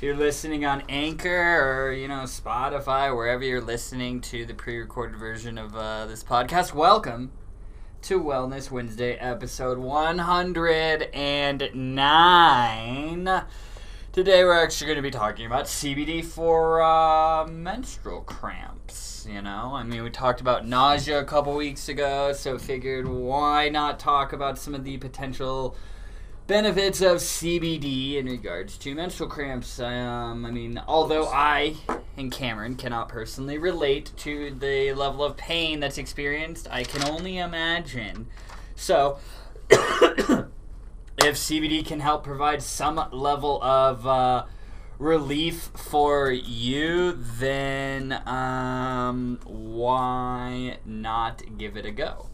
If you're listening on Anchor or, Spotify, wherever you're listening to the pre-recorded version of this podcast, welcome to Wellness Wednesday, episode 109. Today we're actually going to be talking about CBD for menstrual cramps, we talked about nausea a couple weeks ago, so figured why not talk about some of the potential benefits of CBD in regards to menstrual cramps. Although I and Cameron cannot personally relate to the level of pain that's experienced, I can only imagine. So, if CBD can help provide some level of relief for you, then why not give it a go?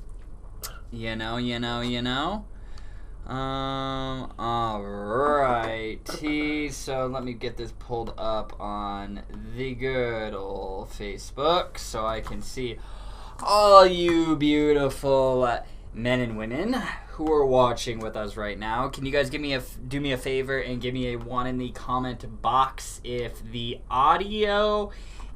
Alrighty, so let me get this pulled up on the good old Facebook so I can see all you beautiful men and women who are watching with us right now. Can you guys do me a favor and give me a 1 in the comment box if the audio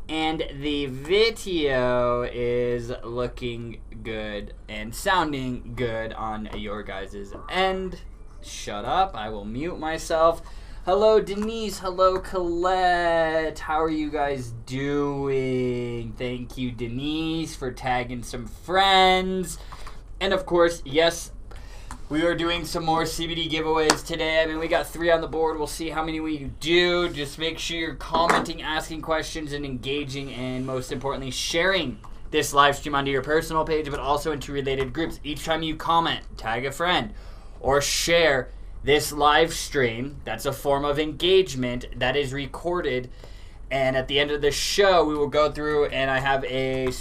and the video is looking good and sounding good on your guys' end. Shut up, I will mute myself. Hello Denise, hello Colette, how are you guys doing? Thank you Denise for tagging some friends. And of course, yes, we are doing some more CBD giveaways today. We got 3 on the board. We'll see how many we do. Just make sure you're commenting, asking questions, and engaging, and most importantly, sharing this live stream onto your personal page, but also into related groups. Each time you comment, tag a friend, or share this live stream, that's a form of engagement that is recorded. And at the end of the show, we will go through, and I have a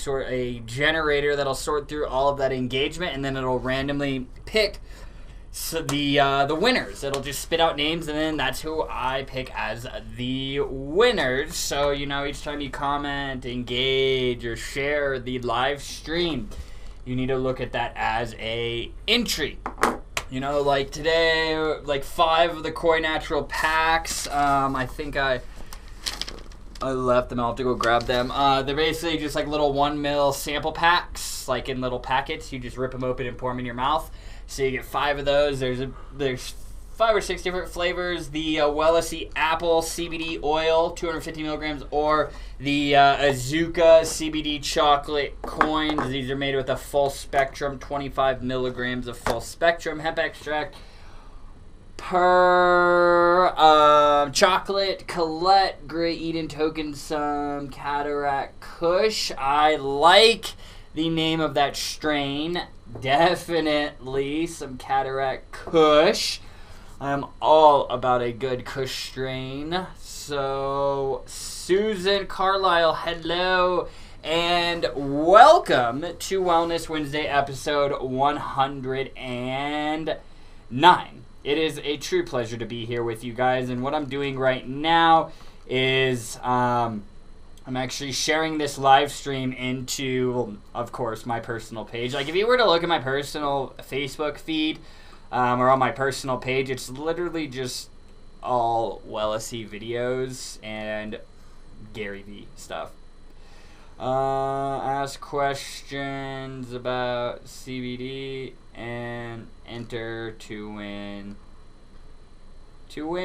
generator that'll sort through all of that engagement, and then it'll randomly pick the winners. It'll just spit out names, and then that's who I pick as the winners. So, each time you comment, engage, or share the live stream, you need to look at that as a entry. Like today, like 5 of the Koi Natural packs. I think I left them. I'll have to go grab them. They're basically just like little 1 ml sample packs, like in little packets. You just rip them open and pour them in your mouth. So you get 5 of those. There's 5 or 6 different flavors. The Wellness Apple CBD Oil, 250 milligrams, or the Azuka CBD Chocolate Coins. These are made with a full spectrum, 25 milligrams of full spectrum hemp extract per chocolate. Colette, Great Eden Token, some Cataract Kush. I like the name of that strain. Definitely some Cataract Kush. I'm all about a good Kush strain. So, Susan Carlisle, hello, and welcome to Wellness Wednesday, episode 109. It is a true pleasure to be here with you guys, and what I'm doing right now is I'm actually sharing this live stream into, of course, my personal page. Like, if you were to look at my personal Facebook feed or on my personal page, it's literally just all Wellnessy videos and Gary Vee stuff. Ask questions about CBD and enter to win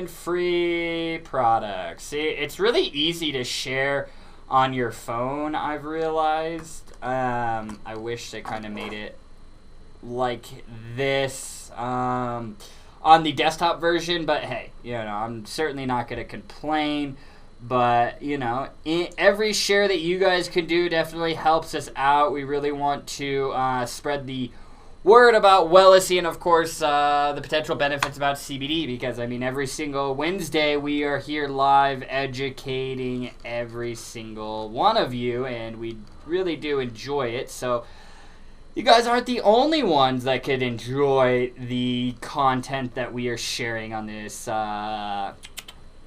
free products. See, it's really easy to share on your phone, I've realized. I wish they kind of made it like this on the desktop version, but hey, I'm certainly not going to complain. But, every share that you guys can do definitely helps us out. We really want to spread the word about Wellness and, of course, the potential benefits about CBD, because, every single Wednesday we are here live educating every single one of you, and we really do enjoy it. So you guys aren't the only ones that could enjoy the content that we are sharing on this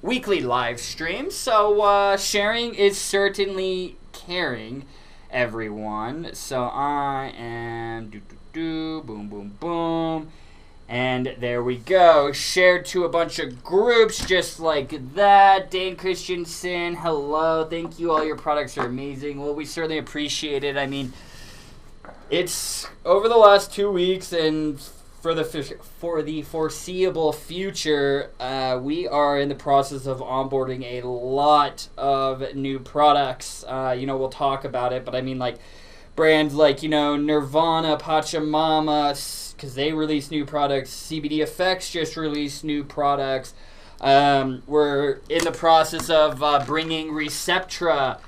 weekly live stream. So sharing is certainly caring, everyone. So I am boom boom boom, And there we go. Shared to a bunch of groups just like that. Dane Christensen, hello. Thank you. All your products are amazing. Well, we certainly appreciate it. I mean, it's over the last 2 weeks and for the foreseeable future, we are in the process of onboarding a lot of new products. We'll talk about it, but I mean, like, brands like, Nirvana, Pachamama, because they release new products. CBD Effects just released new products. We're in the process of bringing Receptra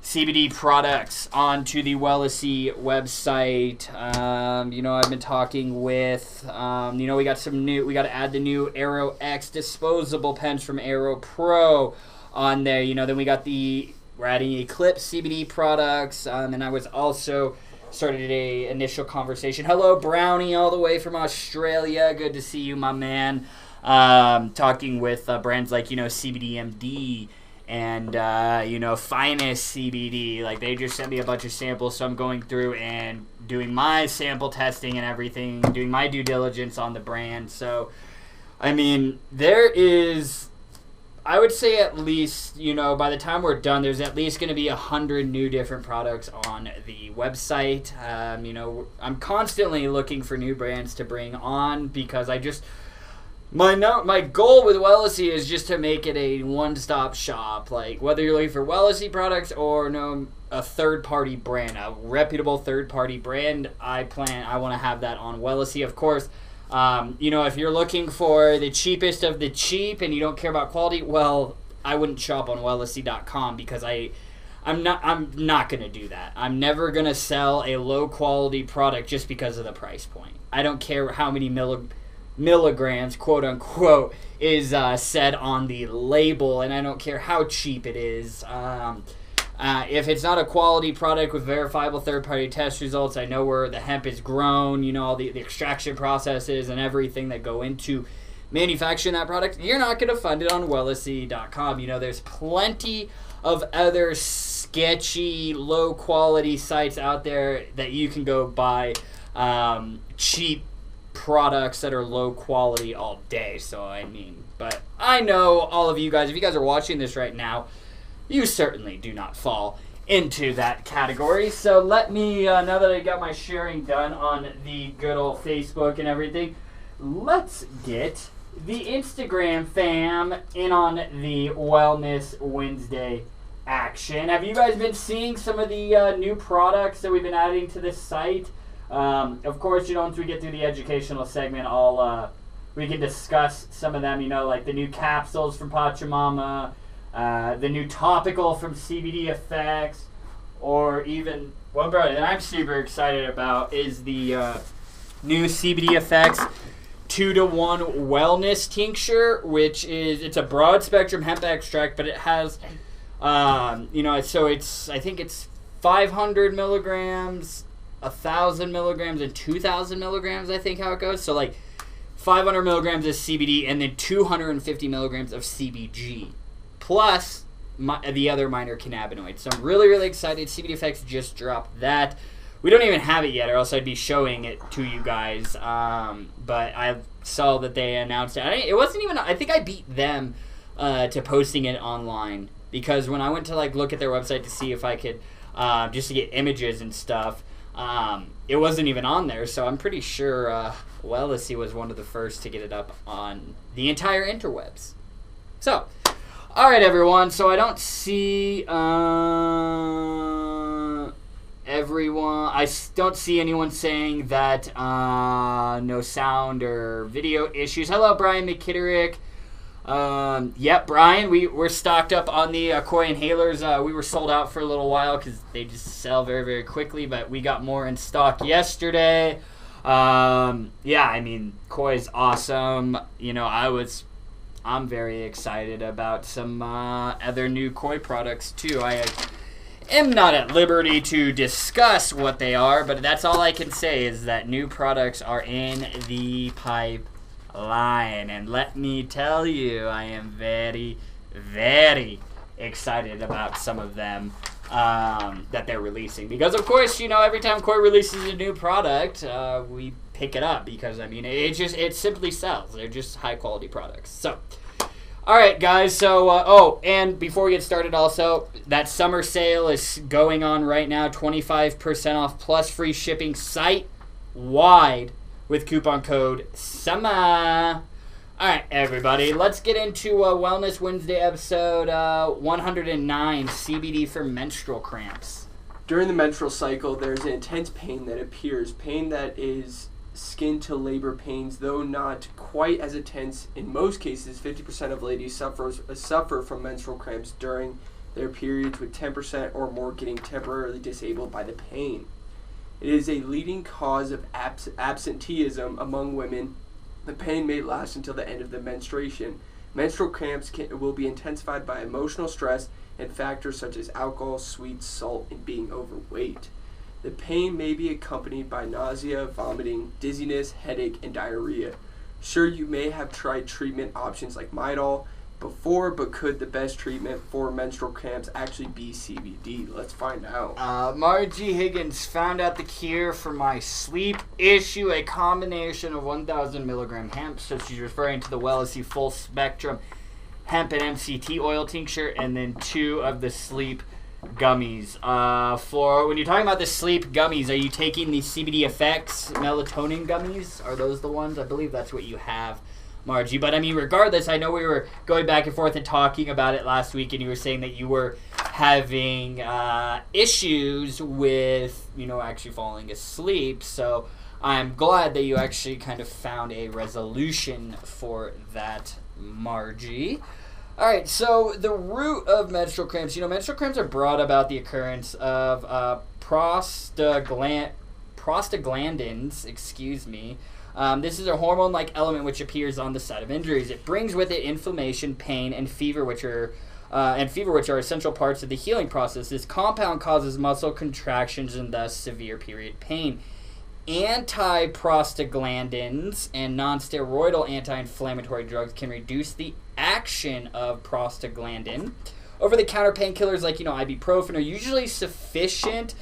CBD products onto the Wellesley website. I've been talking with, we got to add the new Aero X disposable pens from Aero Pro on there. Then we're adding Eclipse CBD products. And I was also started a initial conversation. Hello, Brownie, all the way from Australia. Good to see you, my man. Talking with brands like, CBDMD and, Finest CBD. Like, they just sent me a bunch of samples, so I'm going through and doing my sample testing and everything, doing my due diligence on the brand. So, I mean, there is, I would say at least, by the time we're done, there's at least going to be 100 new different products on the website. I'm constantly looking for new brands to bring on because my goal with Wellesley is just to make it a one-stop shop. Like, whether you're looking for Wellesley products or a third-party brand, a reputable third-party brand, I want to have that on Wellesley. Of course, if you're looking for the cheapest of the cheap and you don't care about quality, well, I wouldn't shop on Wellesley.com because I'm not going to do that. I'm never going to sell a low-quality product just because of the price point. I don't care how many milligrams, quote unquote, is said on the label, and I don't care how cheap it is. If it's not a quality product with verifiable third-party test results, I know where the hemp is grown, all the extraction processes and everything that go into manufacturing that product, you're not going to find it on Wellesley.com. There's plenty of other sketchy, low-quality sites out there that you can go buy cheap products that are low quality all day. So but I know all of you guys, if you guys are watching this right now, you certainly do not fall into that category. So let me, now that I got my sharing done on the good old Facebook and everything, let's get the Instagram fam in on the Wellness Wednesday action. Have you guys been seeing some of the new products that we've been adding to this site? Of course, once we get through the educational segment, we can discuss some of them, like the new capsules from Pachamama, the new topical from CBD Effects, or even one product that I'm super excited about is the new CBD Effects 2-to-1 wellness tincture, which it's a broad spectrum hemp extract, but it has, so I think it's 500 milligrams, 1,000 milligrams, and 2,000 milligrams, I think how it goes. So, like, 500 milligrams of CBD and then 250 milligrams of CBG, plus the other minor cannabinoids. So I'm really, really excited. CBD Effects just dropped that. We don't even have it yet, or else I'd be showing it to you guys. But I saw that they announced it. It wasn't even, I think I beat them to posting it online, because when I went to, like, look at their website to see if I could, just to get images and stuff, it wasn't even on there, so I'm pretty sure Wellesley was one of the first to get it up on the entire interwebs. So, alright everyone, so I don't see everyone, I don't see anyone saying that no sound or video issues. Hello, Brian McKitterick. Yep, Brian, we're stocked up on the Koi inhalers. We were sold out for a little while because they just sell very, very quickly, but we got more in stock yesterday. Koi's awesome. I'm very excited about some other new Koi products too. I am not at liberty to discuss what they are, but that's all I can say is that new products are in the pipeline. And let me tell you, I am very, very excited about some of them that they're releasing. Because, of course, every time Koi releases a new product, we pick it up because, it simply sells. They're just high-quality products. So, all right, guys. So, and before we get started also, that summer sale is going on right now. 25% off plus free shipping site-wide with coupon code SUMMER. All right, everybody, let's get into Wellness Wednesday episode 109, CBD for menstrual cramps. During the menstrual cycle, there's an intense pain that appears, pain that is skin to labor pains, though not quite as intense. In most cases, 50% of ladies suffer from menstrual cramps during their periods, with 10% or more getting temporarily disabled by the pain. It is a leading cause of absenteeism among women. The pain may last until the end of the menstruation. Menstrual cramps will be intensified by emotional stress and factors such as alcohol, sweets, salt, and being overweight. The pain may be accompanied by nausea, vomiting, dizziness, headache, and diarrhea. Sure, you may have tried treatment options like Midol before, but could the best treatment for menstrual cramps actually be CBD? Let's find out. Margie Higgins found out the cure for my sleep issue, a combination of 1,000 milligram hemp, so she's referring to the Wellnessy full spectrum hemp and MCT oil tincture, and then 2 of the sleep gummies. For when you're talking about the sleep gummies, are you taking the CBD Effects melatonin gummies? Are those the ones? I believe that's what you have, Margie. But regardless, I know we were going back and forth and talking about it last week, and you were saying that you were having issues with, actually falling asleep. So I'm glad that you actually kind of found a resolution for that, Margie. All right, so the root of menstrual cramps, menstrual cramps are brought about the occurrence of prostaglandins, this is a hormone-like element which appears on the site of injuries. It brings with it inflammation, pain, and fever, which are essential parts of the healing process. This compound causes muscle contractions and thus severe period pain. Antiprostaglandins and non-steroidal anti-inflammatory drugs can reduce the action of prostaglandin. Over-the-counter painkillers like ibuprofen are usually sufficient.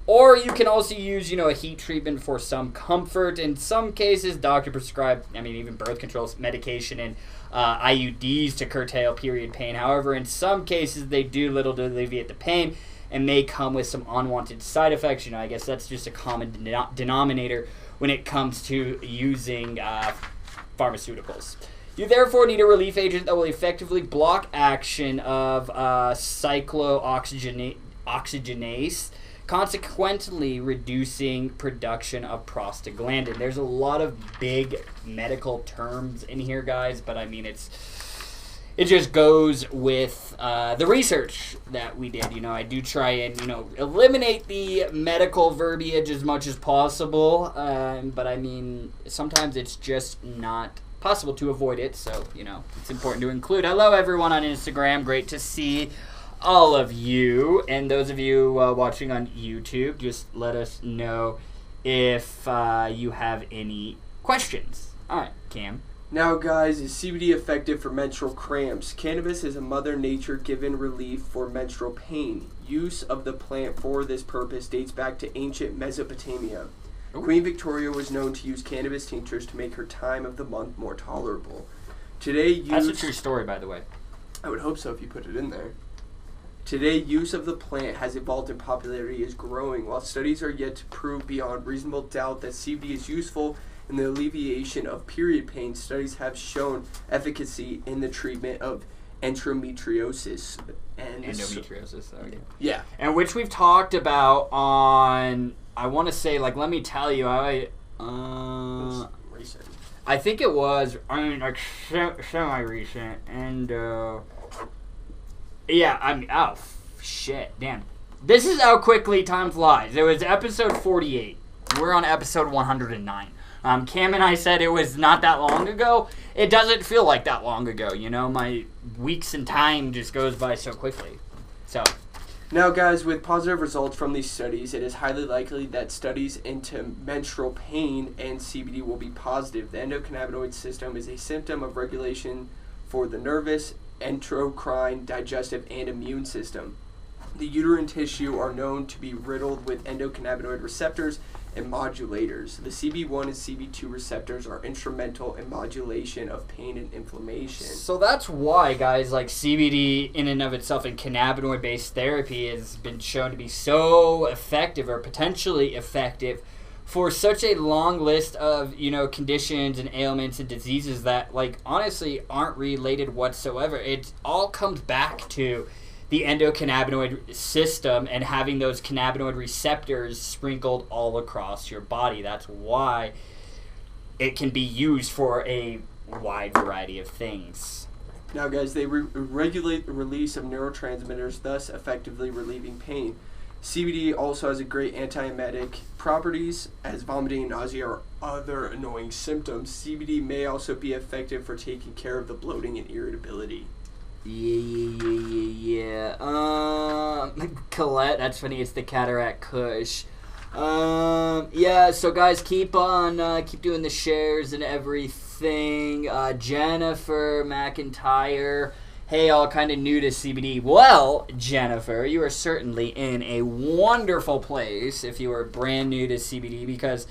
Or you can also use, a heat treatment for some comfort. In some cases, doctor prescribe, even birth control medication and IUDs to curtail period pain. However, in some cases, they do little to alleviate the pain and may come with some unwanted side effects. I guess that's just a common denominator when it comes to using pharmaceuticals. You therefore need a relief agent that will effectively block action of cyclooxygenase, consequently reducing production of prostaglandin. There's a lot of big medical terms in here, guys, but it just goes with the research that we did. I do try and eliminate the medical verbiage as much as possible, but sometimes it's just not possible to avoid it, so it's important to include. Hello everyone on Instagram, great to see all of you, and those of you watching on YouTube, just let us know if you have any questions. All right, Cam. Now, guys, is CBD effective for menstrual cramps? Cannabis is a Mother Nature given relief for menstrual pain. Use of the plant for this purpose dates back to ancient Mesopotamia. Ooh. Queen Victoria was known to use cannabis tinctures to make her time of the month more tolerable. Today, that's a true story, by the way. I would hope so if you put it in there. Today, use of the plant has evolved and popularity is growing. While studies are yet to prove beyond reasonable doubt that CBD is useful in the alleviation of period pain, studies have shown efficacy in the treatment of endometriosis. Okay. Yeah. And which we've talked about on, I want to say, let me tell you, recent. I think it was, semi-recent, and, oh, shit, damn. This is how quickly time flies. It was episode 48. We're on episode 109. Cam and I said it was not that long ago. It doesn't feel like that long ago, my weeks and time just goes by so quickly. So, now, guys, with positive results from these studies, it is highly likely that studies into menstrual pain and CBD will be positive. The endocannabinoid system is a symptom of regulation for the nervous, endocrine, digestive, and immune system. The uterine tissue are known to be riddled with endocannabinoid receptors and modulators. The CB1 and CB2 receptors are instrumental in modulation of pain and inflammation. So that's why, guys, like CBD in and of itself and cannabinoid-based therapy has been shown to be so effective or potentially effective for such a long list of, conditions and ailments and diseases that, like, honestly aren't related whatsoever. It all comes back to the endocannabinoid system and having those cannabinoid receptors sprinkled all across your body. That's why it can be used for a wide variety of things. Now, guys, they regulate the release of neurotransmitters, thus effectively relieving pain. CBD also has a great antiemetic properties, as vomiting and nausea are other annoying symptoms. CBD may also be effective for taking care of the bloating and irritability. Yeah. Colette, that's funny. It's the Cataract Kush. Yeah. So guys, keep doing the shares and everything. Jennifer McIntyre. Hey, all kind of new to CBD. Well, Jennifer, you are certainly in a wonderful place if you are brand new to CBD because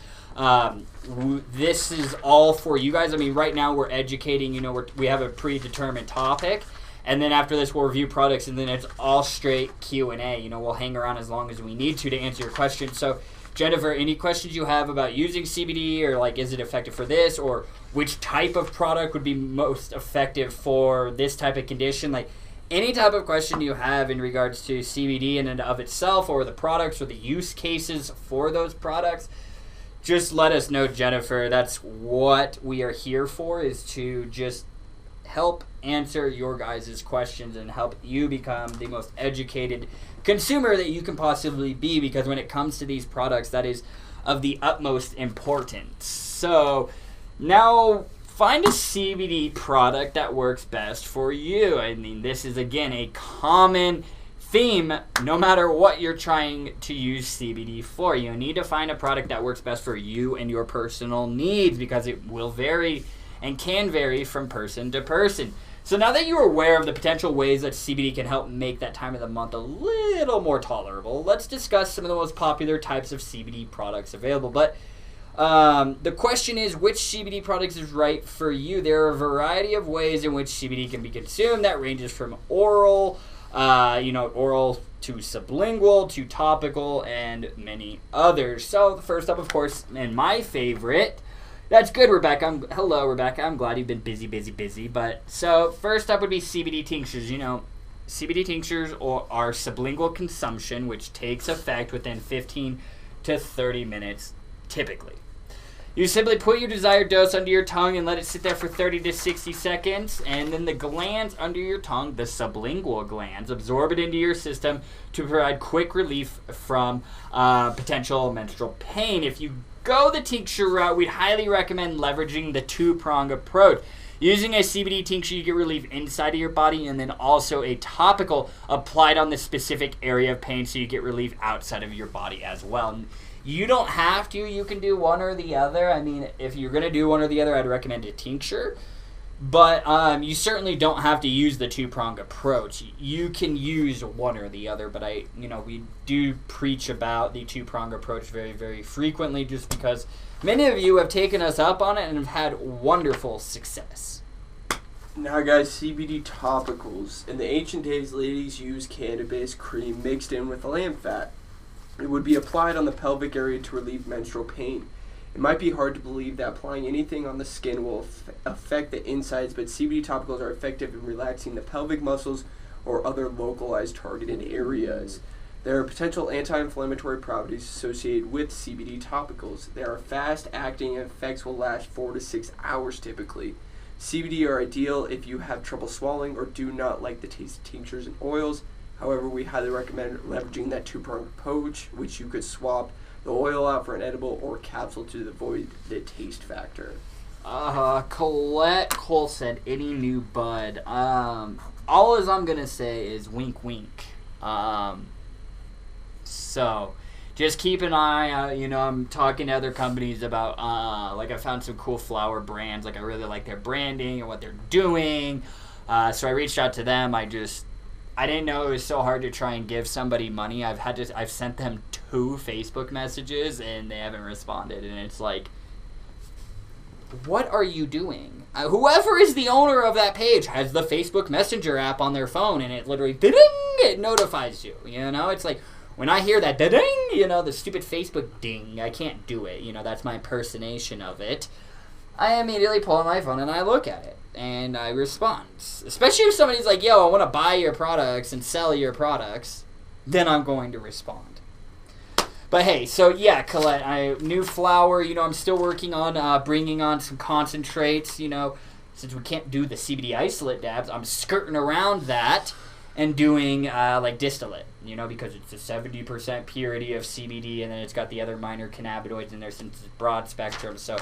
this is all for you guys. I mean, right now we're educating. We have a predetermined topic. And then after this, we'll review products, and then it's all straight Q&A. We'll hang around as long as we need to answer your questions. So, Jennifer, any questions you have about using CBD, or like, is it effective for this, or which type of product would be most effective for this type of condition? Like, any type of question you have in regards to CBD in and of itself, or the products, or the use cases for those products, just let us know, Jennifer. That's what we are here for, is to just help answer your guys' questions and help you become the most educated consumer that you can possibly be, because when it comes to these products, that is of the utmost importance. So now find a CBD product that works best for you. I mean, this is again a common theme no matter what you're trying to use CBD for. You need to find a product that works best for you and your personal needs, because it will vary and can vary from person to person. So now that you're aware of the potential ways that CBD can help make that time of the month a little more tolerable, let's discuss some of the most popular types of CBD products available. But the question is, which CBD products is right for you? There are a variety of ways in which CBD can be consumed. That ranges from oral, oral to sublingual to topical and many others. So first up, of course, and my favorite. That's good, Rebecca. Hello, Rebecca. I'm glad you've been busy. But so first up would be CBD tinctures. CBD tinctures are sublingual consumption, which takes effect within 15 to 30 minutes, typically. You simply put your desired dose under your tongue and let it sit there for 30 to 60 seconds, and then the glands under your tongue, the sublingual glands, absorb it into your system to provide quick relief from potential menstrual pain. If you go the tincture route, we'd highly recommend leveraging the two-prong approach. Using a CBD tincture, you get relief inside of your body, and then also a topical applied on the specific area of pain, so you get relief outside of your body as well. You don't have to. You can do one or the other. I mean, if you're going to do one or the other, I'd recommend a tincture. But you certainly don't have to use the two-prong approach. You can use one or the other, but we do preach about the two-prong approach very, very frequently, just because many of you have taken us up on it and have had wonderful success. Now, guys, CBD topicals. In the ancient days, ladies used cannabis cream mixed in with lamb fat. It would be applied on the pelvic area to relieve menstrual pain. It might be hard to believe that applying anything on the skin will affect the insides, but CBD topicals are effective in relaxing the pelvic muscles or other localized targeted areas. There are potential anti-inflammatory properties associated with CBD topicals. They are fast-acting and effects will last 4 to 6 hours typically. CBD are ideal if you have trouble swallowing or do not like the taste of tinctures and oils. However, we highly recommend leveraging that two-pronged approach, which you could swap the oil out for an edible or capsule to avoid the taste factor. Colette Cole said, any new bud. All as I'm going to say is wink, wink. So just keep an eye out. I'm talking to other companies about, I found some cool flower brands. I really like their branding and what they're doing. So I reached out to them. I just I didn't know it was so hard to try and give somebody money. I've sent them 2 Facebook messages and they haven't responded, and it's like, what are you doing? Whoever is the owner of that page has the Facebook Messenger app on their phone, and it literally, ding, it notifies you. You know, it's like, when I hear that, ding, you know, the stupid Facebook ding, I can't do it. You know, that's my impersonation of it. I immediately pull out my phone and I look at it, and I respond. Especially if somebody's like, yo, I want to buy your products and sell your products, then I'm going to respond. But hey, so yeah, Colette, new flower, you know, I'm still working on bringing on some concentrates, you know, since we can't do the CBD isolate dabs, I'm skirting around that and doing like distillate, you know, because it's a 70% purity of CBD, and then it's got the other minor cannabinoids in there since it's broad spectrum. So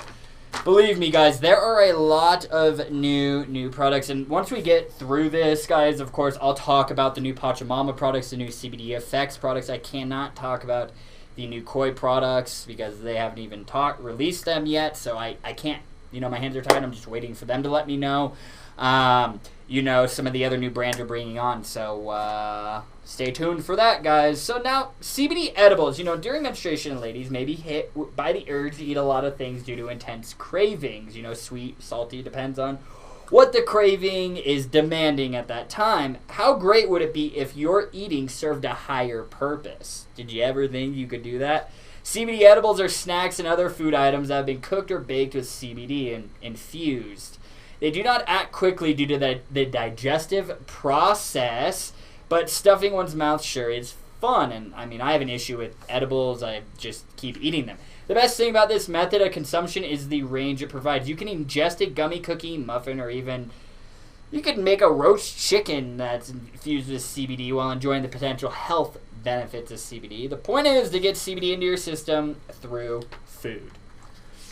believe me, guys, there are a lot of new products, and once we get through this, guys, of course, I'll talk about the new Pachamama products, the new CBD effects products. I cannot talk about the new Koi products because they haven't even released them yet, so I can't, you know, my hands are tied. I'm just waiting for them to let me know. You know, some of the other new brands are bringing on, so stay tuned for that, guys. So now, CBD edibles, you know, during menstruation, ladies may be hit by the urge to eat a lot of things due to intense cravings, you know, sweet, salty, depends on what the craving is demanding at that time. How great would it be if your eating served a higher purpose? Did you ever think you could do that? CBD edibles are snacks and other food items that have been cooked or baked with CBD and infused. They do not act quickly due to the digestive process, but stuffing one's mouth sure is fun. And I mean, I have an issue with edibles. I just keep eating them. The best thing about this method of consumption is the range it provides. You can ingest a gummy cookie, muffin, or even you could make a roast chicken that's infused with CBD while enjoying the potential health benefits of CBD. The point is to get CBD into your system through food.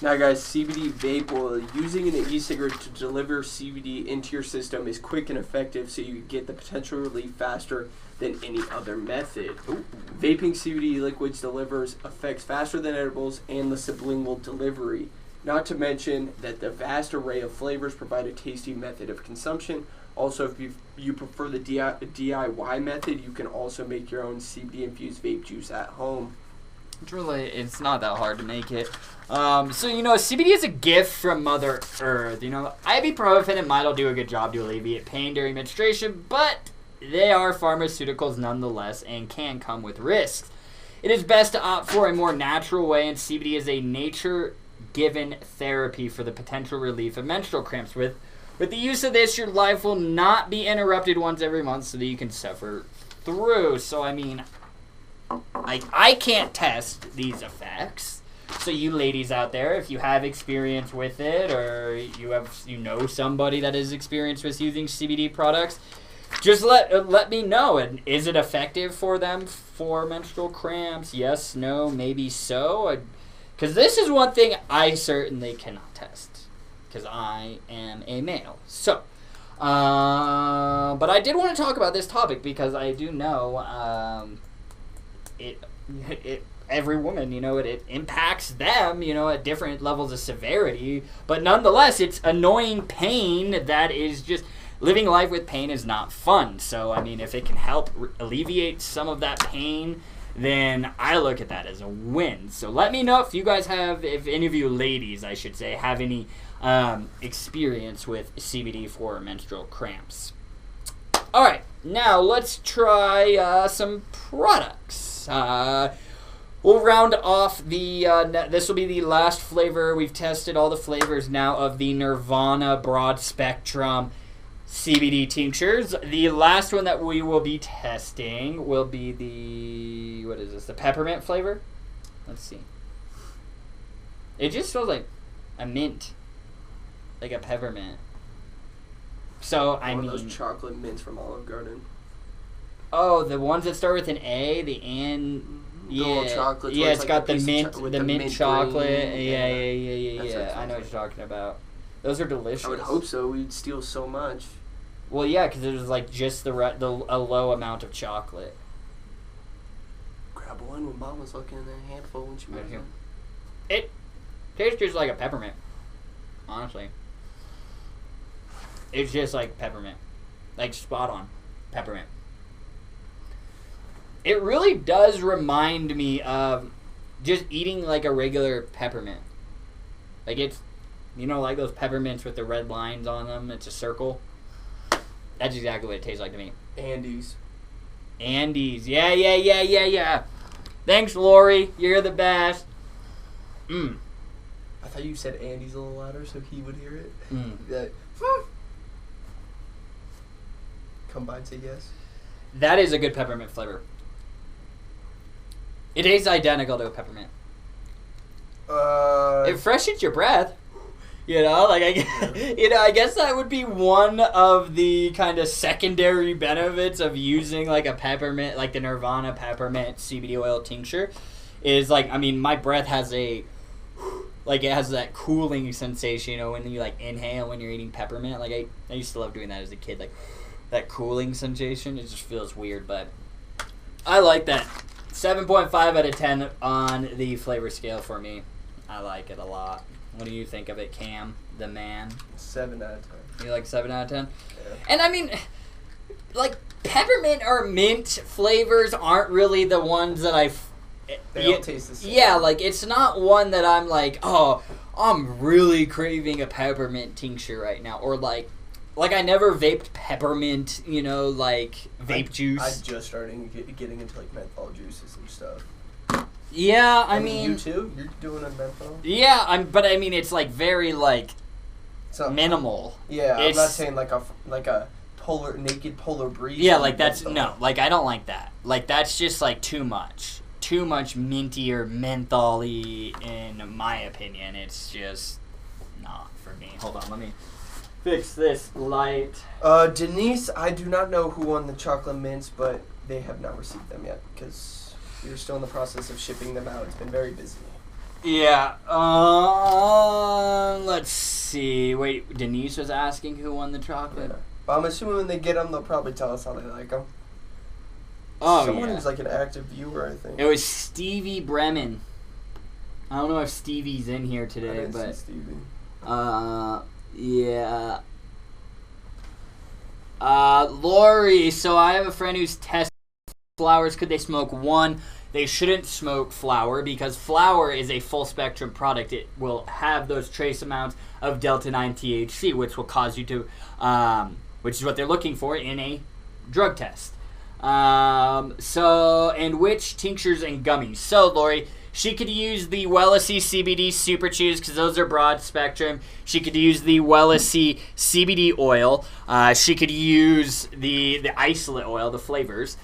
Now, guys, CBD vape oil, using an e-cigarette to deliver CBD into your system is quick and effective, so you get the potential relief faster than any other method. Vaping CBD liquids delivers effects faster than edibles and the sublingual delivery. Not to mention that the vast array of flavors provide a tasty method of consumption. Also, if you prefer the DIY method, you can also make your own CBD-infused vape juice at home. It's not that hard to make it. So, you know, CBD is a gift from Mother Earth. You know, ibuprofen and Midol do a good job to alleviate pain during menstruation, but they are pharmaceuticals nonetheless and can come with risks. It is best to opt for a more natural way, and CBD is a nature-given therapy for the potential relief of menstrual cramps. With the use of this, your life will not be interrupted once every month so that you can suffer through. So, I mean, I can't test these effects. So you ladies out there, if you have experience with it, or you know somebody that is experienced with using CBD products, just let me know. And is it effective for them for menstrual cramps? Yes, no, maybe so. Because this is one thing I certainly cannot test, because I am a male. So, but I did want to talk about this topic because I do know every woman, you know, it impacts them, you know, at different levels of severity. But nonetheless, it's annoying pain that is just... Living life with pain is not fun. So, I mean, if it can help alleviate some of that pain, then I look at that as a win. So let me know if you guys have, if any of you ladies, I should say, have any experience with CBD for menstrual cramps. All right, now let's try some products. We'll round off the, this will be the last flavor. We've tested all the flavors now of the Nirvana broad spectrum CBD tinctures. The last one that we will be testing will be the, what is this, the peppermint flavor? Let's see. It just smells like a mint, like a peppermint. So, I mean... those chocolate mints from Olive Garden. Oh, the ones that start with an A, the N... Yeah, chocolate. Yeah, it's got the mint, the mint chocolate. Yeah. That's I know what you're talking about. Those are delicious. I would hope so. We'd steal so much. Well, yeah, because it was like just a low amount of chocolate. Grab one when Mom was looking at a handful when she made them. It tastes just like a peppermint. Honestly, it's just like peppermint, like spot on peppermint. It really does remind me of just eating like a regular peppermint. Like it's, like those peppermints with the red lines on them. It's a circle. That's exactly what it tastes like to me. Andes. Yeah. Thanks, Lori. You're the best. I thought you said Andes a little louder so he would hear it. Like, Combine, say yes. That is a good peppermint flavor. It tastes identical to a peppermint. It freshens your breath. I guess that would be one of the kind of secondary benefits of using like a peppermint, like the Nirvana peppermint CBD oil tincture, is my breath has it has that cooling sensation, when you like inhale when you're eating peppermint. Like I used to love doing that as a kid, like that cooling sensation. It just feels weird, but I like that. 7.5 out of 10 on the flavor scale for me. I like it a lot. What do you think of it, Cam, the man? 7 out of 10. You like 7 out of 10? Yeah. And peppermint or mint flavors aren't really the ones that they don't taste the same. Yeah, it's not one that I'm like, oh, I'm really craving a peppermint tincture right now. Or I never vaped peppermint, vape juice. I just started getting into menthol juices and stuff. Yeah, I mean, you too? You're doing a menthol? Yeah, but it's very minimal. Yeah, I'm not saying like a naked polar breeze. Yeah, that's no, I don't like that. That's just too much minty or mentholy in my opinion. It's just not for me. Hold on, let me fix this light. Denise, I do not know who won the chocolate mints, but they have not received them yet because we're still in the process of shipping them out. It's been very busy. Yeah. Let's see. Wait, Denise was asking who won the chocolate. Yeah. But I'm assuming when they get them, they'll probably tell us how they like them. Oh, Someone who's an active viewer, I think. It was Stevie Bremen. I don't know if Stevie's in here today, I didn't but see Stevie. Yeah. Lori, so I have a friend who's tested flowers. Could they smoke one? They shouldn't smoke flower because flower is a full spectrum product. It will have those trace amounts of delta 9 THC, which will cause you to, which is what they're looking for in a drug test. And which tinctures and gummies? So, Lori, she could use the Wellesley CBD Super Chews because those are broad spectrum. She could use the Wellesley CBD oil. She could use the isolate oil, the flavors,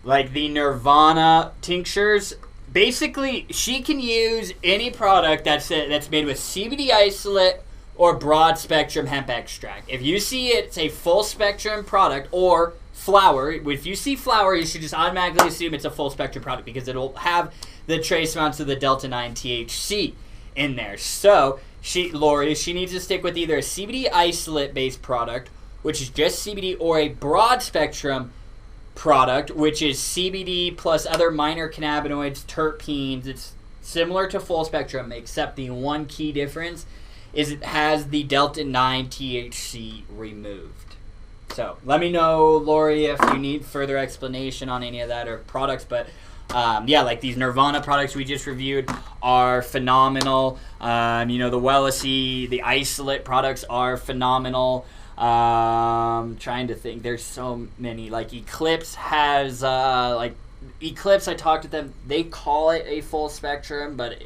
like the Nirvana tinctures. Basically, she can use any product that's made with CBD isolate or broad spectrum hemp extract. If you see it's a full spectrum product or flower, if you see flower, you should just automatically assume it's a full spectrum product because it'll have the trace amounts of the delta 9 THC in there. So, Lori, she needs to stick with either a CBD isolate based product, which is just CBD, or a broad spectrum product, which is CBD plus other minor cannabinoids, terpenes. It's similar to full spectrum, except the one key difference is it has the delta 9 THC removed. So let me know, Lori, if you need further explanation on any of that or products. But these Nirvana products we just reviewed are phenomenal. The Wellesley, the isolate products are phenomenal. Trying to think, there's so many. Eclipse has Eclipse, I talked to them, they call it a full spectrum, but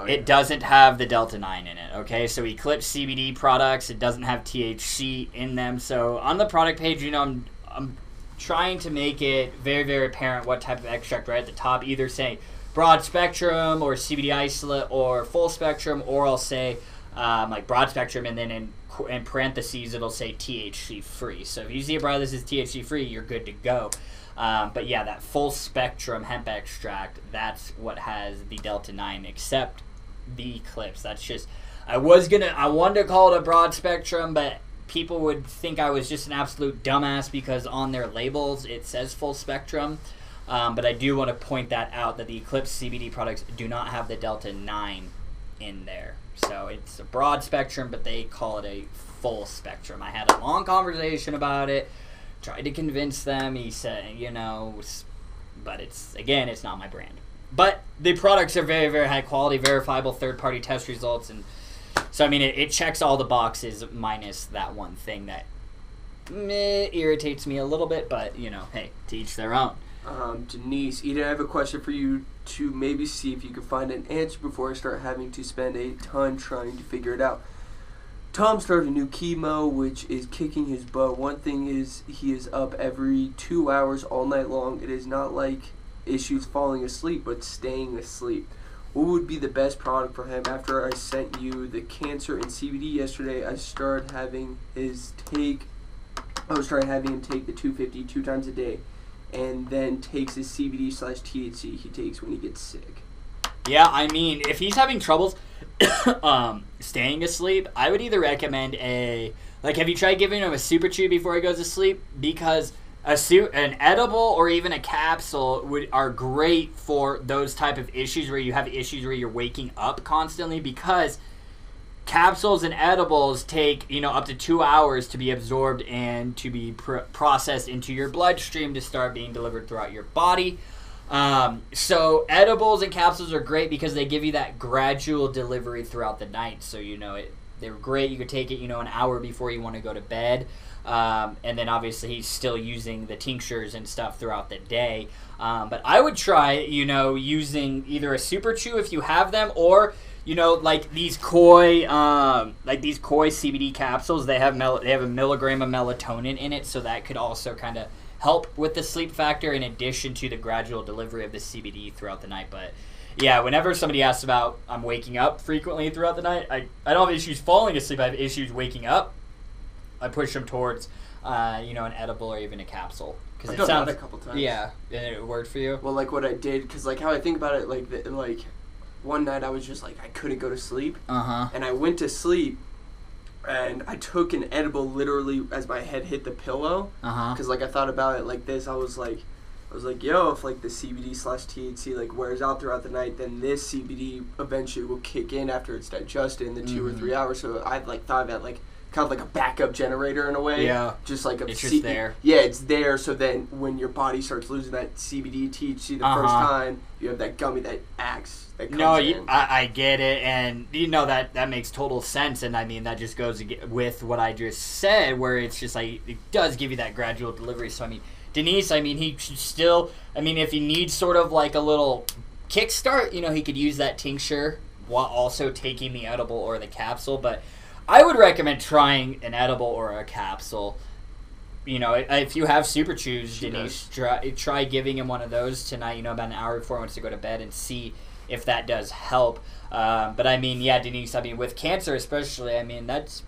it doesn't have the delta 9 in it. Okay, so Eclipse CBD products, it doesn't have THC in them. So on the product page, I'm trying to make it very, very apparent what type of extract right at the top, either say broad spectrum or CBD isolate or full spectrum, or I'll say broad spectrum, and then in parentheses it'll say THC free. So if you see a bar that says THC free, you're good to go. But yeah, that full spectrum hemp extract, that's what has the delta 9, except the Eclipse. That's just, I wanted to call it a broad spectrum, but people would think I was just an absolute dumbass because on their labels it says full spectrum. But I do want to point that out, that the Eclipse CBD products do not have the delta 9 in there. So it's a broad spectrum, but they call it a full spectrum. I had a long conversation about it tried to convince them. He said, but it's not my brand. But the products are very, very high quality, verifiable third-party test results. And so, I mean, it checks all the boxes minus that one thing that irritates me a little bit. But, hey, to each their own. Denise, Eden, I have a question for you to maybe see if you can find an answer before I start having to spend a ton trying to figure it out. Tom started a new chemo, which is kicking his butt. One thing is he is up every 2 hours all night long. It is not like issues falling asleep, but staying asleep. What would be the best product for him? After I sent you the cancer and CBD yesterday, I started having him take the 250 2 times a day, and then takes his CBD/THC he takes when he gets sick. Yeah, I mean, if he's having troubles staying asleep, I would either recommend have you tried giving him a super chew before he goes to sleep? Because an edible or even a capsule are great for those type of issues where you have issues where you're waking up constantly, because capsules and edibles take up to 2 hours to be absorbed and to be processed into your bloodstream to start being delivered throughout your body. So edibles and capsules are great because they give you that gradual delivery throughout the night. So they're great. You could take it an hour before you want to go to bed. And then obviously he's still using the tinctures and stuff throughout the day. But I would try, using either a super chew if you have them, or, like these koi CBD capsules. They have a milligram of melatonin in it, so that could also kind of help with the sleep factor in addition to the gradual delivery of the CBD throughout the night. But yeah, whenever somebody asks about I'm waking up frequently throughout the night, I don't have issues falling asleep. I have issues waking up. I push them towards, an edible or even a capsule. I've done that a couple times. Yeah, and it worked for you? Well, like what I did, because like how I think about it, one night I was just like, I couldn't go to sleep. And I went to sleep, and I took an edible literally as my head hit the pillow. Because I thought about it like this. I was like, yo, if the CBD/THC wears out throughout the night, then this CBD eventually will kick in after it's digested in the 2 or 3 hours. So I thought of that kind of like a backup generator in a way. Yeah. Just like it's just there. Yeah, it's there. So then when your body starts losing that CBD, THC the first time, you have that gummy that acts. I get it, and that makes total sense, and I mean that just goes with what I just said, where it's just it does give you that gradual delivery. So I mean, Denise, he should still, if he needs sort of like a little kickstart, he could use that tincture while also taking the edible or the capsule. But I would recommend trying an edible or a capsule. If you have super chews, Denise, try giving him one of those tonight, about an hour before he wants to go to bed, and see if that does help. But I mean, yeah, Denise, with cancer especially, that's,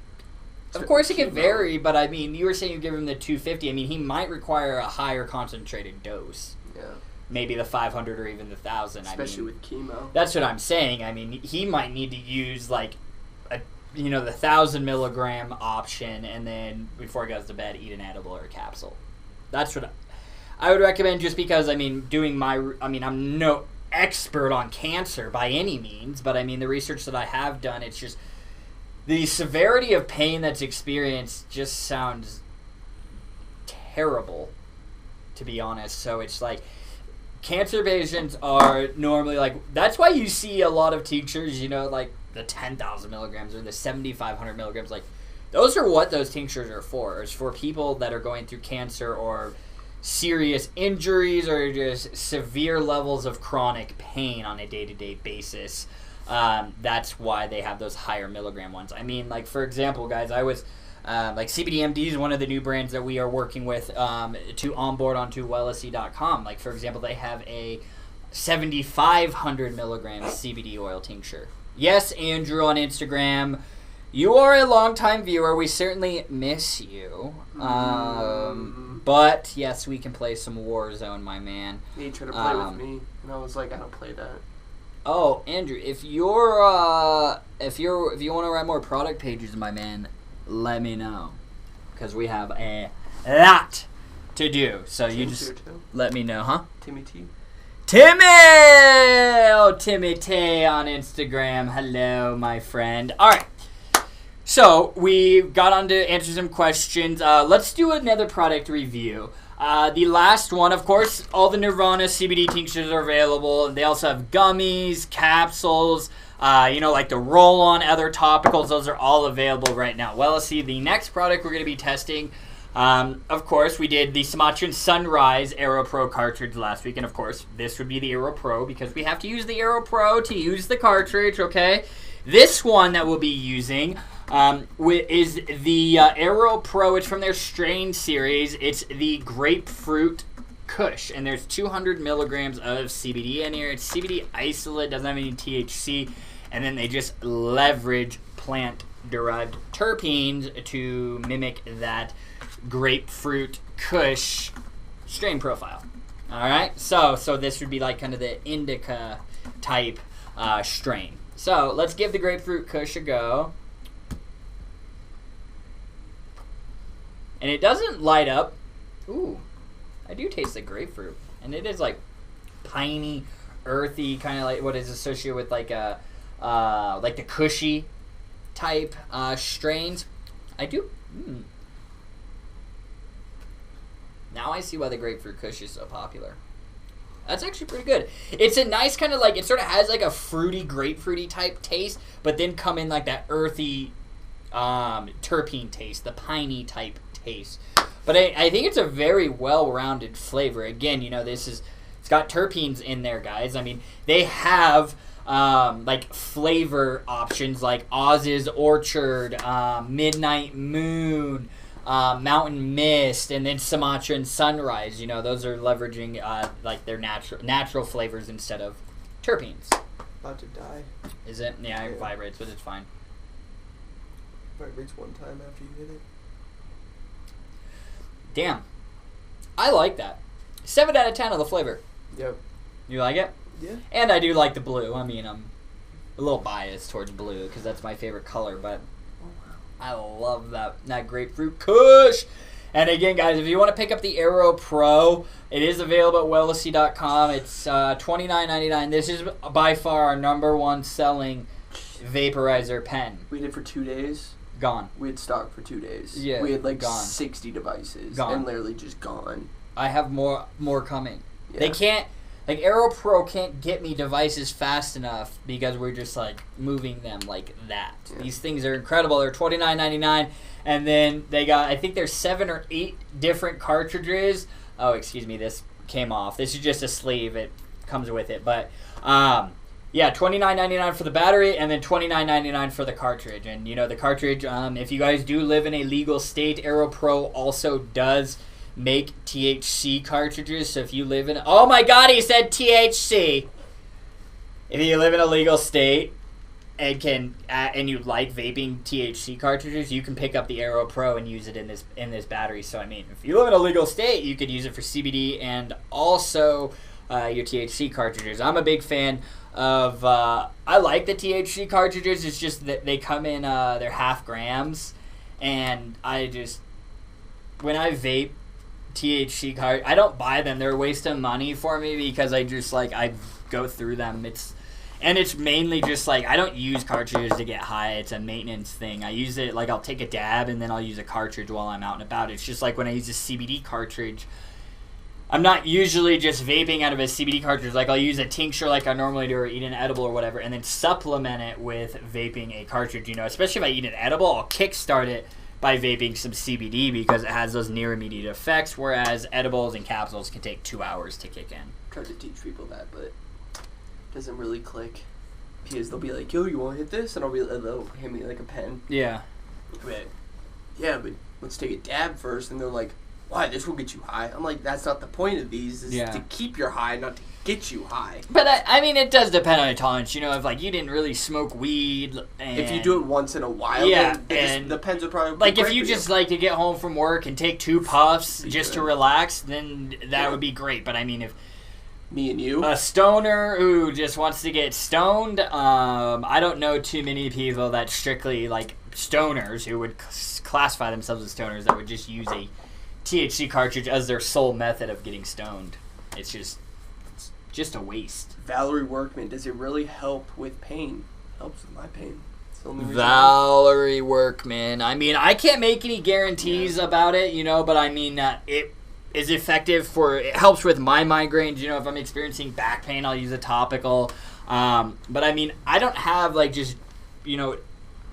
of course it can vary, but you were saying you give him the 250. He might require a higher concentrated dose. Yeah. Maybe the 500 or even the 1,000. Especially with chemo. That's what I'm saying. He might need to use the 1,000 milligram option, and then before he goes to bed, eat an edible or a capsule. That's what I would recommend, just because, I'm no expert on cancer by any means, but the research that I have done, it's just the severity of pain that's experienced just sounds terrible, to be honest. So it's cancer patients are normally that's why you see a lot of tinctures, the 10,000 milligrams or the 7,500 milligrams. Those are what those tinctures are for. It's for people that are going through cancer or serious injuries or just severe levels of chronic pain on a day-to-day basis. That's why they have those higher milligram ones. For example, guys, I was CBDMD is one of the new brands that we are working with to onboard onto wellsc.com. For example, they have a 7,500 milligram CBD oil tincture. Yes, Andrew on Instagram, you are a longtime viewer. We certainly miss you. But yes, we can play some Warzone, my man. He tried to play with me, and I was like, I don't play that. Oh, Andrew, if you want to write more product pages, my man, let me know, because we have a lot to do. So you just let me know, huh? Timmy T. Oh, Timmy T on Instagram. Hello, my friend. All right. So we got on to answer some questions. Let's do another product review. The last one, of course, all the Nirvana CBD tinctures are available. They also have gummies, capsules, like the roll-on other topicals. Those are all available right now. Well, let's see. The next product we're going to be testing, of course, we did the Sumatran Sunrise Aero Pro cartridge last week. And, of course, this would be the Aero Pro because we have to use the Aero Pro to use the cartridge, okay? This one that we'll be using is the Aero Pro. It's from their strain series. It's the Grapefruit Kush, and there's 200 milligrams of CBD in here. It's CBD isolate, doesn't have any THC, and then they just leverage plant-derived terpenes to mimic that Grapefruit Kush strain profile. All right, so this would be like kind of the indica type strain. So let's give the Grapefruit Kush a go. And it doesn't light up. Ooh, I do taste the grapefruit. And it is like piney, earthy, kind of like what is associated with like a like the cushy type strains. I do. Now I see why the Grapefruit Kush is so popular. That's actually pretty good. It's a nice kind of like, it sort of has like a fruity, grapefruity type taste, but then come in like that earthy terpene taste, the piney type taste. But I think it's a very well-rounded flavor. Again, it's got terpenes in there, guys. I mean, they have like flavor options like Oz's Orchard, Midnight Moon, Mountain Mist, and then Sumatran Sunrise. Those are leveraging like their natural flavors instead of terpenes. About to die. Is it? Yeah, it vibrates, but it's fine. Vibrates one time after you hit it. Damn. I like that. 7 out of 10 of the flavor. Yep. You like it? Yeah. And I do like the blue. I mean, I'm a little biased towards blue because that's my favorite color, but I love that Grapefruit Kush. And again, guys, if you want to pick up the Aero Pro, it is available at wellesley.com. It's $29.99. This is by far our #1 selling vaporizer pen. We did it for 2 days. Gone. We had stock for 2 days. Yeah, we had like gone. 60 devices. Gone. And literally just gone. I have more coming. Yeah. They can't, like Aero Pro can't get me devices fast enough because we're just like moving them like that. Yeah. These things are incredible. They're $29.99, and then they got, I think there's 7 or 8 different cartridges. Oh, excuse me, this came off. This is just a sleeve. It comes with it, but yeah, $29.99 for the battery, and then $29.99 for the cartridge. And the cartridge, if you guys do live in a legal state, Aero Pro also does make THC cartridges. So if you live in, oh my God, he said THC. If you live in a legal state and you like vaping THC cartridges, you can pick up the Aero Pro and use it in this battery. So I mean, if you live in a legal state, you could use it for CBD and also your THC cartridges. I'm a big fan of I like the THC cartridges. It's just that they come in they're half grams, and when I vape THC I don't buy them. They're a waste of money for me because I just I go through them. It's mainly just I don't use cartridges to get high. It's a maintenance thing. I use it I'll take a dab and then I'll use a cartridge while I'm out and about. It's just when I use a CBD cartridge, I'm not usually just vaping out of a CBD cartridge. I'll use a tincture like I normally do or eat an edible or whatever, and then supplement it with vaping a cartridge. Especially if I eat an edible, I'll kickstart it by vaping some CBD because it has those near immediate effects, whereas edibles and capsules can take 2 hours to kick in. Tried to teach people that, but it doesn't really click. Because they'll be like, yo, you want to hit this? And they'll hit me like a pen. Yeah. But, yeah, but let's take a dab first. And they're like, why? This will get you high. I'm like, that's not the point of these. Is to keep your high, not to get you high. But I mean, it does depend on your tolerance. If you didn't really smoke weed, and if you do it once in a while, then the pens would probably be if you just like to get home from work and take 2 puffs just to relax, then that would be great. But I mean, if me and you, a stoner who just wants to get stoned, I don't know too many people that strictly stoners who would classify themselves as stoners that would just use a THC cartridge as their sole method of getting stoned. It's just a waste. Valerie Workman, does it really help with pain? Helps with my pain. Valerie Workman. I mean, I can't make any guarantees about it, you know, but I mean, it is effective it helps with my migraines. You know, if I'm experiencing back pain, I'll use a topical. But I mean, I don't have like just, you know,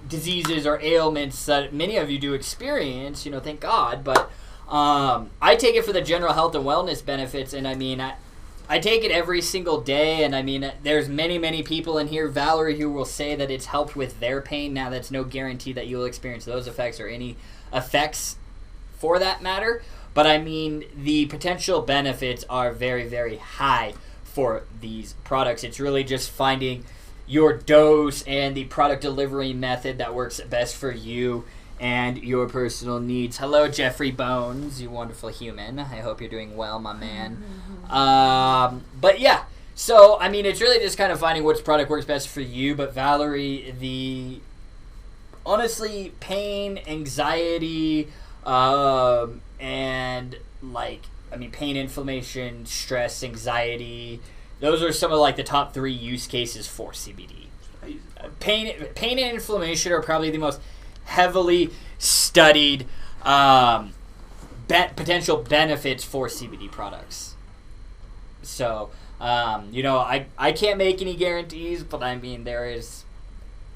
diseases or ailments that many of you do experience, you know, thank God. But I take it for the general health and wellness benefits, and I mean, I take it every single day, and I mean, there's many people in here, Valerie, who will say that it's helped with their pain. Now, that's no guarantee that you'll experience those effects or any effects for that matter. But I mean, the potential benefits are very high for these products. It's really just finding your dose and the product delivery method that works best for you and your personal needs. Hello, Jeffrey Bones, you wonderful human. I hope you're doing well, my man. But yeah, so I mean, it's really just kind of finding which product works best for you. But Valerie, honestly, pain, anxiety, and like, I mean, pain, inflammation, stress, anxiety, those are some of like the top 3 use cases for CBD. Pain and inflammation are probably the most heavily studied potential benefits for CBD products. So, you know, I can't make any guarantees, but I mean, the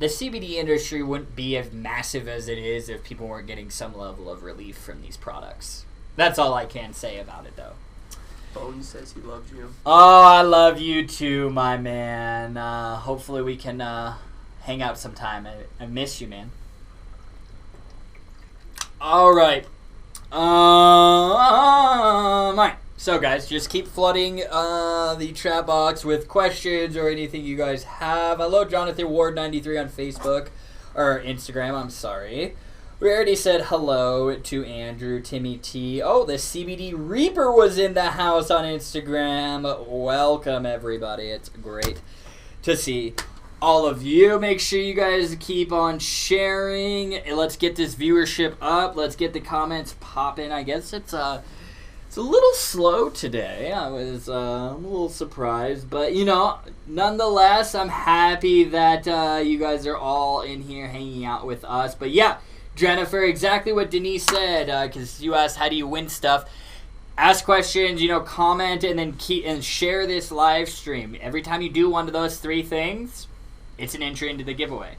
CBD industry wouldn't be as massive as it is if people weren't getting some level of relief from these products. That's all I can say about it, though. Bones says he loves you. Oh, I love you too, my man. Hopefully we can hang out sometime. I miss you, man. All right. All right. So, guys, just keep flooding the chat box with questions or anything you guys have. Hello, Jonathan Ward 93 on Facebook or Instagram. I'm sorry. We already said hello to Andrew, Timmy T. Oh, the CBD Reaper was in the house on Instagram. Welcome, everybody. It's great to see all of you. Make sure you guys keep on sharing. Let's get this viewership up. Let's get the comments popping. I guess it's a little slow today. I was a little surprised, but you know, nonetheless, I'm happy that you guys are all in here hanging out with us. But yeah, Jennifer, exactly what Denise said, because you asked how do you win stuff. Ask questions, you know, comment, and then share this live stream. Every time you do one of those 3 things, it's an entry into the giveaway.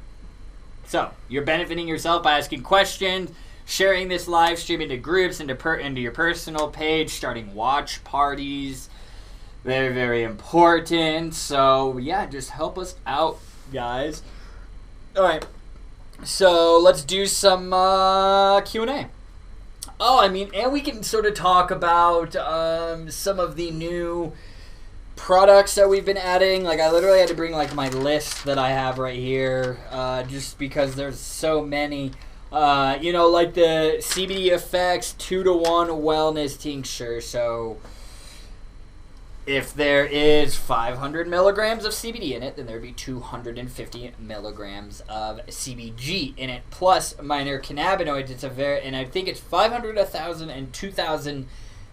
So you're benefiting yourself by asking questions, sharing this live stream into groups, into your personal page, starting watch parties. Very important. So yeah, just help us out, guys. All right. So let's do some Q&A. Oh, I mean, and we can sort of talk about some of the new products that we've been adding. Like, I literally had to bring like my list that I have right here, just because there's so many. You know, like the CBD Effects 2-to-1 wellness tincture. So if there is 500 milligrams of CBD in it, then there'd be 250 milligrams of CBG in it, plus minor cannabinoids. And I think it's 500, 1,000, and 2,000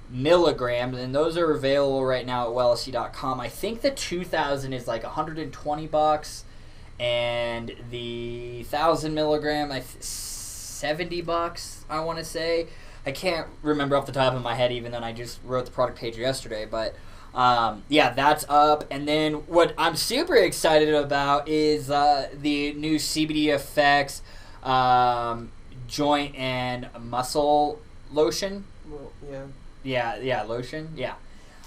milligrams, and those are available right now at wellsc.com. I think the 2,000 is like $120, and the 1,000 milligram, $70, I want to say. I can't remember off the top of my head, even though I just wrote the product page yesterday, but yeah, that's up. And then what I'm super excited about is the new CBD Effects joint and muscle lotion. Well, yeah. Yeah, lotion. Yeah.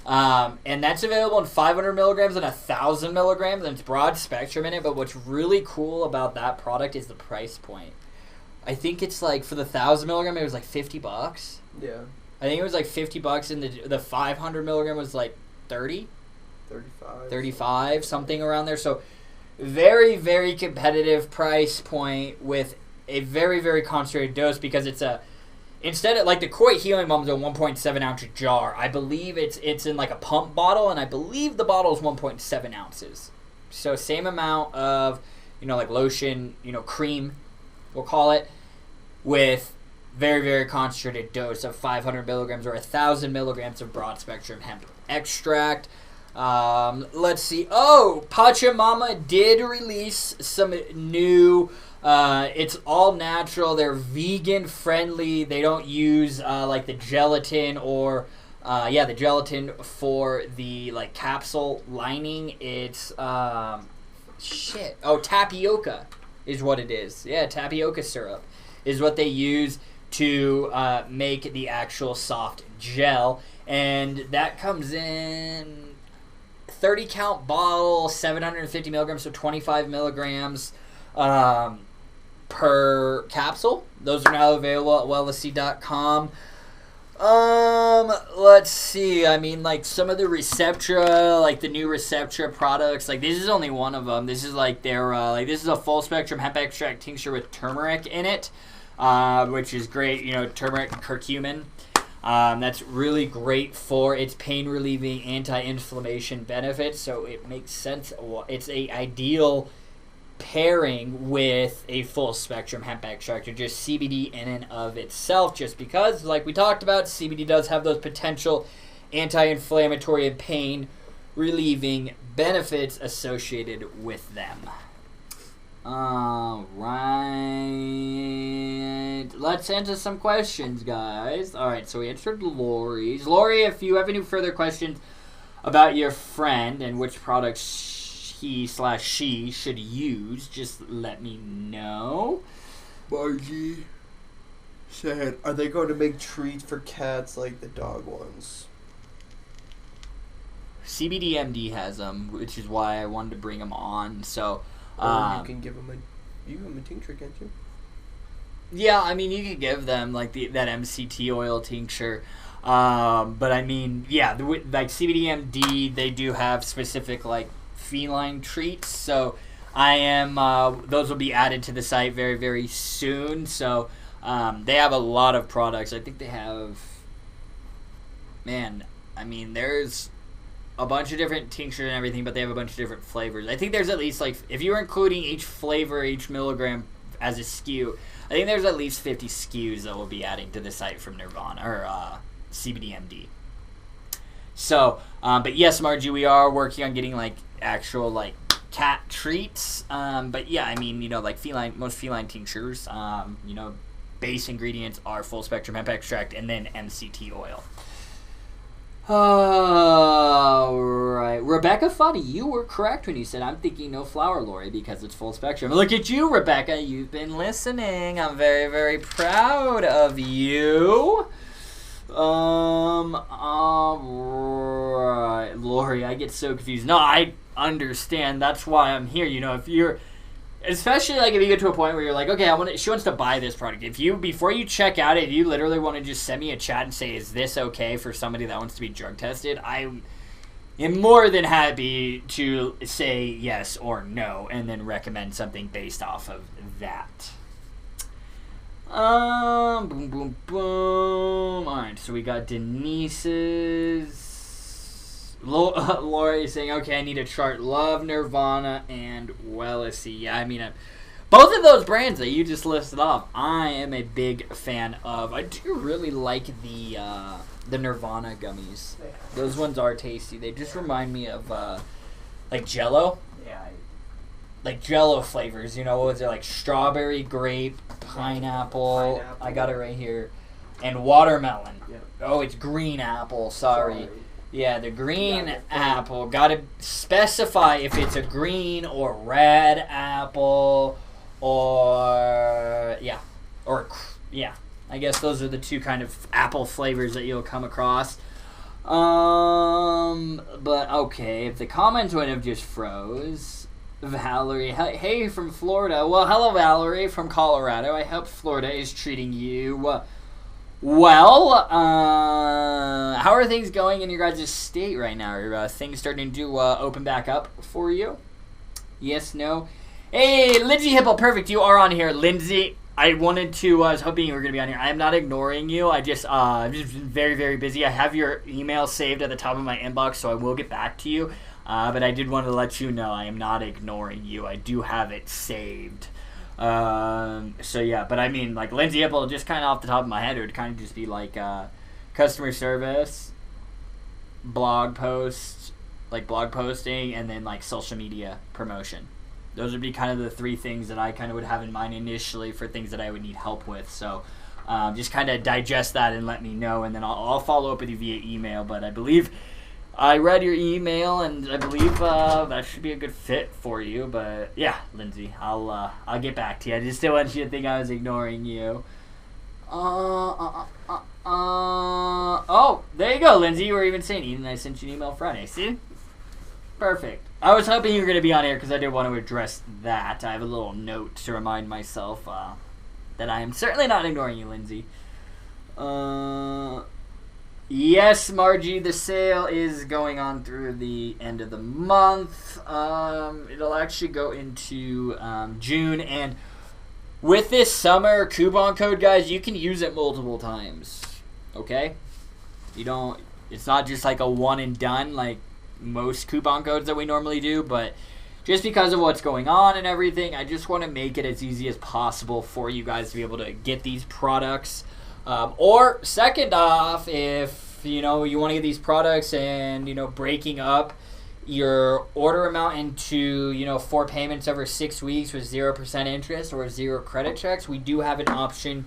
And that's available in 500 milligrams and 1,000 milligrams, and it's broad spectrum in it. But what's really cool about that product is the price point. I think it's like, for the 1,000 milligram, it was like $50. Yeah. I think it was like $50, and the 500 milligram was like 30, 35, something around there. So very competitive price point with a very concentrated dose, because it's instead of like the Koi Healing Balm is a 1.7 ounce jar. I believe it's in like a pump bottle, and I believe the bottle is 1.7 ounces. So same amount of, you know, like lotion, you know, cream, we'll call it, with very concentrated dose of 500 milligrams or 1,000 milligrams of broad spectrum hemp extract. Let's see. Oh, Pachamama did release some new. It's all natural. They're vegan friendly. They don't use like the gelatin or the gelatin for the like capsule lining. It's tapioca is what it is. Yeah, tapioca syrup is what they use to make the actual soft gel, and that comes in 30 count bottle, 750 milligrams, so 25 milligrams per capsule. Those are now available at wellnessy.com. Let's see. I mean, like some of the Receptra, like the new Receptra products, like this is only one of them. This is like their, this is a full spectrum hemp extract tincture with turmeric in it, which is great. You know, turmeric, curcumin. That's really great for its pain relieving, anti-inflammation benefits. So it makes sense. It's a ideal pairing with a full spectrum hemp extract or just CBD in and of itself, just because, like we talked about, CBD does have those potential anti-inflammatory and pain relieving benefits associated with them. Alright, let's answer some questions, guys. Alright, so we answered Lori's. Lori, if you have any further questions about your friend and which products he/she should use, just let me know. Margie said, are they going to make treats for cats like the dog ones? CBDMD has them, which is why I wanted to bring them on. So, you can give them a tincture, can't you? Yeah, I mean, you could give them like that MCT oil tincture. But I mean, yeah, like CBDMD, they do have specific like feline treats, so I am those will be added to the site very, very soon. So they have a lot of products. I think they have, there's a bunch of different tinctures and everything, but they have a bunch of different flavors. I think there's at least, like, if you're including each flavor, each milligram as a SKU, I think there's at least 50 SKUs that will be adding to the site from Nirvana or CBDMD. So, but yes, Margie, we are working on getting like actual like cat treats. But yeah, I mean, you know, like most feline tinctures, you know, base ingredients are full spectrum hemp extract and then MCT oil. Alright, Rebecca Fuddy, you were correct when you said I'm thinking no flower, Lori, because it's full spectrum. Look at you, Rebecca, you've been listening. I'm very, very proud of you. Alright, Lori, I get so confused. No, I understand. That's why I'm here. You know, if you're, especially like if you get to a point where you're like, okay, she wants to buy this product. If you, before you check out, if you literally want to just send me a chat and say, is this okay for somebody that wants to be drug tested? I am more than happy to say yes or no and then recommend something based off of that. Boom, boom, boom. Alright, so we got Denise's. Lori saying, okay, I need a chart. Love Nirvana and Wellnessy. Yeah, I mean, both of those brands that you just listed off, I am a big fan of. I do really like the Nirvana gummies. Those ones are tasty. They just remind me of, like Jell-O. Yeah. Like Jell-O flavors, you know, what was it, like strawberry, grape, pineapple. I got it right here. And watermelon. Yep. Oh, it's green apple, sorry. Yeah, the green apple. Gotta specify if it's a green or red apple or, yeah. I guess those are the two kind of apple flavors that you'll come across. But okay, if the comments would have just froze. Valerie, hey from Florida. Well, hello Valerie from Colorado. I hope Florida is treating you well. How are things going in your guys' state right now? Are things starting to open back up for you? Yes, no? Hey, Lindsay Hipple, perfect. You are on here, Lindsay. I wanted to, I was hoping you were going to be on here. I am not ignoring you. I've just been very, very busy. I have your email saved at the top of my inbox, so I will get back to you. But I did want to let you know I am not ignoring you. I do have it saved. So yeah, but I mean, like Lindsay Hipple, just kind of off the top of my head, it would kind of just be like customer service, blog posts, like blog posting, and then like social media promotion. Those would be kind of the 3 things that I kind of would have in mind initially for things that I would need help with. So just kind of digest that and let me know, and then I'll follow up with you via email. But I believe I read your email, and I believe that should be a good fit for you. But yeah, Lindsay, I'll get back to you. I just didn't want you to think I was ignoring you. Oh, there you go, Lindsay. You were even saying, Eden, I sent you an email Friday. See? Perfect. I was hoping you were going to be on air because I did want to address that. I have a little note to remind myself that I am certainly not ignoring you, Lindsay. Yes, Margie, the sale is going on through the end of the month. It'll actually go into June, and with this summer coupon code, guys, you can use it multiple times. Okay? It's not just like a one and done like most coupon codes that we normally do, but just because of what's going on and everything, I just want to make it as easy as possible for you guys to be able to get these products. Or second off, if you want to get these products and breaking up your order amount into 4 payments over 6 weeks with 0% interest or 0 credit checks, we do have an option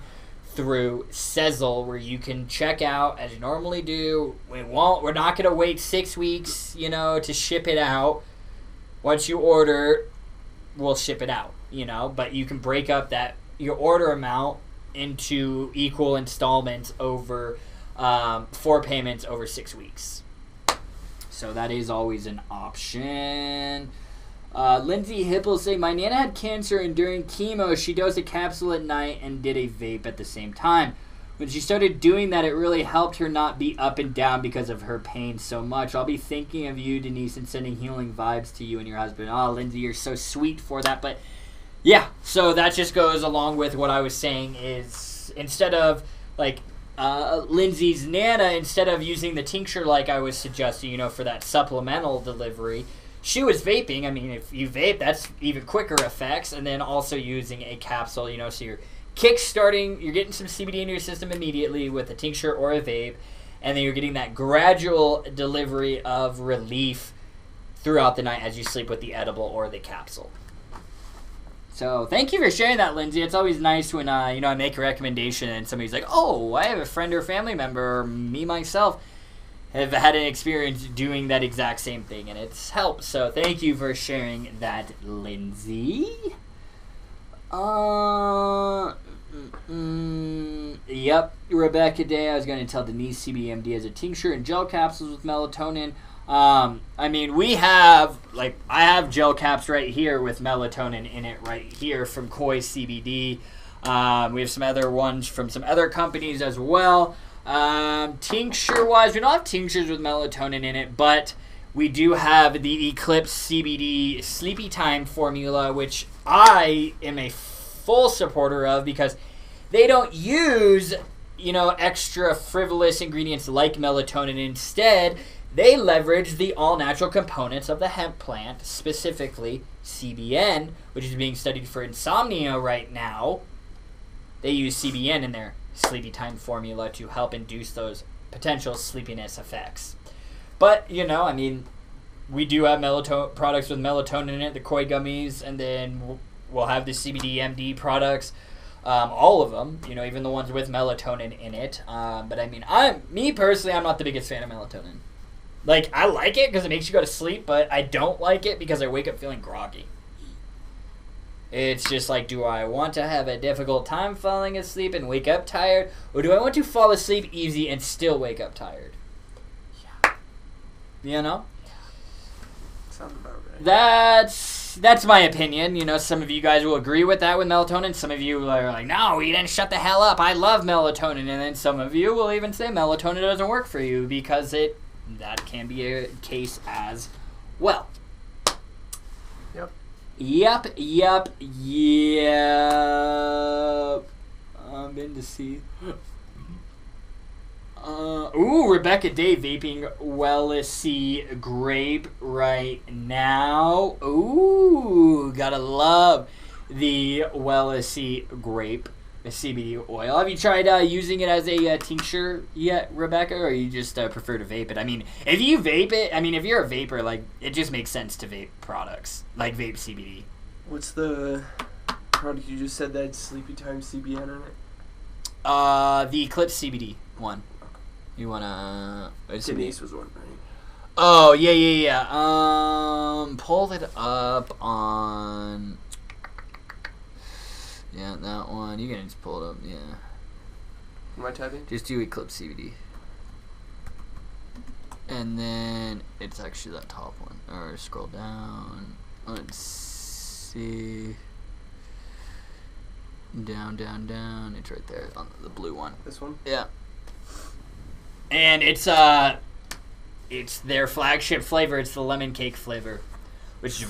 through Sezzle where you can check out as you normally do. We're not going to wait 6 weeks, to ship it out. Once you order, we'll ship it out, but you can break up your order amount into equal installments over 4 payments over 6 weeks. So that is always an option. Lindsay Hipple say, my Nana had cancer, and during chemo, she dosed a capsule at night and did a vape at the same time. When she started doing that, it really helped her not be up and down because of her pain so much. I'll be thinking of you, Denise, and sending healing vibes to you and your husband. Oh, Lindsay, you're so sweet for that. But yeah, so that just goes along with what I was saying is instead of like Lindsay's Nana, instead of using the tincture like I was suggesting, for that supplemental delivery, she was vaping. I mean, if you vape, that's even quicker effects. And then also using a capsule, so you're kick-starting, you're getting some CBD into your system immediately with a tincture or a vape. And then you're getting that gradual delivery of relief throughout the night as you sleep with the edible or the capsule. So thank you for sharing that, Lindsay. It's always nice when I make a recommendation and somebody's like, oh, I have a friend or family member, or me myself have had an experience doing that exact same thing, and it's helped. So thank you for sharing that, Lindsay. Yep, Rebecca Day. I was going to tell Denise CBMD has a tincture and gel capsules with melatonin. I mean, I have gel caps right here with melatonin in it right here from Koi CBD. We have some other ones from some other companies as well. Tincture-wise, we don't have tinctures with melatonin in it, but we do have the Eclipse CBD Sleepy Time formula, which I am a full supporter of because they don't use, extra frivolous ingredients like melatonin. Instead, they leverage the all-natural components of the hemp plant, specifically CBN, which is being studied for insomnia right now. They use CBN in their Sleepy Time formula to help induce those potential sleepiness effects. But, we do have products with melatonin in it, the Koi gummies, and then we'll have the CBD MD products, all of them, even the ones with melatonin in it. But me personally, I'm not the biggest fan of melatonin. Like, I like it because it makes you go to sleep, but I don't like it because I wake up feeling groggy. It's just like, do I want to have a difficult time falling asleep and wake up tired? Or do I want to fall asleep easy and still wake up tired? Yeah. Sounds about right. That's my opinion. Some of you guys will agree with that with melatonin. Some of you are like, no, you didn't shut the hell up. I love melatonin. And then some of you will even say melatonin doesn't work for you because that can be a case as well. Yep. I'm in to see. Rebecca Day vaping Wellesley grape right now. Ooh, gotta love the Wellesley grape. a CBD oil. Have you tried using it as a tincture yet, Rebecca, or you just prefer to vape it? I mean, if you vape it, I mean, if you're a vapor, like, it just makes sense to vape products, like vape CBD. What's the product you just said that Sleepy Time CBN on it? The Eclipse CBD one. You wanna... Denise was one, right? Oh, yeah. Pulled it up on... Yeah, that one. You can just pull it up, yeah. Am I typing? Just do Eclipse CBD. And then it's actually that top one. Or scroll down. Let's see. Down. It's right there on the blue one. This one? Yeah. And it's their flagship flavor. It's the lemon cake flavor, which is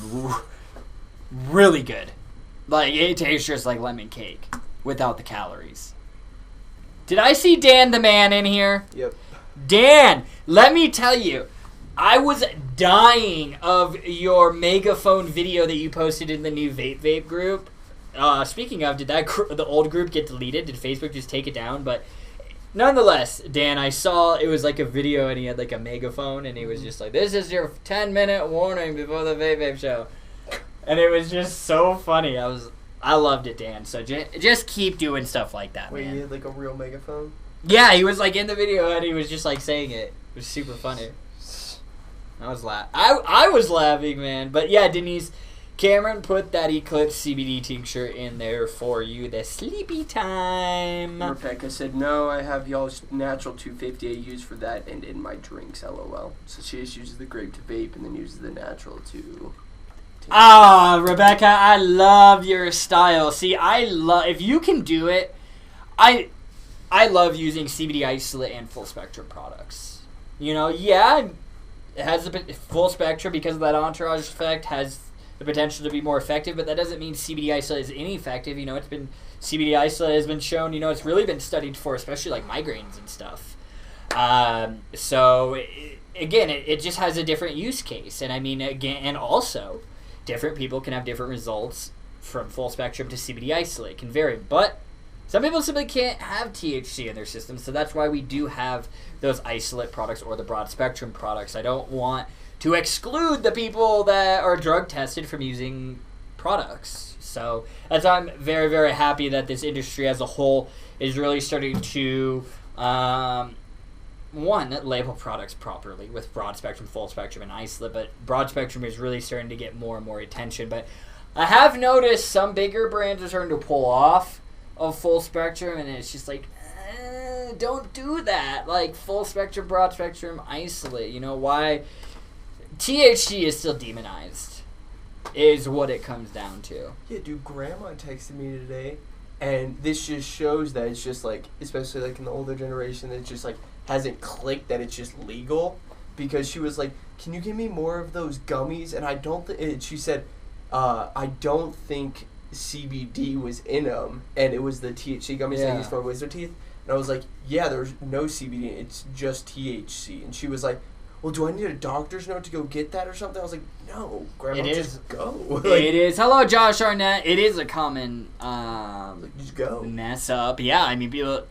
really good. Like, it tastes just like lemon cake without the calories. Did I see Dan the man in here? Yep. Dan, let me tell you, I was dying of your megaphone video that you posted in the new Vape group. Speaking of, did the old group get deleted? Did Facebook just take it down? But nonetheless, Dan, I saw it was like a video and he had like a megaphone and he was just like, "This is your 10-minute warning before the Vape show." And it was just so funny. I loved it, Dan. So just keep doing stuff like that, Wait, man. you had like a real megaphone? Yeah, he was like in the video and he was just like saying it. It was super funny. I was laughing, man. But yeah, Denise, Cameron put that Eclipse CBD tincture in there for you. The Sleepy Time. Rebecca said, "No, I have y'all's natural 250 I use for that and in my drinks, LOL." So she just uses the grape to vape and then uses the natural to... Rebecca, I love your style. See, if you can do it, I love using CBD isolate and full spectrum products. You know, yeah, it has a bit full spectrum because of that entourage effect, has the potential to be more effective, but that doesn't mean CBD isolate is ineffective. You know, CBD isolate has been shown, you know, it's really been studied for, especially like migraines and stuff. Again, it just has a different use case. And I mean, again, and also, different people can have different results from full spectrum to CBD isolate. It can vary. But some people simply can't have THC in their system, so that's why we do have those isolate products or the broad spectrum products. I don't want to exclude the people that are drug tested from using products. So that's why I'm very, very happy that this industry as a whole is really starting to label products properly with broad spectrum, full spectrum, and isolate, but broad spectrum is really starting to get more and more attention. But I have noticed some bigger brands are starting to pull off of full spectrum, and it's just like, don't do that. Like, full spectrum, broad spectrum, isolate. You know, why? THC is still demonized, is what it comes down to. Yeah, dude, Grandma texted me today, and this just shows that it's just like, especially like in the older generation, that it's just like hasn't clicked that it's just legal, because she was like, "Can you give me more of those gummies?" And I don't think she said, "I don't think CBD was in them, and it was the THC gummies they use for wisdom teeth." And I was like, "Yeah, there's no CBD, it's just THC." And she was like, "Well, do I need a doctor's note to go get that or something?" I was like, "No, Grandma, just go." Like, it is. Hello, Josh Arnett. It is a common just go. mess up. Yeah, I mean, people.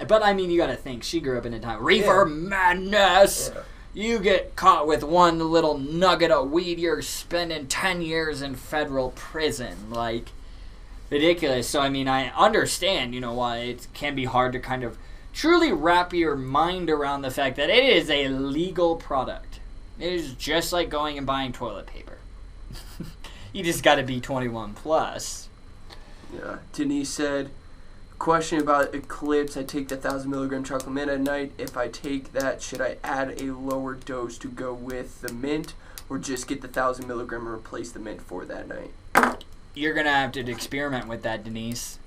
But I mean, you got to think she grew up in a time reefer madness. Yeah. You get caught with one little nugget of weed, you're spending 10 years in federal prison. Like, ridiculous. So I mean, I understand, you know, why it can be hard to kind of truly wrap your mind around the fact that it is a legal product. It is just like going and buying toilet paper. You just got to be 21 plus. Yeah. Denise said, "Question about Eclipse. I take the 1,000 milligram chocolate mint at night. If I take that, should I add a lower dose to go with the mint, or just get the 1,000 milligram and replace the mint for that night?" You're going to have to experiment with that, Denise.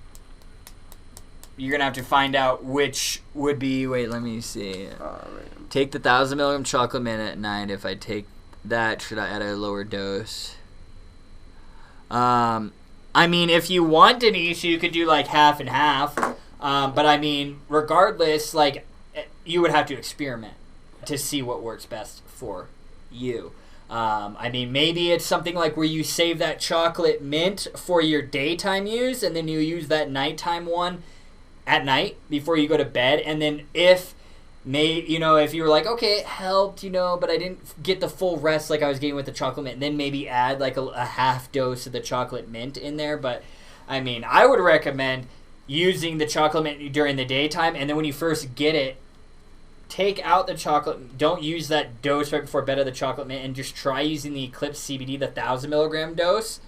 You're going to have to find out which would be... Wait, let me see. Take the 1,000 milligram chocolate mint at night. If I take that, should I add a lower dose? I mean, if you want, Denise, you could do like half and half. But I mean, regardless, like, you would have to experiment to see what works best for you. I mean, maybe it's something like where you save that chocolate mint for your daytime use, and then you use that nighttime one at night before you go to bed, and then if you were like, okay, it helped, but I didn't get the full rest like I was getting with the chocolate mint, then maybe add like a half dose of the chocolate mint in there. But I mean, I would recommend using the chocolate mint during the daytime, and then when you first get it, take out the chocolate. Don't use that dose right before bed of the chocolate mint, and just try using the Eclipse CBD, the 1,000 milligram dose,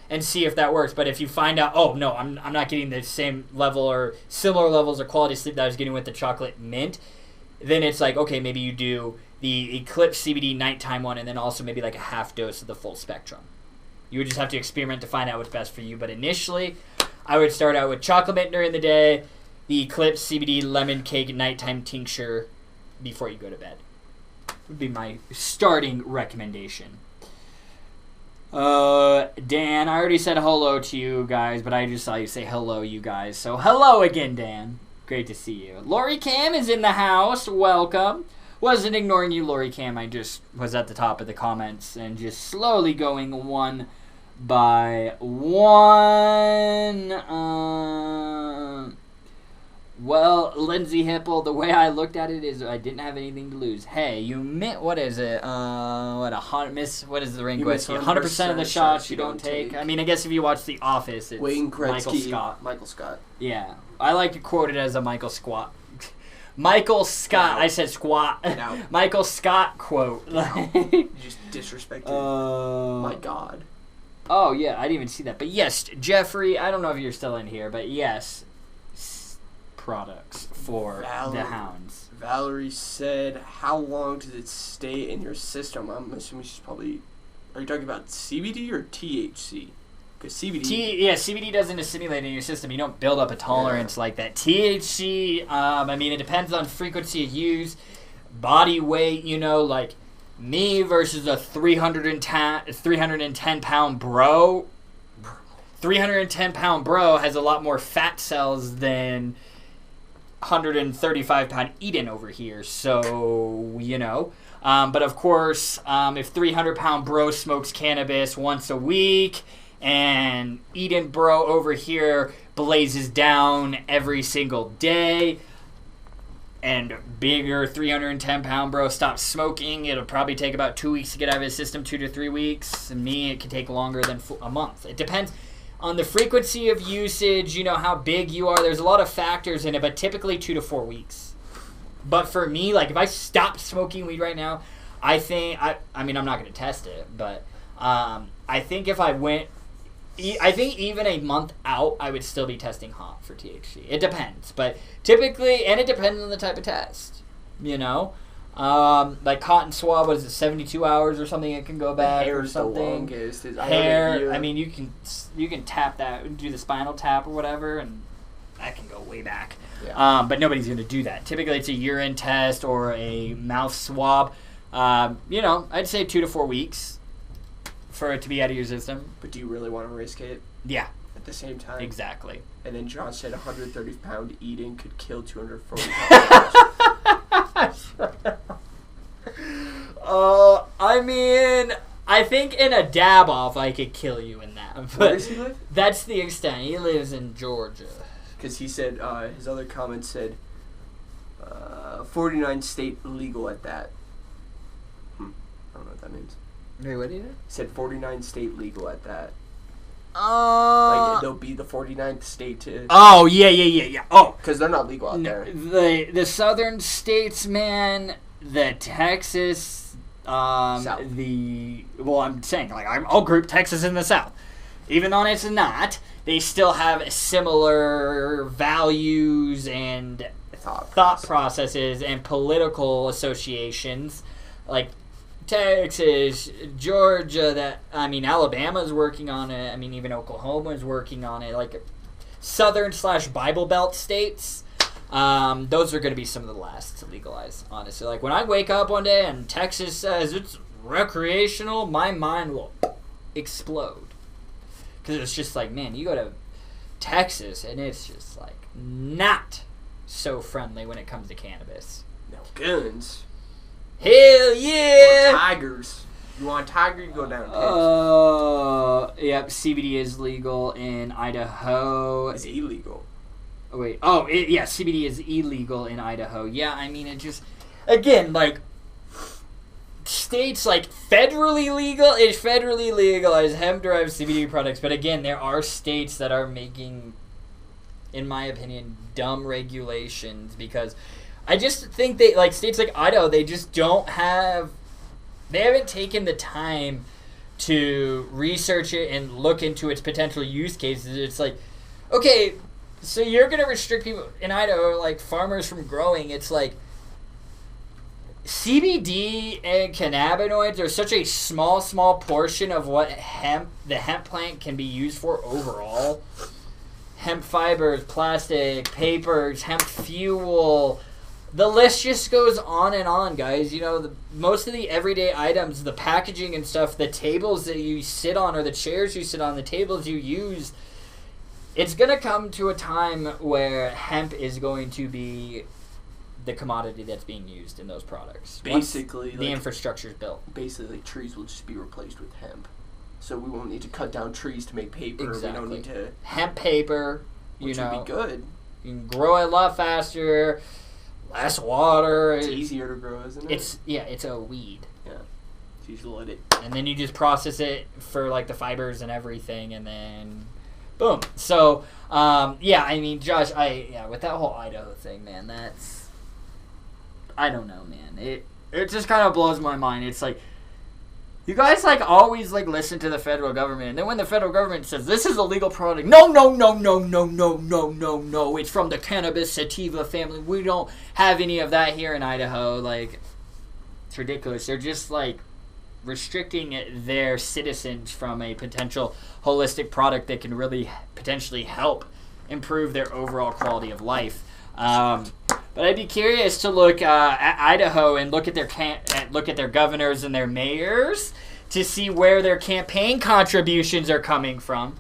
and see if that works. But if you find out, oh no, I'm not getting the same level or similar levels or quality of sleep that I was getting with the chocolate mint, then it's like, okay, maybe you do the Eclipse CBD nighttime one, and then also maybe like a half dose of the full spectrum. You would just have to experiment to find out what's best for you. But initially, I would start out with chocolate mint during the day, the Eclipse CBD lemon cake nighttime tincture before you go to bed. Would be my starting recommendation. Dan, I already said hello to you guys, but I just saw you say hello, you guys. So hello again, Dan. Great to see you. Lori Cam is in the house. Welcome. Wasn't ignoring you, Lori Cam. I just was at the top of the comments and just slowly going one by one. Well, Lindsay Hipple, the way I looked at it is I didn't have anything to lose. Hey, you what is it? What is the ring whiskey? 100% of the shots you don't take. I mean, I guess if you watch The Office, it's Wayne Gretzky, Michael Scott. Yeah. I like to quote it as a Michael Scott. Michael Scott. No. I said squat. No. Michael Scott quote. No. You just disrespected my God. Oh, yeah. I didn't even see that. But yes, Jeffrey, I don't know if you're still in here, but yes, products for the hounds. Valerie said, how long does it stay in your system? I'm assuming she's probably... Are you talking about CBD or THC? Because CBD... CBD doesn't assimilate in your system. You don't build up a tolerance like that. THC, I mean, it depends on frequency of use, body weight, like me versus a 310-pound bro. 310-pound bro has a lot more fat cells than 135-pound Eden over here. So, But of course, if 300-pound bro smokes cannabis once a week, and Eden bro over here blazes down every single day, and bigger 310-pound bro stops smoking, it'll probably take about 2 weeks to get out of his system, 2 to 3 weeks. And me, it can take longer than a month. It depends on the frequency of usage, how big you are. There's a lot of factors in it, but typically 2 to 4 weeks. But for me, like if I stopped smoking weed right now, I think, I mean, I'm not going to test it, but I think if I went, I think even a month out, I would still be testing hot for THC. It depends, but typically, and it depends on the type of test, like cotton swab, what is it, 72 hours or something? It can go back or something. Hair, I mean, you can tap that, do the spinal tap or whatever, and that can go way back. Yeah. But nobody's going to do that. Typically, it's a urine test or a mouth swab. I'd say 2 to 4 weeks for it to be out of your system. But do you really want to risk it? Yeah. At the same time? Exactly. And then John said 130-pound Eden could kill 240-pound I mean, I think in a dab off I could kill you in that. But where does he live? That's the extent. He lives in Georgia. Because he said, his other comment said, 49 state legal at that. I don't know what that means. Wait, what did you say? He said 49 state legal at that. Like, they'll be the 49th state to... Oh, yeah. Oh. Because they're not legal out there. The southern states, man, the Texas, South. I'm saying, like, I'll group Texas in the South. Even though it's not, they still have similar values and thought processes and political associations. Like, Texas, Georgia, Alabama's working on it. Even Oklahoma's working on it. Like, southern/Bible Belt states, those are going to be some of the last to legalize, honestly. Like, when I wake up one day and Texas says it's recreational, my mind will explode. Because it's just like, man, you go to Texas and it's just, like, not so friendly when it comes to cannabis. No guns. Hell yeah! Or tigers. You want a tiger, you go down to Texas. Yep, CBD is legal in Idaho. It's illegal. Oh, wait. Oh, yeah, CBD is illegal in Idaho. Yeah, I mean, it just... Again, like, states, like, federally legalized hemp-derived CBD products. But again, there are states that are making, in my opinion, dumb regulations. Because I just think they, like, states like Idaho, they just don't have... They haven't taken the time to research it and look into its potential use cases. It's like, okay, so you're going to restrict people in Idaho, like farmers, from growing. It's like CBD and cannabinoids are such a small portion of what the hemp plant can be used for overall. Hemp fibers, plastic, papers, hemp fuel. The list just goes on and on, guys. You know, most of the everyday items, the packaging and stuff, the tables that you sit on or the chairs you sit on, the tables you use, it's going to come to a time where hemp is going to be the commodity that's being used in those products. Basically, the infrastructure is built. Basically, trees will just be replaced with hemp. So we won't need to cut down trees to make paper. Exactly. We don't need to... Hemp paper, which would be good. You can grow it a lot faster. Less water. It's easier to grow, isn't it? It's a weed. Yeah. So you just let it. And then you just process it for like the fibers and everything, and then boom. So yeah, I mean, Josh, with that whole Idaho thing, man, that's, I don't know, man. It just kind of blows my mind. It's like, you guys like always like listen to the federal government, and then when the federal government says this is a legal product, no, it's from the cannabis sativa family. We don't have any of that here in Idaho. Like, it's ridiculous. They're just like restricting their citizens from a potential holistic product that can really potentially help improve their overall quality of life. But I'd be curious to look at Idaho and look at their governors and their mayors to see where their campaign contributions are coming from.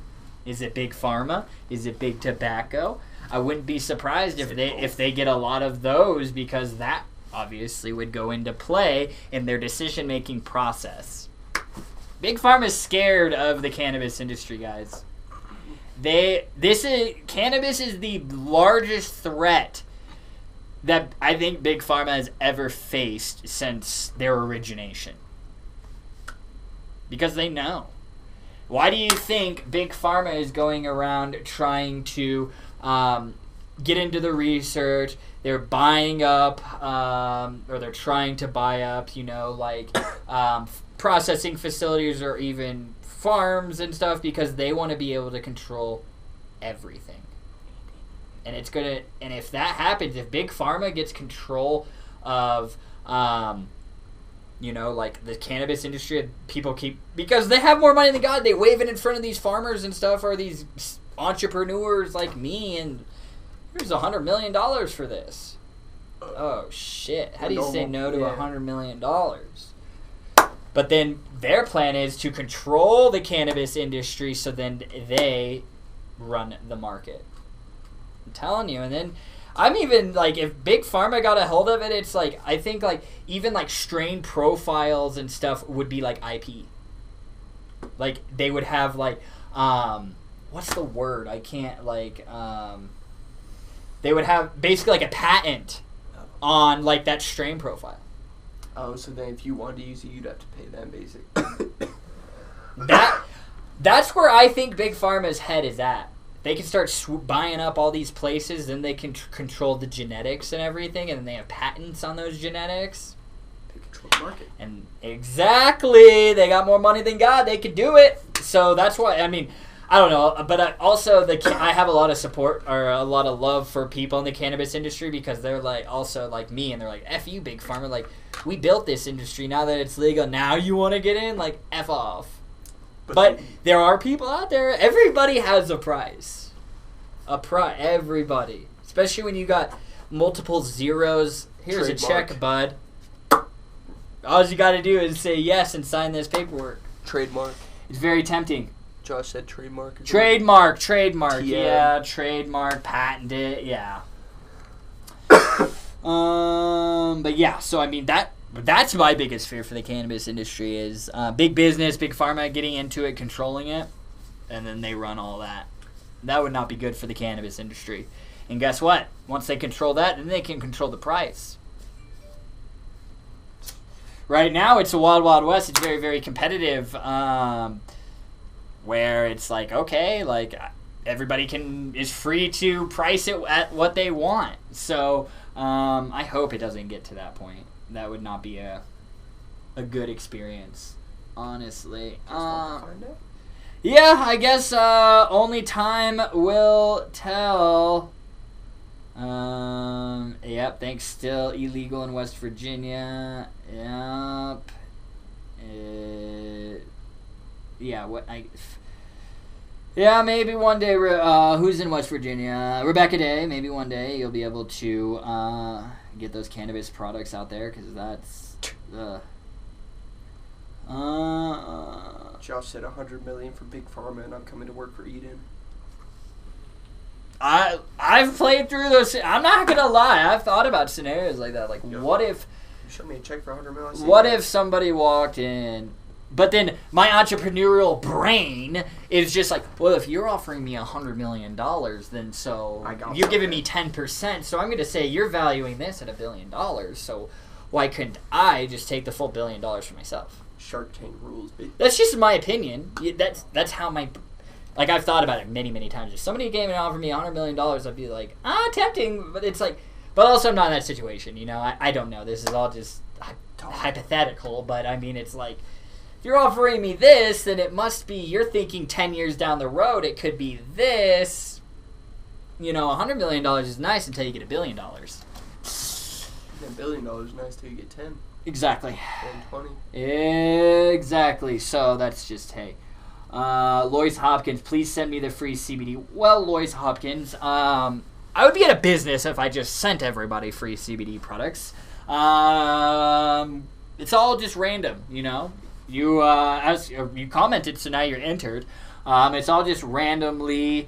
Is it big pharma? Is it big tobacco? I wouldn't be surprised if they get a lot of those, because that obviously would go into play in their decision-making process. Big pharma is scared of the cannabis industry, guys. Cannabis is the largest threat that I think Big Pharma has ever faced since their origination. Because they know. Why do you think Big Pharma is going around trying to get into the research? They're buying up, or they're trying to buy up, processing facilities or even farms and stuff, because they want to be able to control everything. And if that happens, if Big Pharma gets control of, the cannabis industry, because they have more money than God, they wave it in front of these farmers and stuff, or these entrepreneurs like me, and here's $100 million for this. Oh shit! How do you say no to $100 million? But then their plan is to control the cannabis industry, so then they run the market. I'm telling you. And then I'm even like, if Big Pharma got a hold of it, it's like, I think like even like strain profiles and stuff would be like IP. Like they would have like what's the word? I can't they would have basically like a patent on like that strain profile. Oh, so then if you wanted to use it, you'd have to pay them, basically. That's where I think Big Pharma's head is at. They can start buying up all these places, then they can control the genetics and everything, and then they have patents on those genetics. They control the market. And exactly, they got more money than God. They could do it. So that's why, I mean, I don't know, but I have a lot of support or a lot of love for people in the cannabis industry, because they're like also like me, and they're like, F you, Big Pharma. Like, we built this industry. Now that it's legal, now you want to get in? Like, F off. But there are people out there. Everybody has a price. Everybody. Especially when you got multiple zeros. Here's a check, bud. All you got to do is say yes and sign this paperwork. Trademark. It's very tempting. Josh said trademark. Trademark. TM. Yeah, trademark, patent it, yeah. But yeah, so I mean that's my biggest fear for the cannabis industry is big business, Big Pharma getting into it, controlling it, and then they run all that. That would not be good for the cannabis industry. And guess what? Once they control that, then they can control the price. Right now, it's a wild, wild west. It's very, very competitive. Where it's like, okay, like everybody is free to price it at what they want. So I hope it doesn't get to that point. That would not be a good experience, honestly. Yeah, I guess only time will tell. Yep, thanks. Still illegal in West Virginia. Yep. Yeah, maybe one day. Who's in West Virginia? Rebecca Day. Maybe one day you'll be able to get those cannabis products out there, because that's. Josh said $100 million for Big Pharma, and I'm coming to work for Eden. I've played through those. I'm not gonna lie. I've thought about scenarios like that. Like, what if? You showed me a check for $100 million. What if somebody walked in? But then my entrepreneurial brain is just like, well, if you're offering me $100 million, then you're giving me 10%. So I'm going to say you're valuing this at $1 billion. So why couldn't I just take the full $1 billion for myself? Shark Tank rules, bitch. That's just my opinion. That's how my... Like, I've thought about it many, many times. If somebody came and offered me $100 million, I'd be like, tempting. But it's like... But also, I'm not in that situation, you know? I don't know. This is all just hypothetical. But, I mean, it's like... If you're offering me this, then it must be... You're thinking 10 years down the road, it could be this. You know, $100 million is nice until you get $1 billion. $1 billion is nice till you get 10. Exactly. 20. Exactly. So that's just, hey. Lois Hopkins, please send me the free CBD. Well, Lois Hopkins, I would be out of business if I just sent everybody free CBD products. It's all just random, you know. You as you commented, so now you're entered. It's all just randomly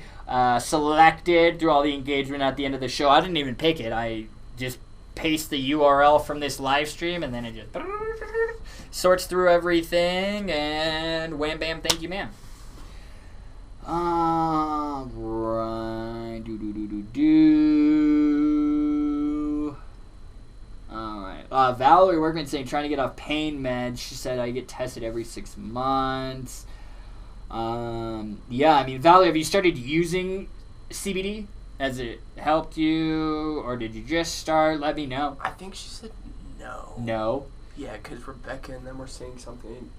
selected through all the engagement at the end of the show. I didn't even pick it. I just paste the URL from this live stream, and then it just sorts through everything, and wham bam, thank you, ma'am. Right. Alright. Valerie Workman saying, trying to get off pain meds. She said, I get tested every 6 months. Yeah, I mean, Valerie, have you started using CBD? Has it helped you, or did you just start? Let me know. I think she said no. No? Yeah, because Rebecca and them were saying something.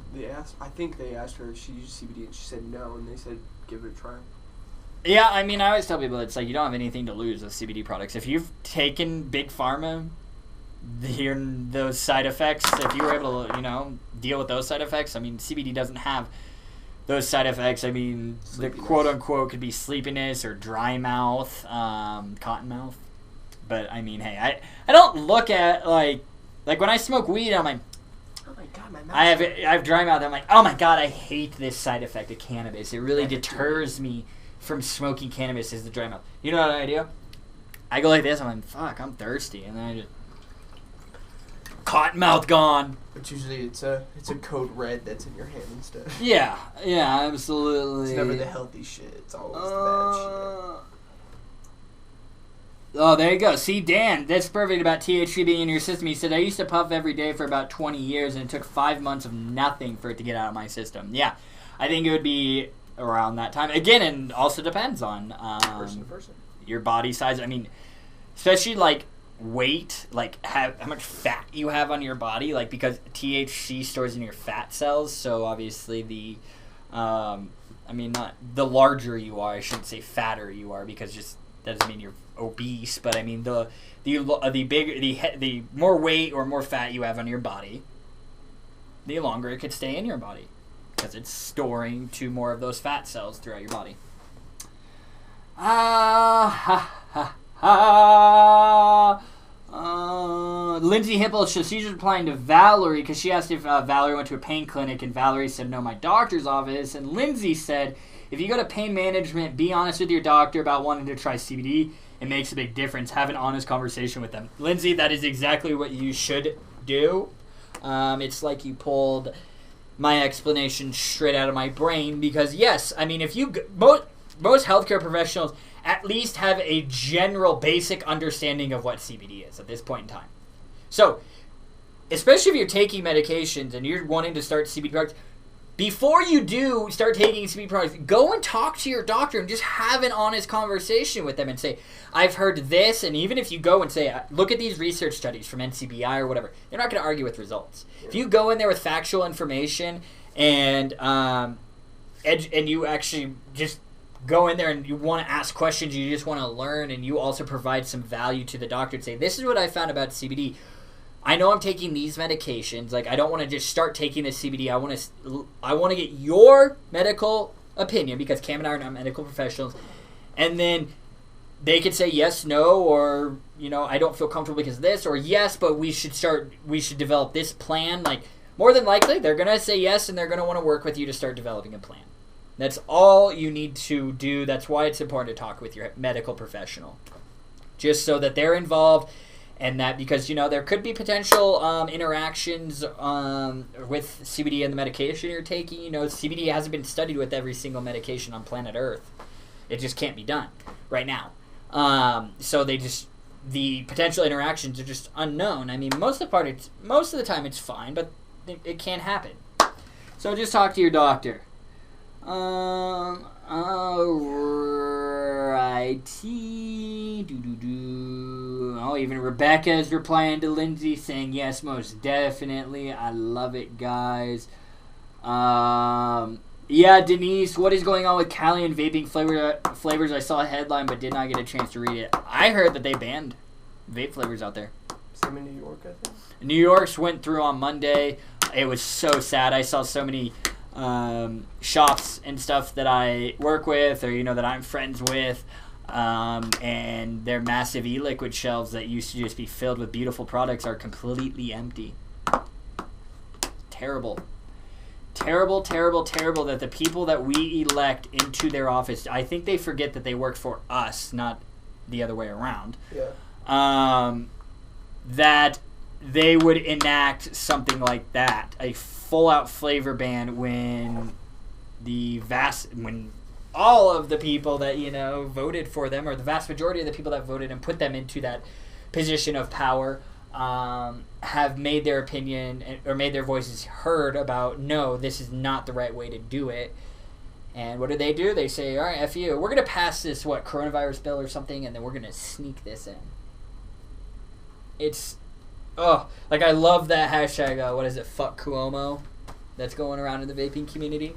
I think they asked her if she used CBD, and she said no, and they said give it a try. Yeah, I mean, I always tell people it's like you don't have anything to lose with CBD products. If you've taken Big Pharma, those side effects, if you were able to, you know, deal with those side effects, I mean, CBD doesn't have those side effects. I mean, the quote-unquote could be sleepiness or dry mouth, cotton mouth. But, I mean, hey, I don't look at, like when I smoke weed, I'm like, oh my God, my mouth. I have dry mouth. I'm like, oh my God, I hate this side effect of cannabis. It really deters me from smoking cannabis is the dry mouth. You know what I do? I go like this, I'm like, fuck, I'm thirsty. And then I just... Cotton mouth gone. But usually it's a code red that's in your hand instead. Yeah, absolutely. It's never the healthy shit. It's always the bad shit. Oh, there you go. See, Dan, that's perfect about THC being in your system. He said, I used to puff every day for about 20 years, and it took 5 months of nothing for it to get out of my system. Yeah, I think it would be around that time. Again, and also depends on person to person. Your body size. I mean, especially like weight, like how much fat you have on your body, like because THC stores in your fat cells, so obviously not the larger you are, I shouldn't say fatter you are, because just that doesn't mean you're obese, but I mean the more weight or more fat you have on your body, the longer it could stay in your body, because it's storing to more of those fat cells throughout your body. Lindsay Hipple, so she's replying to Valerie because she asked if Valerie went to a pain clinic, and Valerie said no, my doctor's office. And Lindsay said, if you go to pain management, be honest with your doctor about wanting to try CBD. It makes a big difference. Have an honest conversation with them. Lindsay, that is exactly what you should do. It's like you pulled my explanation straight out of my brain, because yes, I mean, if you most healthcare professionals at least have a general basic understanding of what CBD is at this point in time. So, especially if you're taking medications and you're wanting to start CBD products, before you do start taking CBD products, go and talk to your doctor and just have an honest conversation with them and say, I've heard this, and even if you go and say, look at these research studies from NCBI or whatever, they're not going to argue with results. If you go in there with factual information and you actually just go in there and you want to ask questions, you just want to learn, and you also provide some value to the doctor and say, this is what I found about CBD. I know I'm taking these medications. Like, I don't want to just start taking this CBD. I want to get your medical opinion, because Cam and I are not medical professionals. And then they could say yes, no, or, I don't feel comfortable because of this, or yes, but we should develop this plan. Like, more than likely, they're going to say yes, and they're going to want to work with you to start developing a plan. That's all you need to do. That's why it's important to talk with your medical professional, just so that they're involved. And that, because, there could be potential interactions with CBD and the medication you're taking. CBD hasn't been studied with every single medication on planet Earth. It just can't be done right now. So the potential interactions are just unknown. I mean, most of the time it's fine, but it can happen. So just talk to your doctor. Alrighty. Oh, even Rebecca is replying to Lindsay saying, yes, most definitely. I love it, guys. Yeah, Denise, what is going on with Cali and vaping flavors? I saw a headline but did not get a chance to read it. I heard that they banned vape flavors out there. Same in New York, I think. New York's went through on Monday. It was so sad. I saw so many shops and stuff that I work with, or that I'm friends with, and their massive e-liquid shelves that used to just be filled with beautiful products are completely empty. Terrible. Terrible, terrible, terrible that the people that we elect into their office, I think they forget that they work for us, not the other way around. Yeah. That they would enact something like that, a full-out flavor ban, when all of the people that voted for them, or the vast majority of the people that voted and put them into that position of power, have made their opinion or made their voices heard about, no, this is not the right way to do it. And what do? They say, all right, F you. We're going to pass this, coronavirus bill or something, and then we're going to sneak this in. It's... Oh, I love that hashtag, what is it, fuck Cuomo, that's going around in the vaping community.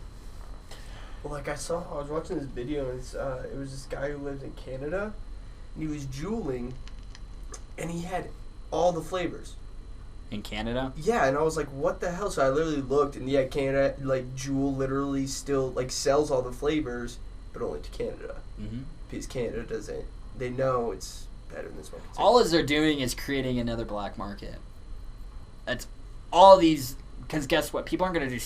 Well, I was watching this video, and it was this guy who lived in Canada, and he was juuling, and he had all the flavors. In Canada? Yeah, and I was like, what the hell? So I literally looked, and yeah, Canada, Juul literally still, sells all the flavors, but only to Canada. Mm-hmm. Because Canada doesn't, they know it's better than smoking. All as they're doing is creating another black market. That's all these, because guess what? People aren't going to do,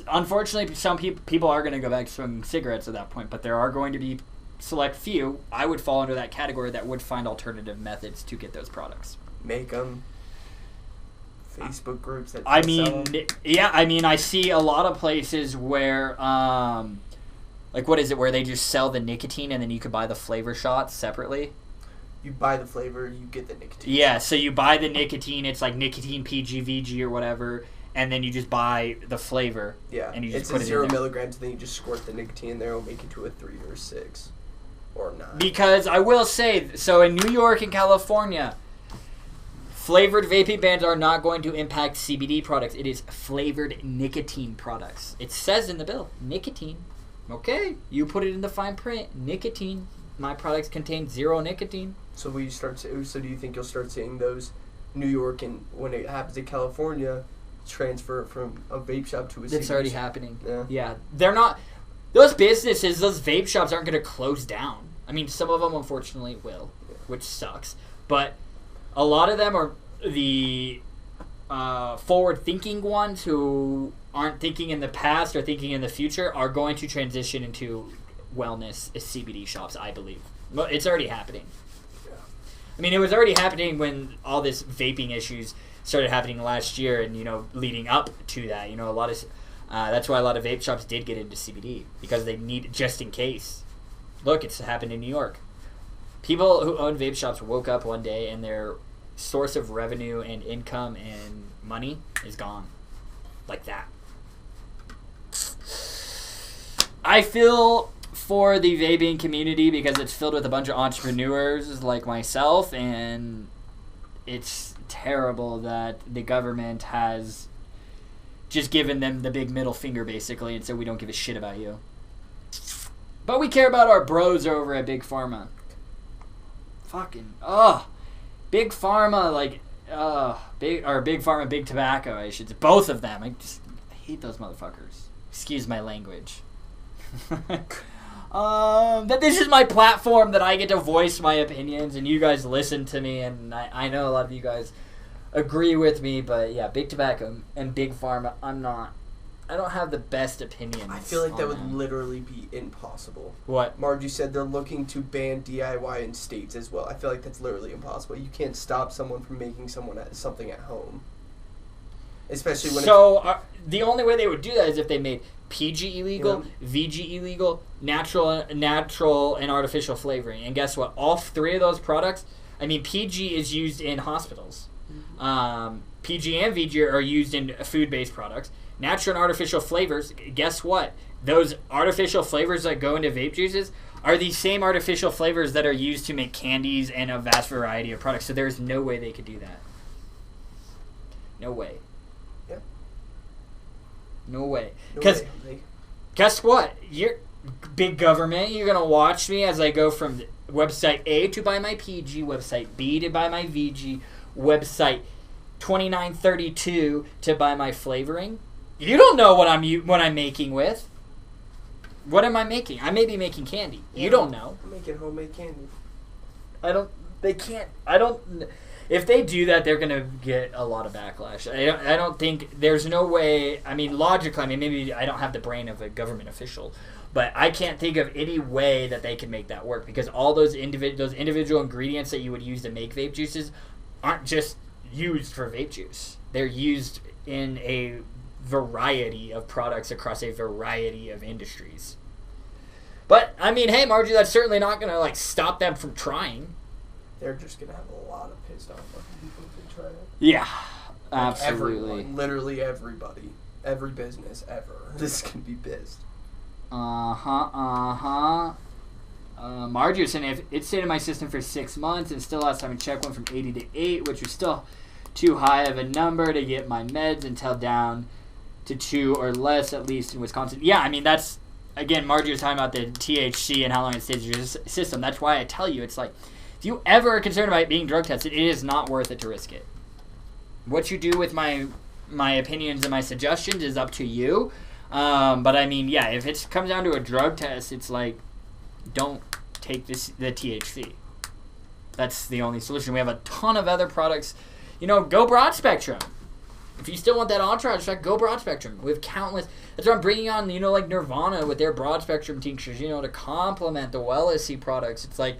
unfortunately, some people are going to go back to smoking cigarettes at that point, but there are going to be select few, I would fall under that category, that would find alternative methods to get those products. Make them. Facebook groups that sell them. Yeah, I see a lot of places where, what is it, where they just sell the nicotine and then you could buy the flavor shots separately? You buy the flavor, you get the nicotine. Yeah, so you buy the nicotine, it's like nicotine PGVG or whatever, and then you just buy the flavor. Yeah, and you just it's put a it 0 in there. milligrams, and then you just squirt the nicotine in there, it'll make it to a 3 or 6 or 9. Because I will say, so in New York and California, flavored vaping bans are not going to impact CBD products. It is flavored nicotine products. It says in the bill, nicotine. Okay, you put it in the fine print, nicotine. My products contain 0 nicotine. So do you think you'll start seeing those New York, and when it happens in California, transfer from a vape shop to a CBD? It's already happening. Yeah. They're not, those businesses, those vape shops aren't going to close down. Some of them unfortunately will, which sucks. But a lot of them are the forward-thinking ones who aren't thinking in the past or thinking in the future are going to transition into wellness CBD shops, I believe. It's already happening. It was already happening when all this vaping issues started happening last year, and leading up to that, a lot of That's why a lot of vape shops did get into CBD, because they need it just in case. Look, it's happened in New York. People who own vape shops woke up one day and their source of revenue and income and money is gone. Like that. I feel for the vaping community because it's filled with a bunch of entrepreneurs like myself, and it's terrible that the government has just given them the big middle finger, basically, and so we don't give a shit about you. But we care about our bros over at Big Pharma. Fucking, Big Pharma, Big Pharma, Big Tobacco, I should say. Both of them. I hate those motherfuckers. Excuse my language. But this is my platform that I get to voice my opinions, and you guys listen to me, and I know a lot of you guys agree with me, but yeah, Big Tobacco and Big Pharma, I don't have the best opinions. I feel like that would literally be impossible. What? Margie said they're looking to ban DIY in states as well. I feel like that's literally impossible. You can't stop someone from making something at home. Especially when the only way they would do that is if they made PG illegal, VG illegal, natural and artificial flavoring. And guess what? All three of those products, I mean, PG is used in hospitals. PG and VG are used in food-based products. Natural and artificial flavors, guess what? Those artificial flavors that go into vape juices are the same artificial flavors that are used to make candies and a vast variety of products. So there's no way they could do that. No way. Yep. No way. Because guess what? You're big government. You're going to watch me as I go from website A to buy my PG, website B to buy my VG, website 2932 to buy my flavoring. You don't know what I'm making with. What am I making? I may be making candy. You don't know. I'm making homemade candy. If they do that, they're going to get a lot of backlash. I don't think, there's no way, I mean, logically, maybe I don't have the brain of a government official, but I can't think of any way that they can make that work, because all those individual ingredients that you would use to make vape juices aren't just used for vape juice. They're used in a variety of products across a variety of industries. But, I mean, hey, Margie, that's certainly not going to, stop them from trying. They're just going to have a lot of pissed off fucking people if they try it. Yeah, absolutely. Everyone, literally everybody. Every business ever. This can be pissed. Margie was saying if it stayed in my system for 6 months, and still last time I checked went from 80 to 8, which was still too high of a number to get my meds until down to 2 or less, at least in Wisconsin. Yeah, I mean, that's, again, Margie was talking about the THC and how long it stays in your system. That's why I tell you, it's like, if you ever are concerned about being drug tested, it is not worth it to risk it. What you do with my opinions and my suggestions is up to you. But I mean, yeah, if it comes down to a drug test, it's like, don't take the THC. That's the only solution. We have a ton of other products. Go broad spectrum. If you still want that entourage effect, go broad spectrum. We have countless. That's why I'm bringing on, like Nirvana with their broad spectrum tinctures, to complement the Wellnessy products. It's like,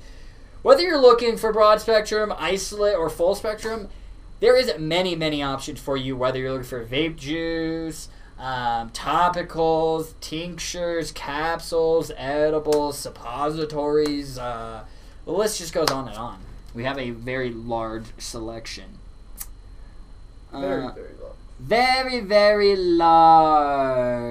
whether you're looking for broad spectrum, isolate, or full spectrum, there is many, many options for you, whether you're looking for vape juice, topicals, tinctures, capsules, edibles, suppositories. The list just goes on and on. We have a very large selection. Very, very large. Very, very large.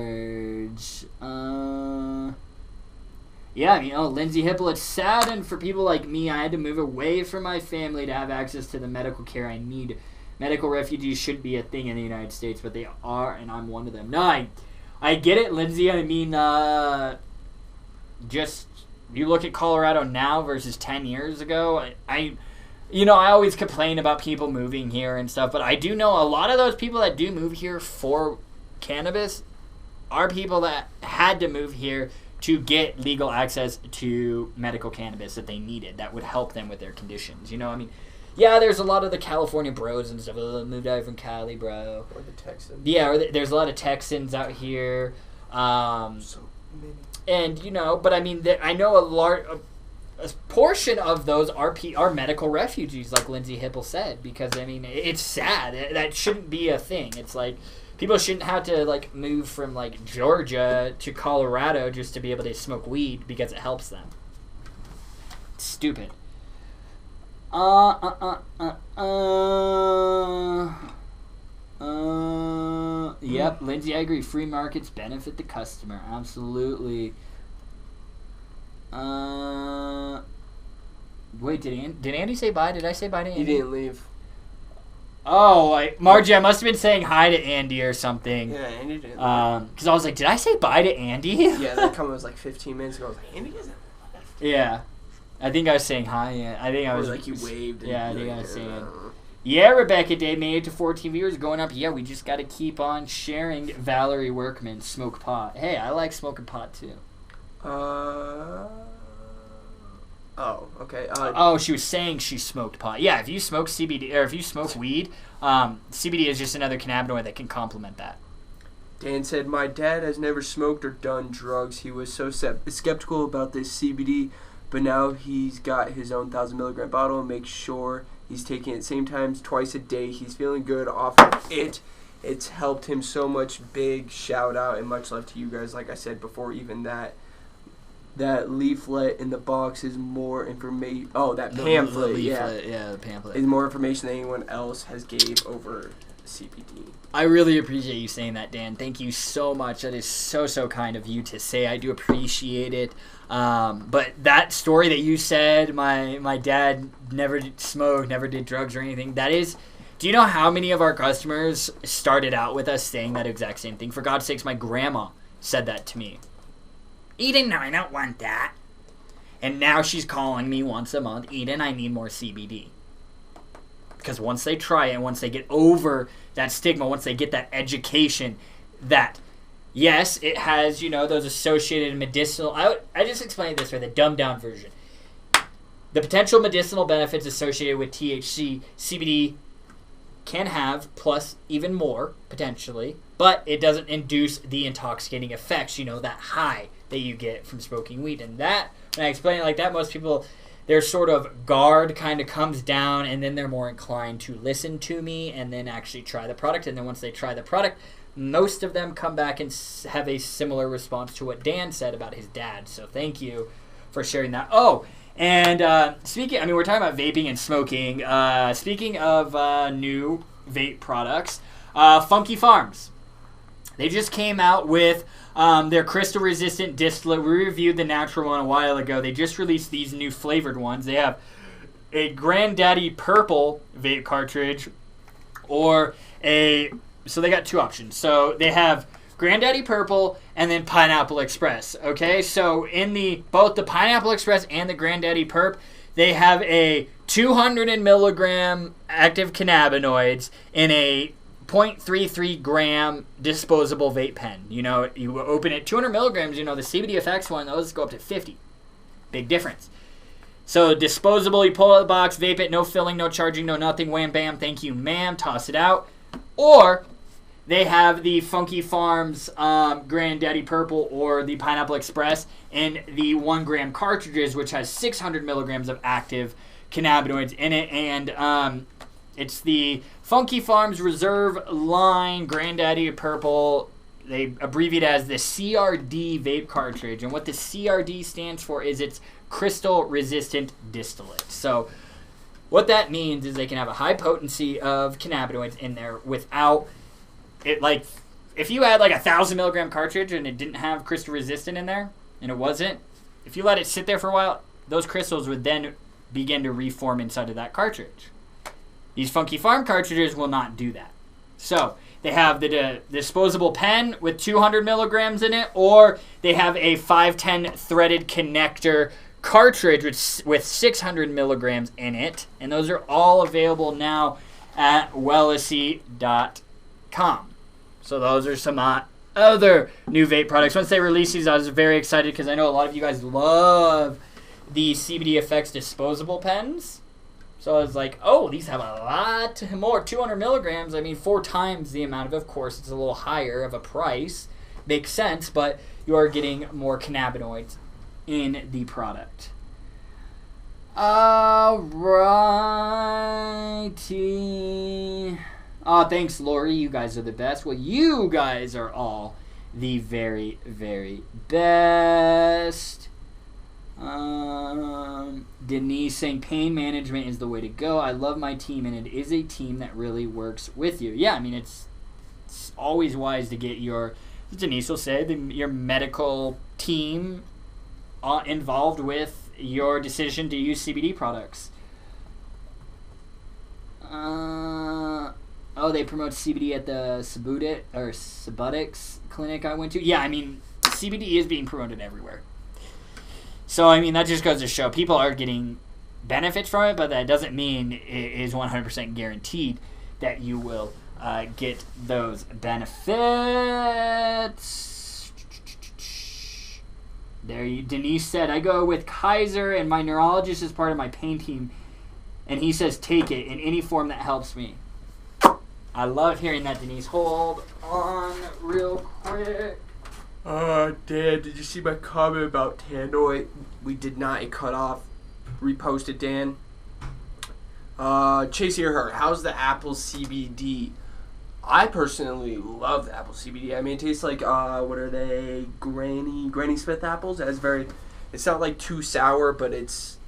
Yeah, Lindsay Hipple, it's sad, and for people like me, I had to move away from my family to have access to the medical care I need. Medical refugees shouldn't be a thing in the United States, but they are, and I'm one of them. No, I get it, Lindsay. I mean, just, you look at Colorado now versus 10 years ago, I always complain about people moving here and stuff, but I do know a lot of those people that do move here for cannabis are people that had to move here to get legal access to medical cannabis that they needed that would help them with their conditions. Yeah, there's a lot of the California bros and stuff. Moved out from Cali, bro. Or the Texans. Yeah, there's a lot of Texans out here. So many. And, but I mean, I know a portion of those are medical refugees, like Lindsay Hipple said, because, I mean, it's sad. That shouldn't be a thing. It's like, People shouldn't have to like move from like Georgia to Colorado just to be able to smoke weed because it helps them. It's stupid. Yep, Lindsay, I agree. Free markets benefit the customer. Absolutely. Wait, did Andy say bye? Did I say bye to Andy? He didn't leave. Oh, Margie, I must have been saying hi to Andy or something. Yeah, Andy didn't. Because I was like, did I say bye to Andy? Yeah, that comment was like 15 minutes ago. I was like, Andy doesn't left. Yeah. I think I was saying hi. Yeah. I think I was like you waved. Yeah, I think I was saying. Yeah, Rebecca Day made it to 14 viewers going up. Yeah, we just got to keep on sharing. Valerie Workman, smoke pot. Hey, I like smoking pot too. Oh, okay. She was saying she smoked pot. Yeah, if you smoke CBD or if you smoke weed, CBD is just another cannabinoid that can complement that. Dan said, my dad has never smoked or done drugs. He was so skeptical about this CBD, but now he's got his own 1,000 milligram bottle and makes sure he's taking it same times twice a day. He's feeling good off of it. It's helped him so much. Big shout out and much love to you guys. Like I said before, even that leaflet in the box is more information. Oh, that pamphlet, the leaflet, yeah, the pamphlet is more information than anyone else has gave over CBD. I really appreciate you saying that, Dan. Thank you so much. That is so kind of you to say. I do appreciate it. But that story that you said, my dad never smoked, never did drugs or anything. That is. Do you know how many of our customers started out with us saying that exact same thing? For God's sakes, my grandma said that to me. Eden, no, I don't want that. And now she's calling me once a month, Eden, I need more CBD. Because once they try it, once they get over that stigma, once they get that education that, yes, it has, those associated medicinal... I just explained it this way, the dumbed-down version. The potential medicinal benefits associated with THC, CBD can have, plus even more, potentially, but it doesn't induce the intoxicating effects, that high that you get from smoking weed. And that, when I explain it like that, most people, their sort of guard kind of comes down, and then they're more inclined to listen to me and then actually try the product. And then once they try the product, most of them come back and have a similar response to what Dan said about his dad. So thank you for sharing that. Oh, and we're talking about vaping and smoking. Speaking of new vape products, Funky Farms. They just came out with their crystal-resistant distillate. We reviewed the natural one a while ago. They just released these new flavored ones. They have a Granddaddy Purple vape cartridge so they got two options. So they have Granddaddy Purple and then Pineapple Express. Okay, so in both the Pineapple Express and the Granddaddy Perp, they have a 200 milligram active cannabinoids in a 0.33 gram disposable vape pen. You open it 200 milligrams, the CBD effects one, those go up to 50. Big difference. So disposable, you pull out the box, vape it, no filling, no charging, no nothing, wham bam, thank you ma'am, toss it out. Or they have the Funky Farms Granddaddy Purple or the Pineapple Express in the 1 gram cartridges, which has 600 milligrams of active cannabinoids in it. And it's the Funky Farms Reserve Line Granddaddy Purple. They abbreviate as the CRD vape cartridge. And what the CRD stands for is it's crystal resistant distillate. So what that means is they can have a high potency of cannabinoids in there without it. Like, if you had like 1,000 milligram cartridge and it didn't have crystal resistant in there, and it wasn't, if you let it sit there for a while, those crystals would then begin to reform inside of that cartridge. These Funky Farm cartridges will not do that. So they have the disposable pen with 200 milligrams in it, or they have a 510 threaded connector cartridge with 600 milligrams in it. And those are all available now at wellesley.com. So those are some other new vape products. Once they release these, I was very excited because I know a lot of you guys love the CBD Effects disposable pens. So I was like, oh, these have a lot more, 200 milligrams. 4 times the amount of course, it's a little higher of a price. Makes sense, but you are getting more cannabinoids in the product. Alrighty. Oh, thanks, Lori. You guys are the best. Well, you guys are all the very, very best. Denise saying pain management is the way to go. I love my team, and it is a team that really works with you. Yeah, I mean, it's always wise to get your, Denise will say, your medical team involved with your decision to use CBD products. They promote CBD at the Subotics clinic I went to. Yeah, I mean, CBD is being promoted everywhere. So, I mean, that just goes to show people are getting benefits from it, but that doesn't mean it is 100% guaranteed that you will get those benefits. Denise said, I go with Kaiser, and my neurologist is part of my pain team, and he says take it in any form that helps me. I love hearing that, Denise. Hold on real quick. Dan, did you see my comment about Tannoy? We did not. It cut off. Reposted, Dan. Chase Earhart, how's the apple CBD? I personally love the apple CBD. I mean, it tastes like, what are they? Granny Smith apples. It's not like too sour, but it's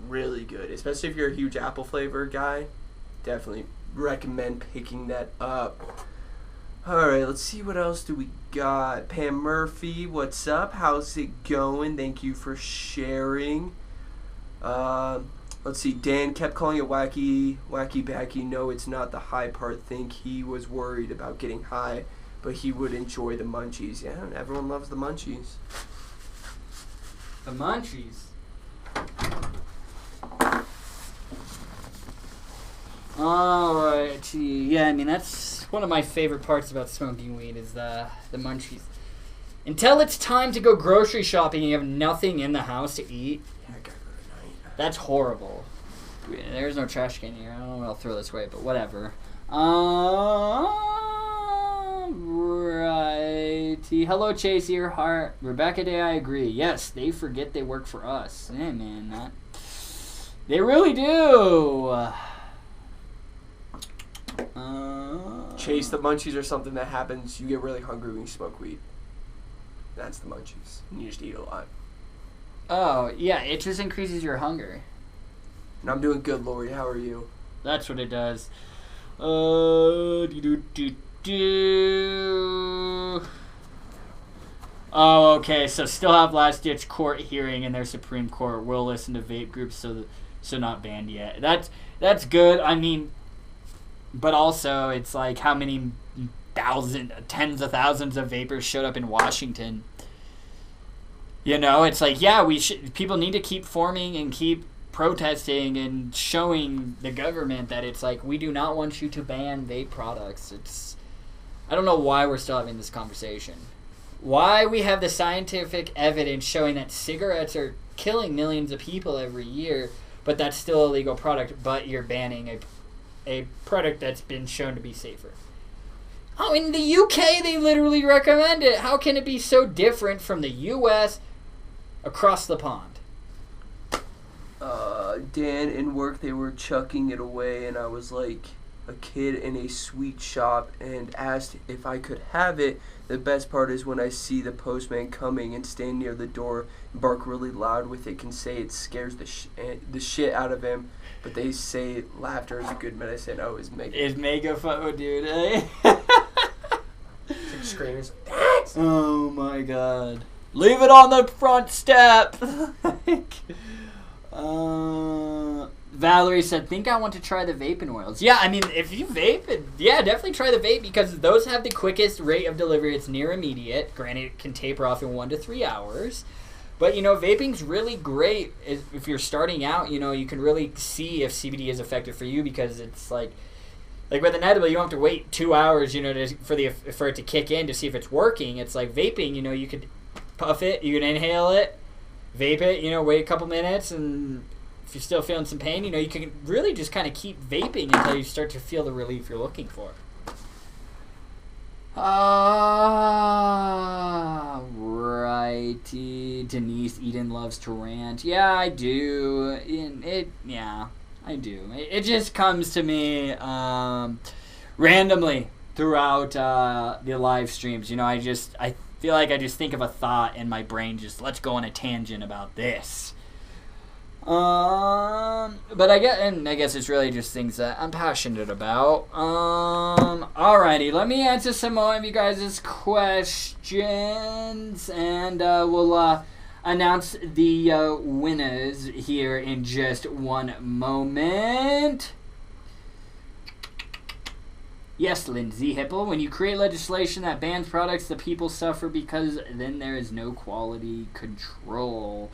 really good. Especially if you're a huge apple flavor guy. Definitely recommend picking that up. Alright, let's see what else do we got. Pam Murphy, what's up? How's it going? Thank you for sharing. Let's see. Dan kept calling it wacky backy. No, it's not the high part. Think he was worried about getting high, but he would enjoy the munchies. Yeah, everyone loves the munchies. The munchies. Alright, yeah, I mean, that's one of my favorite parts about smoking weed is the munchies. Until it's time to go grocery shopping and you have nothing in the house to eat. Yeah, I gotta go tonight. That's horrible. There's no trash can here. I don't know what I'll throw this way, but whatever. Righty. Hello, Chase Earhart. Rebecca Day, I agree. Yes, they forget they work for us. Yeah, man. They really do. Chase, the munchies are something that happens. You get really hungry when you smoke weed. That's the munchies. You just eat a lot. Oh, yeah, it just increases your hunger. And I'm doing good, Lori. How are you? That's what it does. Oh, okay, so still have last-ditch court hearing in their Supreme Court. Will listen to vape groups, so not banned yet. That's good. I mean, but also it's like how many tens of thousands of vapors showed up in Washington. You know, it's like, yeah, people need to keep forming and keep protesting and showing the government that it's like, we do not want you to ban vape products. I don't know why we're still having this conversation. Why we have the scientific evidence showing that cigarettes are killing millions of people every year, but that's still a legal product, but you're banning a product that's been shown to be safer. Oh, in the UK, they literally recommend it. How can it be so different from the US across the pond? Dan, in work, they were chucking it away, and I was like a kid in a sweet shop and asked if I could have it. The best part is when I see the postman coming and stand near the door, bark really loud with it, can say it scares the shit out of him. But they say laughter is a good medicine. Oh, it's mega. It's mega fun, dude. Eh? Screamers. Oh my god. Leave it on the front step. Valerie said, think I want to try the Vaping Oils. Yeah, I mean, if you vape, yeah, definitely try the vape because those have the quickest rate of delivery. It's near immediate. Granted, it can taper off in 1 to 3 hours. But, you know, vaping's really great if you're starting out. You know, you can really see if CBD is effective for you because it's like with an edible, you don't have to wait 2 hours, you know, for it to kick in to see if it's working. It's like vaping, you know, you could puff it, you can inhale it, vape it, you know, wait a couple minutes, and if you're still feeling some pain, you know, you can really just kind of keep vaping until you start to feel the relief you're looking for. Righty. Denise Eden loves to rant. Yeah, I do. Yeah, I do. It just comes to me randomly throughout the live streams. You know, I feel like I just think of a thought and my brain just, let's go on a tangent about this. But I guess it's really just things that I'm passionate about. Alrighty, let me answer some more of you guys' questions, and we'll announce the winners here in just one moment. Yes, Lindsay Hipple, when you create legislation that bans products, the people suffer because then there is no quality control.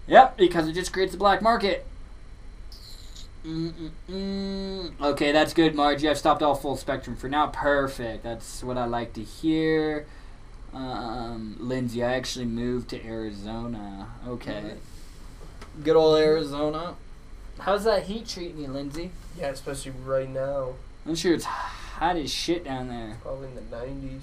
Yep, because it just creates a black market. Okay, that's good, Margie. I've stopped all full spectrum for now. Perfect. That's what I like to hear. Lindsay, I actually moved to Arizona. Okay. Good old Arizona. How's that heat treating you, Lindsay? Yeah, especially right now. I'm sure it's hot as shit down there. Probably in the 90s.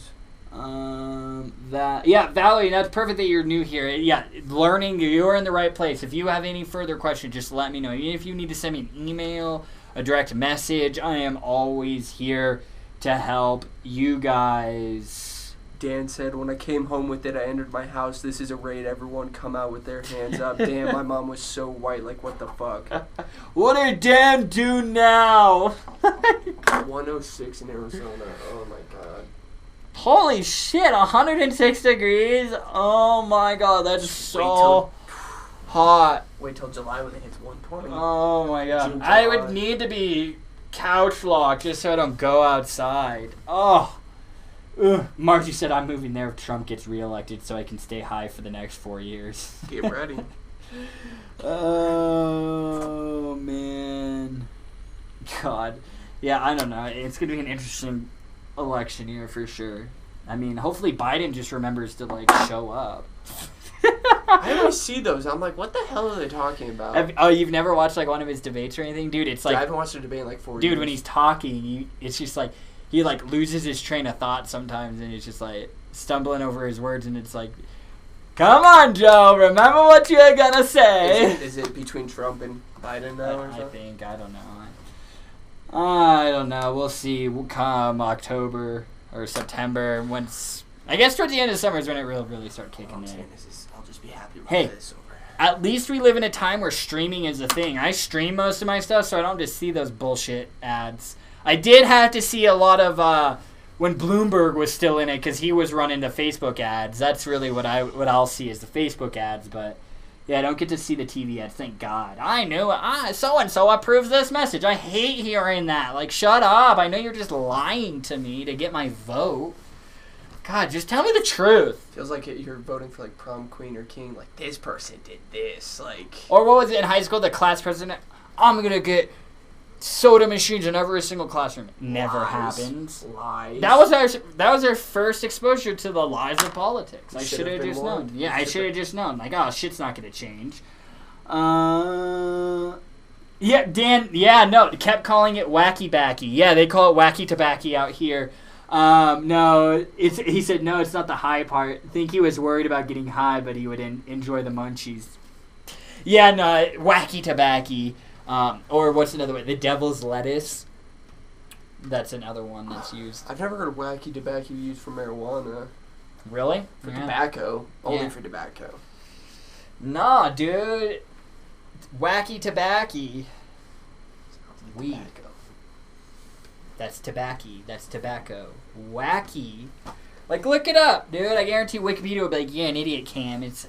Valerie, that's perfect that you're new here. Yeah, learning, you're in the right place. If you have any further questions, just let me know. Even if you need to send me an email, a direct message, I am always here to help you guys. Dan said, when I came home with it, I entered my house. This is a raid. Everyone come out with their hands up. Damn, my mom was so white. Like, what the fuck? What did Dan do now? 106 in Arizona. Oh, my God. Holy shit, 106 degrees? Oh, my God, that's so hot. Wait till July when it hits 120. Oh, my God. June, I would need to be couch locked just so I don't go outside. Oh. Ugh. Margie said I'm moving there if Trump gets reelected so I can stay high for the next 4 years. Get ready. Oh, man. God. Yeah, I don't know. It's going to be an interesting election year for sure. I mean, hopefully Biden just remembers to, like, show up. I always see those. I'm like, what the hell are they talking about? You've never watched, like, one of his debates or anything? Dude, it's like... I haven't watched a debate in, like, 4 years. Dude, when he's talking, it's just like... He, like, loses his train of thought sometimes, and he's just, like, stumbling over his words, and it's like, come on, Joe, remember what you're gonna say. Is it between Trump and Biden now or something? I think. I don't know. I don't know. We'll see. We'll come October or September. I guess towards the end of summer is when it will really start kicking in. I'll just be happy with this over. At least we live in a time where streaming is a thing. I stream most of my stuff, so I don't just see those bullshit ads. I did have to see a lot of when Bloomberg was still in it because he was running the Facebook ads. That's really what I'll see is the Facebook ads. But yeah, I don't get to see the TV ads. Thank God. I knew it. So and so approves this message. I hate hearing that. Like, shut up. I know you're just lying to me to get my vote. God, just tell me the truth. Feels like you're voting for like prom queen or king. Like, this person did this. Like, or what was it in high school? The class president. I'm gonna get soda machines in every single classroom. Never happens. Lies. That was our first exposure to the lies of politics. I should have just known. Yeah, I should have just known. Like, oh, shit's not gonna change. Yeah, Dan. Yeah, no, kept calling it wacky backy. Yeah, they call it wacky tobacco out here. No, he said no, it's not the high part. I think he was worried about getting high, but he would enjoy the munchies. Yeah, no, wacky tobacco. Or what's another way? The devil's lettuce. That's another one that's used. I've never heard of wacky tobacco used for marijuana. Really? For tobacco. Only for tobacco. Nah, dude. Wacky tobacco. Weed. Tobacco. That's tobacco. That's tobacco. Wacky. Like, look it up, dude. I guarantee Wikipedia will be like, yeah, an idiot can. It's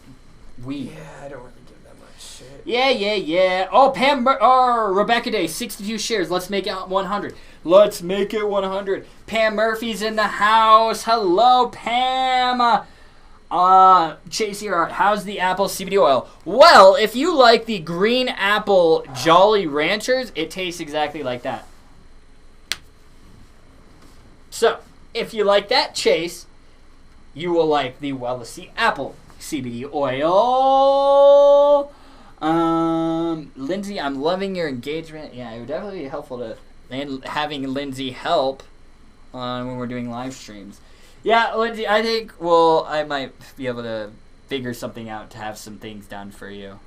weed. Yeah, I don't really give that much shit. Yeah. Oh, Rebecca Day, 62 shares. Let's make it 100. Let's make it 100. Pam Murphy's in the house. Hello, Pam. Chase here. How's the apple CBD oil? Well, if you like the green apple Jolly Ranchers, it tastes exactly like that. So, if you like that, Chase, you will like the Wellesley Apple CBD oil. Lindsay, I'm loving your engagement. Yeah, it would definitely be helpful to having Lindsay help when we're doing live streams. Yeah, Lindsay, I think, I might be able to figure something out to have some things done for you.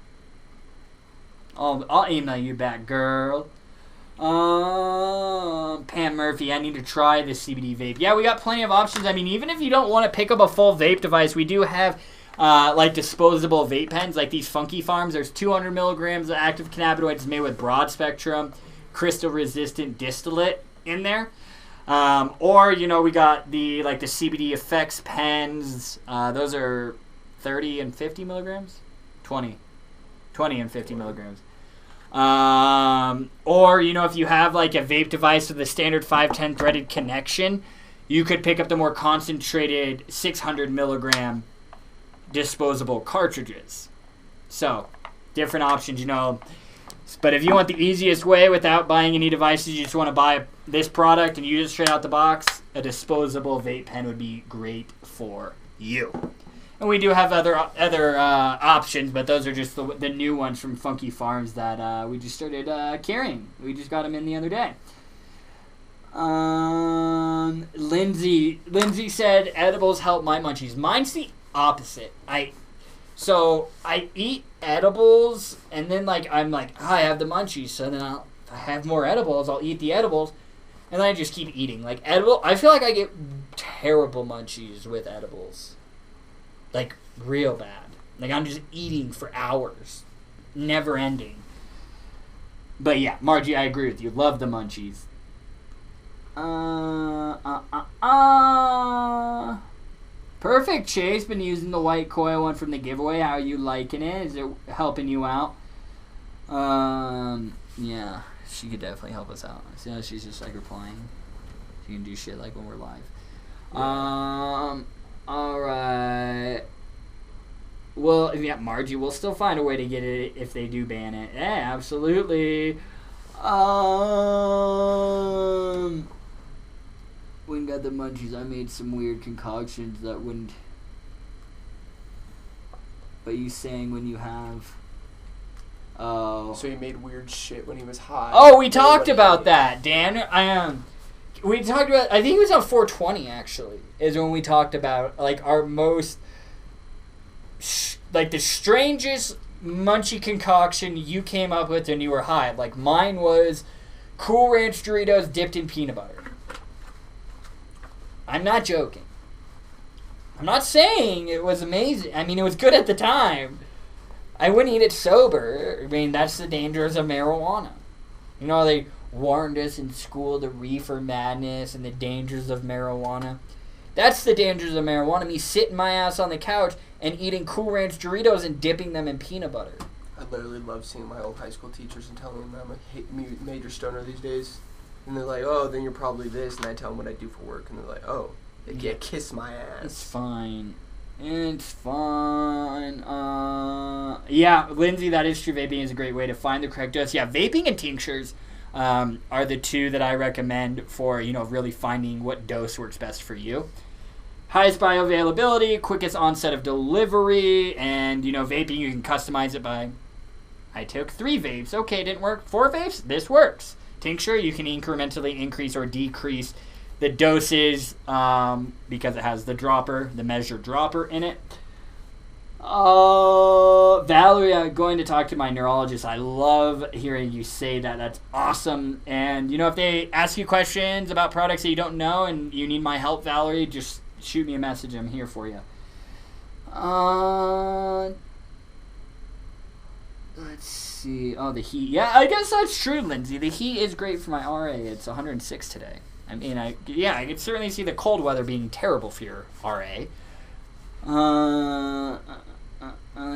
I'll email you back, girl. Pam Murphy, I need to try the CBD vape. Yeah, we got plenty of options. I mean, even if you don't want to pick up a full vape device, we do have like disposable vape pens, like these Funky Farms. There's 200 milligrams of active cannabinoids made with broad spectrum, crystal resistant distillate in there. Or, you know, we got the CBD effects pens. Those are 30 and 50 milligrams? 20 and 50 milligrams. Or, you know, if you have like a vape device with a standard 510 threaded connection, you could pick up the more concentrated 600 milligram disposable cartridges. So, different options, you know. But if you want the easiest way without buying any devices, you just want to buy this product and use it straight out the box, a disposable vape pen would be great for you. And we do have other options, but those are just the new ones from Funky Farms that we just started carrying. We just got them in the other day. Lindsay said edibles help my munchies. Mine's the opposite. I eat edibles, and then I'm like, oh, I have the munchies, so then if I have more edibles, I'll eat the edibles, and then I just keep eating. I feel like I get terrible munchies with edibles. Like, real bad. Like, I'm just eating for hours. Never ending. But yeah, Margie, I agree with you. Love the munchies. Perfect, Chase. Been using the white coil one from the giveaway. How are you liking it? Is it helping you out? Yeah, she could definitely help us out. See how she's just replying. She can do shit when we're live. Alright. Well, yeah, Margie, we'll still find a way to get it if they do ban it. Yeah, absolutely. When got the munchies, I made some weird concoctions that wouldn't. But you saying when you have. Oh. So he made weird shit when he was high. Oh, we talked about that, Dan. We talked about. I think it was on 420 actually. Is when we talked about our most. The strangest munchie concoction you came up with when you were high. Mine was Cool Ranch Doritos dipped in peanut butter. I'm not joking. I'm not saying it was amazing. I mean, it was good at the time. I wouldn't eat it sober. I mean, that's the dangers of marijuana. You know, they warned us in school, the reefer madness and the dangers of marijuana. That's the dangers of marijuana. Me sitting my ass on the couch and eating Cool Ranch Doritos and dipping them in peanut butter. I literally love seeing my old high school teachers and telling them that I'm a major stoner these days. And they're like, oh, then you're probably this. And I tell them what I do for work. And they're like, oh, yeah, kiss my ass. It's fine. It's fine. Yeah, Lindsay, that is true. Vaping is a great way to find the correct dose. Yeah, vaping and tinctures are the two that I recommend for, really finding what dose works best for you. Highest bioavailability, quickest onset of delivery, and, vaping, you can customize it by, I took 3 vapes. Okay, didn't work. 4 vapes? This works. Tincture, you can incrementally increase or decrease the doses because it has the measured dropper in it. Valerie, I'm going to talk to my neurologist. I love hearing you say that. That's awesome. And, if they ask you questions about products that you don't know and you need my help, Valerie, just shoot me a message. I'm here for you. Let's see. Oh, the heat. Yeah, I guess that's true, Lindsay. The heat is great for my RA. It's 106 today. I mean, I could certainly see the cold weather being terrible for your RA.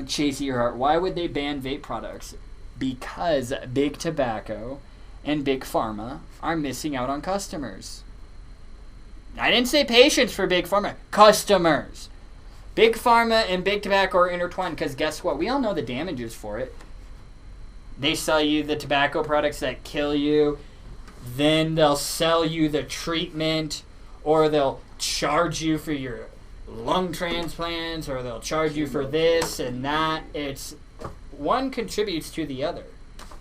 Chase Earhart, why would they ban vape products? Because Big Tobacco and Big Pharma are missing out on customers. I didn't say patients for Big Pharma. Customers. Big Pharma and Big Tobacco are intertwined because guess what? We all know the damages for it. They sell you the tobacco products that kill you. Then they'll sell you the treatment, or they'll charge you for your lung transplants, or they'll charge you for this and that. It's one contributes to the other,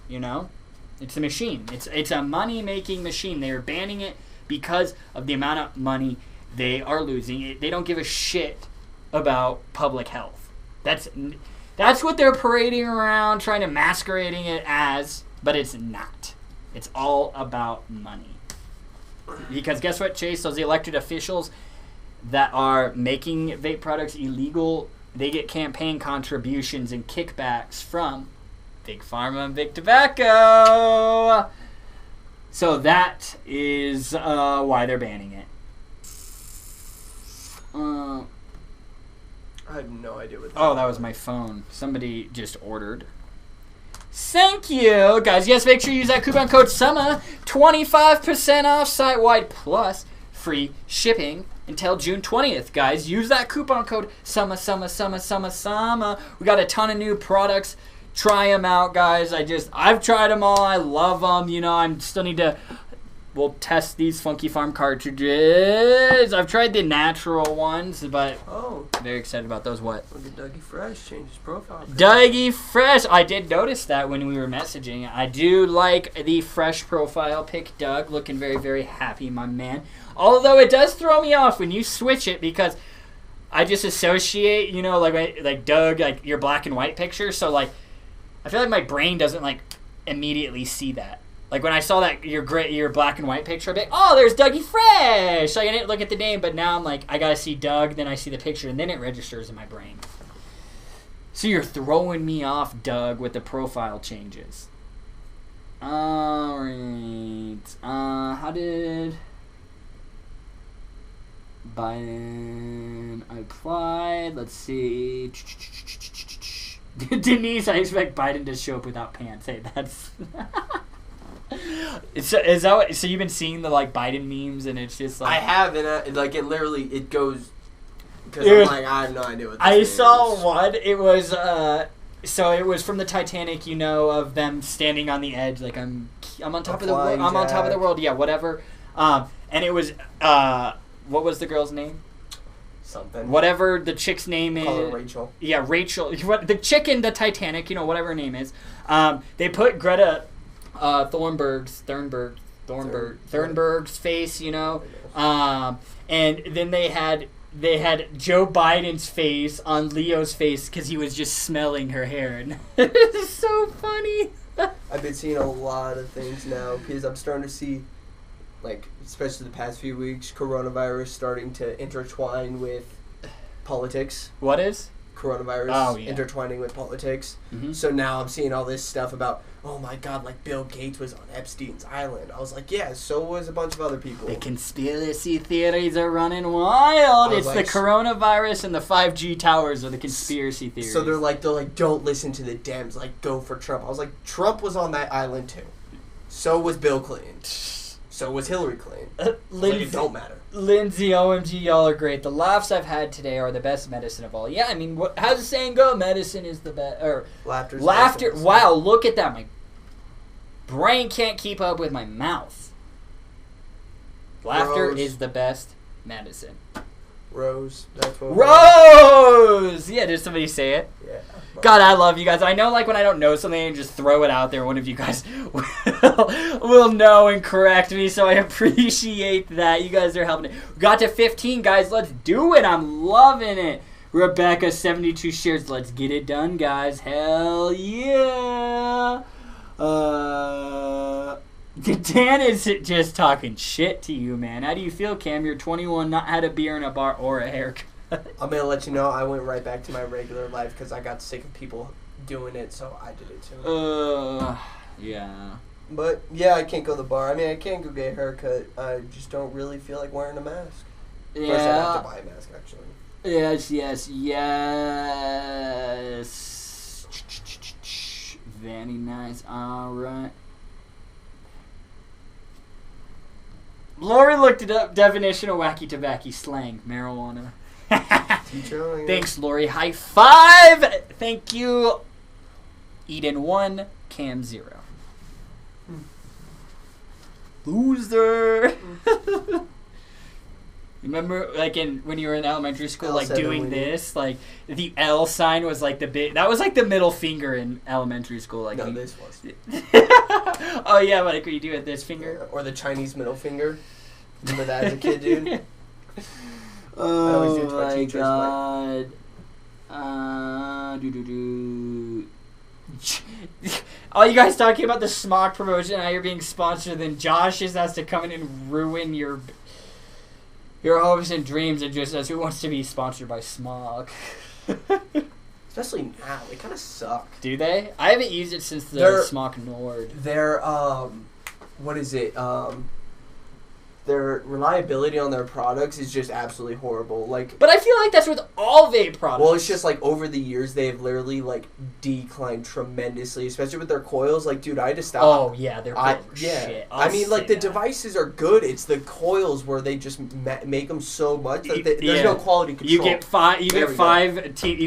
It's a machine. It's a money-making machine. They're banning it because of the amount of money they are losing. They don't give a shit about public health. That's what they're parading around, trying to masquerading it as, but it's not. It's all about money. Because guess what, Chase? Those elected officials that are making vape products illegal, they get campaign contributions and kickbacks from Big Pharma and Big Tobacco. So that is why they're banning it. I have no idea what that was my phone. Somebody just ordered. Thank you, guys. Yes, make sure you use that coupon code SUMMER. 25% off site-wide plus free shipping until June 20th, guys. Use that coupon code SUMMER. We got a ton of new products. Try them out, guys. I've tried them all. I love them. You know, I still need to... We'll test these Funky Farm cartridges. I've tried the natural ones, but very excited about those. What? Look at Dougie Fresh. Change his profile. Dougie Fresh. I did notice that when we were messaging. I do like the fresh profile pic, Doug. Looking very, very happy, my man. Although it does throw me off when you switch it because I just associate, you know, like Doug, like your black and white picture. So, like, I feel like my brain doesn't, like, immediately see that. Like, when I saw that your black and white picture, I'd be like, oh, there's Dougie Fresh. So I didn't look at the name, but now I'm like, I got to see Doug, then I see the picture, and then it registers in my brain. So you're throwing me off, Doug, with the profile changes. All right. How did Biden apply? Let's see. Denise, I expect Biden to show up without pants. Hey, that's... So you've been seeing the like Biden memes and it's just like I have and like it goes because I'm like I have no idea what this I saw is. one. It was so it was from the Titanic, you know, of them standing on the edge like I'm on top of the world. I'm on top of the world. Yeah, whatever. And it was what was the girl's name? Something. Whatever the chick's name Call is. her Rachel. Yeah, Rachel. The chick in the Titanic, you know, whatever her name is. They put Greta Thunberg's face, you know, and then they had Joe Biden's face on Leo's face because he was just smelling her hair, and it's so funny. I've been seeing a lot of things now because I'm starting to see, like, especially the past few weeks, coronavirus starting to intertwine with politics. What is? Coronavirus intertwining with politics. Mm-hmm. So now I'm seeing all this stuff about, oh my God, like Bill Gates was on Epstein's island. I was like, yeah, so was a bunch of other people. The conspiracy theories are running wild. It's like, the coronavirus and the 5G towers are the conspiracy theories. So they're like, don't listen to the Dems, like go for Trump. I was like, Trump was on that island too. So was Bill Clinton. So was Hillary Clinton. Like, it don't matter. Lindsay, OMG, y'all are great. The laughs I've had today are the best medicine of all. Yeah, I mean, how's the saying go? Medicine is the best. Or laughter. Wow, look at that. My brain can't keep up with my mouth. Laughter is the best medicine. Rose. That's what Rose! Yeah, did somebody say it? Yeah. God, I love you guys. I know, like, when I don't know something and just throw it out there, one of you guys will know and correct me, so I appreciate that. You guys are helping it. We got to 15, guys. Let's do it. I'm loving it. Rebecca, 72 shares. Let's get it done, guys. Hell yeah. Dan is just talking shit to you, man. How do you feel, Cam? You're 21, not had a beer in a bar or a haircut. I'm going to let you know I went right back to my regular life because I got sick of people doing it, so I did it too. Yeah. But, yeah, I can't go to the bar. I mean, I can't go get a haircut. I just don't really feel like wearing a mask. Yeah. First, I have to buy a mask, actually. Yes. Very nice. All right. Lori looked it up. Definition of wacky tobacco slang. Marijuana. Thanks, Lori. High five. Thank you. Eden 1, Cam 0. Loser. Remember, like, when you were in elementary school, like, doing this? Like, the L sign was, like, the big... That was, like, the middle finger in elementary school. Like, no, this was. Oh, yeah, like, what you do with this finger? Or the Chinese middle finger. Remember that as a kid, dude? Oh, my God. All you guys talking about the smock promotion, how you're being sponsored, then Josh just has to come in and ruin your hopes and dreams and just says, who wants to be sponsored by smog? Especially now. They kind of suck. Do they? I haven't used it since the Smog Nord. Their, what is it? Their reliability on their products is just absolutely horrible. Like, but I feel like that's with all vape products. Well, it's just like over the years they've literally like declined tremendously, especially with their coils. Like, dude, I had to stop. Oh yeah, they're shit. I mean, like the devices are good. It's the coils where they just make them so much that there's no quality control. You get five. You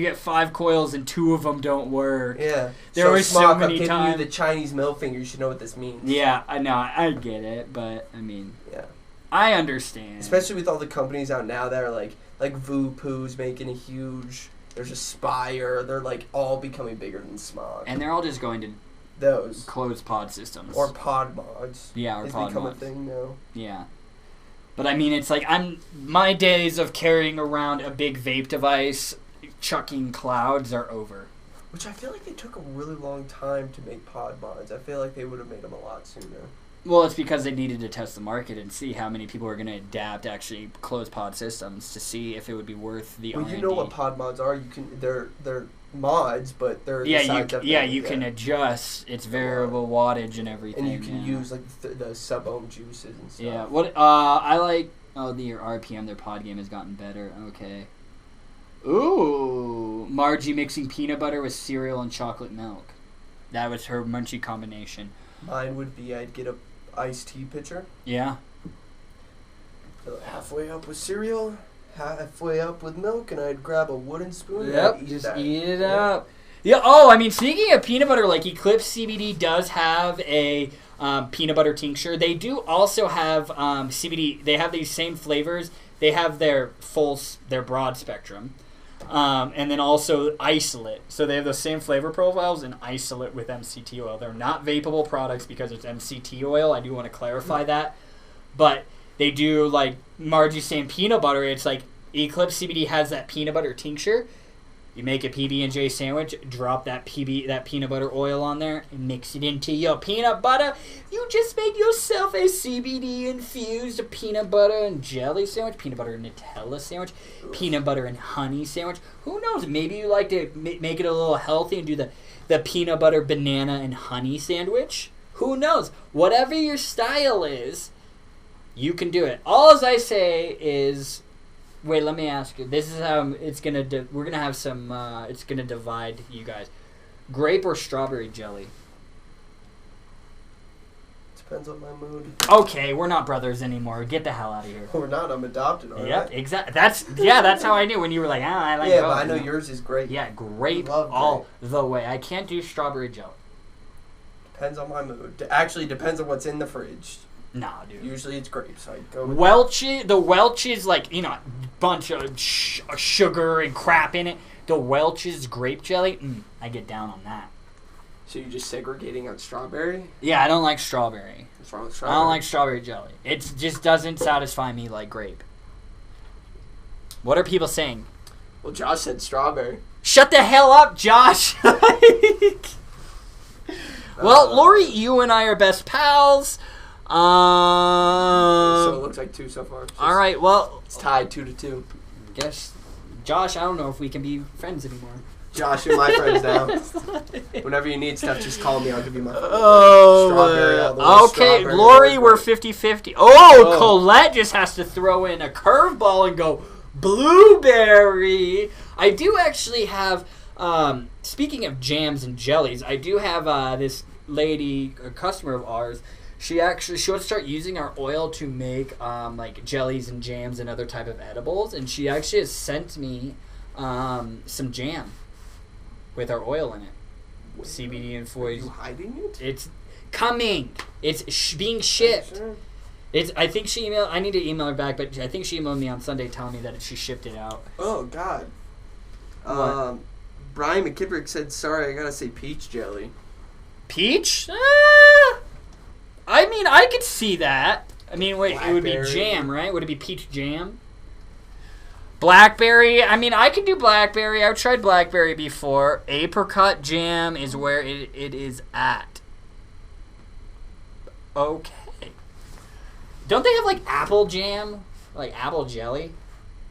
get five coils and 2 of them don't work. Yeah. There were so many times. I'm giving you the Chinese middle finger. You should know what this means. Yeah, I know. I get it, but I mean. Yeah. I understand. Especially with all the companies out now that are like Voopoo's making a huge. There's Aspire. They're like all becoming bigger than Smog. And they're all just going to those closed pod systems or pod mods. Yeah, or pod become mods. A thing now. Yeah, but I mean, it's like my days of carrying around a big vape device, chucking clouds are over. Which I feel like they took a really long time to make pod mods. I feel like they would have made them a lot sooner. Well, it's because they needed to test the market and see how many people were going to adapt actually closed pod systems to see if it would be worth the R&D. Well, you know what pod mods are. They're mods, but they're you can adjust its variable wattage and everything. And you can use like the sub-ohm juices and stuff. Yeah. What I like. Oh, their RPM, their pod game has gotten better. Okay. Ooh, Margie mixing peanut butter with cereal and chocolate milk. That was her munchie combination. Mine would be I'd get a iced tea pitcher. Yeah. Fill it halfway up with cereal, halfway up with milk, and I'd grab a wooden spoon and I'd eat it up. Yeah. Oh, I mean, speaking of peanut butter, like Eclipse CBD does have a peanut butter tincture. They do also have CBD. They have these same flavors. They have their broad spectrum. And then also isolate. So they have the same flavor profiles and isolate with MCT oil. They're not vapeable products because it's MCT oil. I do want to clarify that. But they do, like Margie's saying, peanut butter. It's like Eclipse CBD has that peanut butter tincture. You make a PB&J sandwich, drop that peanut butter oil on there, and mix it into your peanut butter. You just make yourself a CBD-infused peanut butter and jelly sandwich, peanut butter and Nutella sandwich, peanut butter and honey sandwich. Who knows? Maybe you like to make it a little healthy and do the peanut butter, banana, and honey sandwich. Who knows? Whatever your style is, you can do it. All as I say is... Wait, let me ask you. This is how it's gonna. We're gonna have some. It's gonna divide you guys. Grape or strawberry jelly? Depends on my mood. Okay, we're not brothers anymore. Get the hell out of here. We're not. I'm adopted. Yep, exactly. That's how I knew when you were like, I like. Yeah, but I know yours is grape. Yeah, grape all the way. I can't do strawberry jelly. Depends on my mood. Actually, depends on what's in the fridge. Nah, dude. Usually it's grapes. So I'd go with the Welch's, like, you know, bunch of sugar and crap in it. The Welch's grape jelly, I get down on that. So you're just segregating out strawberry? Yeah, I don't like strawberry. What's wrong with strawberry? I don't like strawberry jelly. It just doesn't satisfy me like grape. What are people saying? Well, Josh said strawberry. Shut the hell up, Josh! Well, Lori, you and I are best pals. So it looks like 2 so far. All right, well, it's tied 2-2. Guess, Josh, I don't know if we can be friends anymore. Josh, you're my friends now. Whenever you need stuff, just call me. I'll give you my phone. Okay, Lori, we're 50-50. Oh, Colette just has to throw in a curveball and go blueberry. I do actually have. Speaking of jams and jellies, I do have this lady, a customer of ours. She would start using our oil to make like jellies and jams and other type of edibles, and she actually has sent me some jam with our oil in it. CBD and Are you hiding it? It's coming. It's being shipped. Sure. I think she emailed. I need to email her back, but I think she emailed me on Sunday telling me that she shipped it out. Oh God. What? Brian McKittrick said, "Sorry, I gotta say peach jelly." Peach? I mean, I could see that. I mean, wait, Blackberry. It would be jam, right? Would it be peach jam? Blackberry? I mean, I could do blackberry. I've tried blackberry before. Apricot jam is where it is at. Okay. Don't they have, like, apple jam? Like, apple jelly?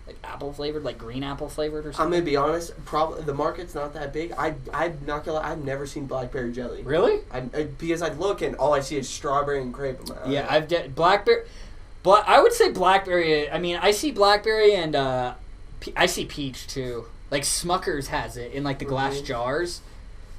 Like, apple flavored? Like, green apple flavored or something? I'm going to be honest. Probably the market's not that big. I'm not going to lie. I've never seen blackberry jelly. Really? Because I look and all I see is strawberry and grape. Yeah, blackberry... I would say blackberry... I mean, I see blackberry and... I see peach, too. Like, Smucker's has it in, like, the glass jars.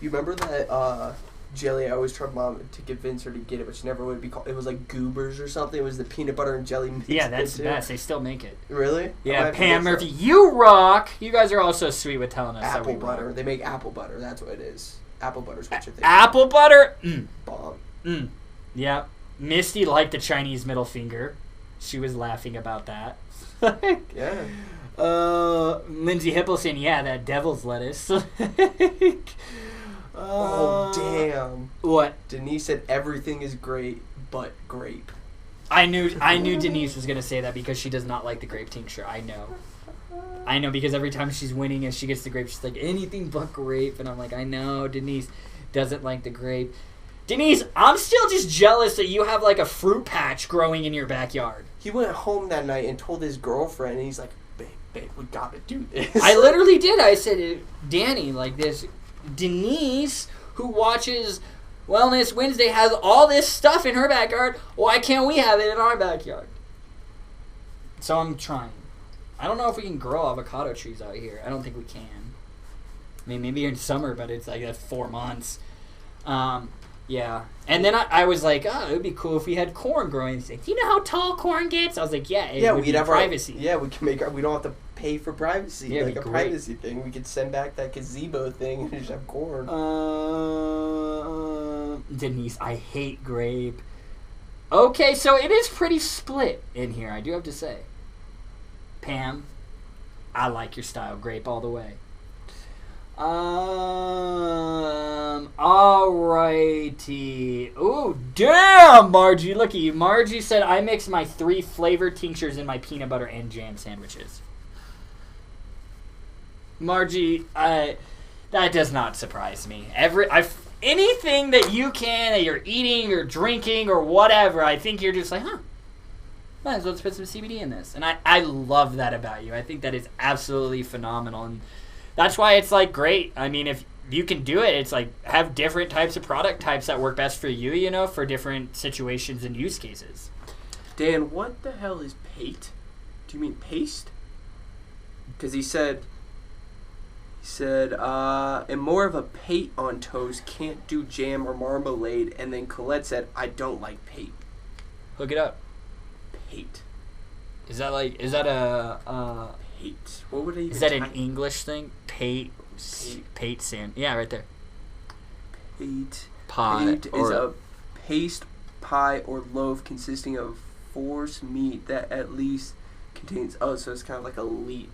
You remember that jelly I always tried mom to convince her to get it, but she never would be called... It was, like, Goobers or something. It was the peanut butter and jelly mix. Yeah, that's the best. They still make it. Really? Yeah, Pam Murphy, you rock! You guys are all so sweet with telling us apple that we butter. rock. They make apple butter. That's what it is. Apple butter's what you're thinking. Apple butter? Bomb. Yeah. Misty liked the Chinese middle finger. She was laughing about that. Yeah. Lindsay Hipple saying, yeah, that devil's lettuce. Oh, damn. What? Denise said everything is great but grape. I knew Denise was going to say that because she does not like the grape tincture. I know because every time she's winning and she gets the grape, she's like, anything but grape. And I'm like, I know Denise doesn't like the grape. Denise, I'm still just jealous that you have, like, a fruit patch growing in your backyard. He went home that night and told his girlfriend, and he's like, babe, we gotta do this. I literally did. I said, Danny, like, this Denise, who watches Wellness Wednesday, has all this stuff in her backyard. Why can't we have it in our backyard? So I'm trying. I don't know if we can grow avocado trees out here. I don't think we can. I mean, maybe in summer, but it's like 4 months. Yeah. And then I was like, oh, it would be cool if we had corn growing. He's like, do you know how tall corn gets? I was like, yeah, we'd have privacy. We can make we don't have to pay for privacy. Yeah, like a privacy thing. We could send back that gazebo thing and just have corn. Denise, I hate grape. Okay, so it is pretty split in here, I do have to say. Pam, I like your style. Grape all the way. Alrighty. Ooh, damn, Margie. Look at you. Margie said, I mix my 3 flavored tinctures in my peanut butter and jam sandwiches. Margie, that does not surprise me. Anything that you're eating or drinking or whatever, I think you're just like, might as well put some CBD in this. And I love that about you. I think that is absolutely phenomenal. And that's why it's, like, great. I mean, if you can do it, it's like have different types of product types that work best for you, you know, for different situations and use cases. Dan, what the hell is pate? Do you mean paste? Because he said, I'm more of a pate on toast, can't do jam or marmalade. And then Colette said, I don't like pate. Look it up. Pate. Is that a... Pate. What would I even Is that an English thing? Pate sand. Yeah, right there. Pate. Pie. Pate is a paste, pie, or loaf consisting of force meat that at least contains... Oh, so it's kind of like a meat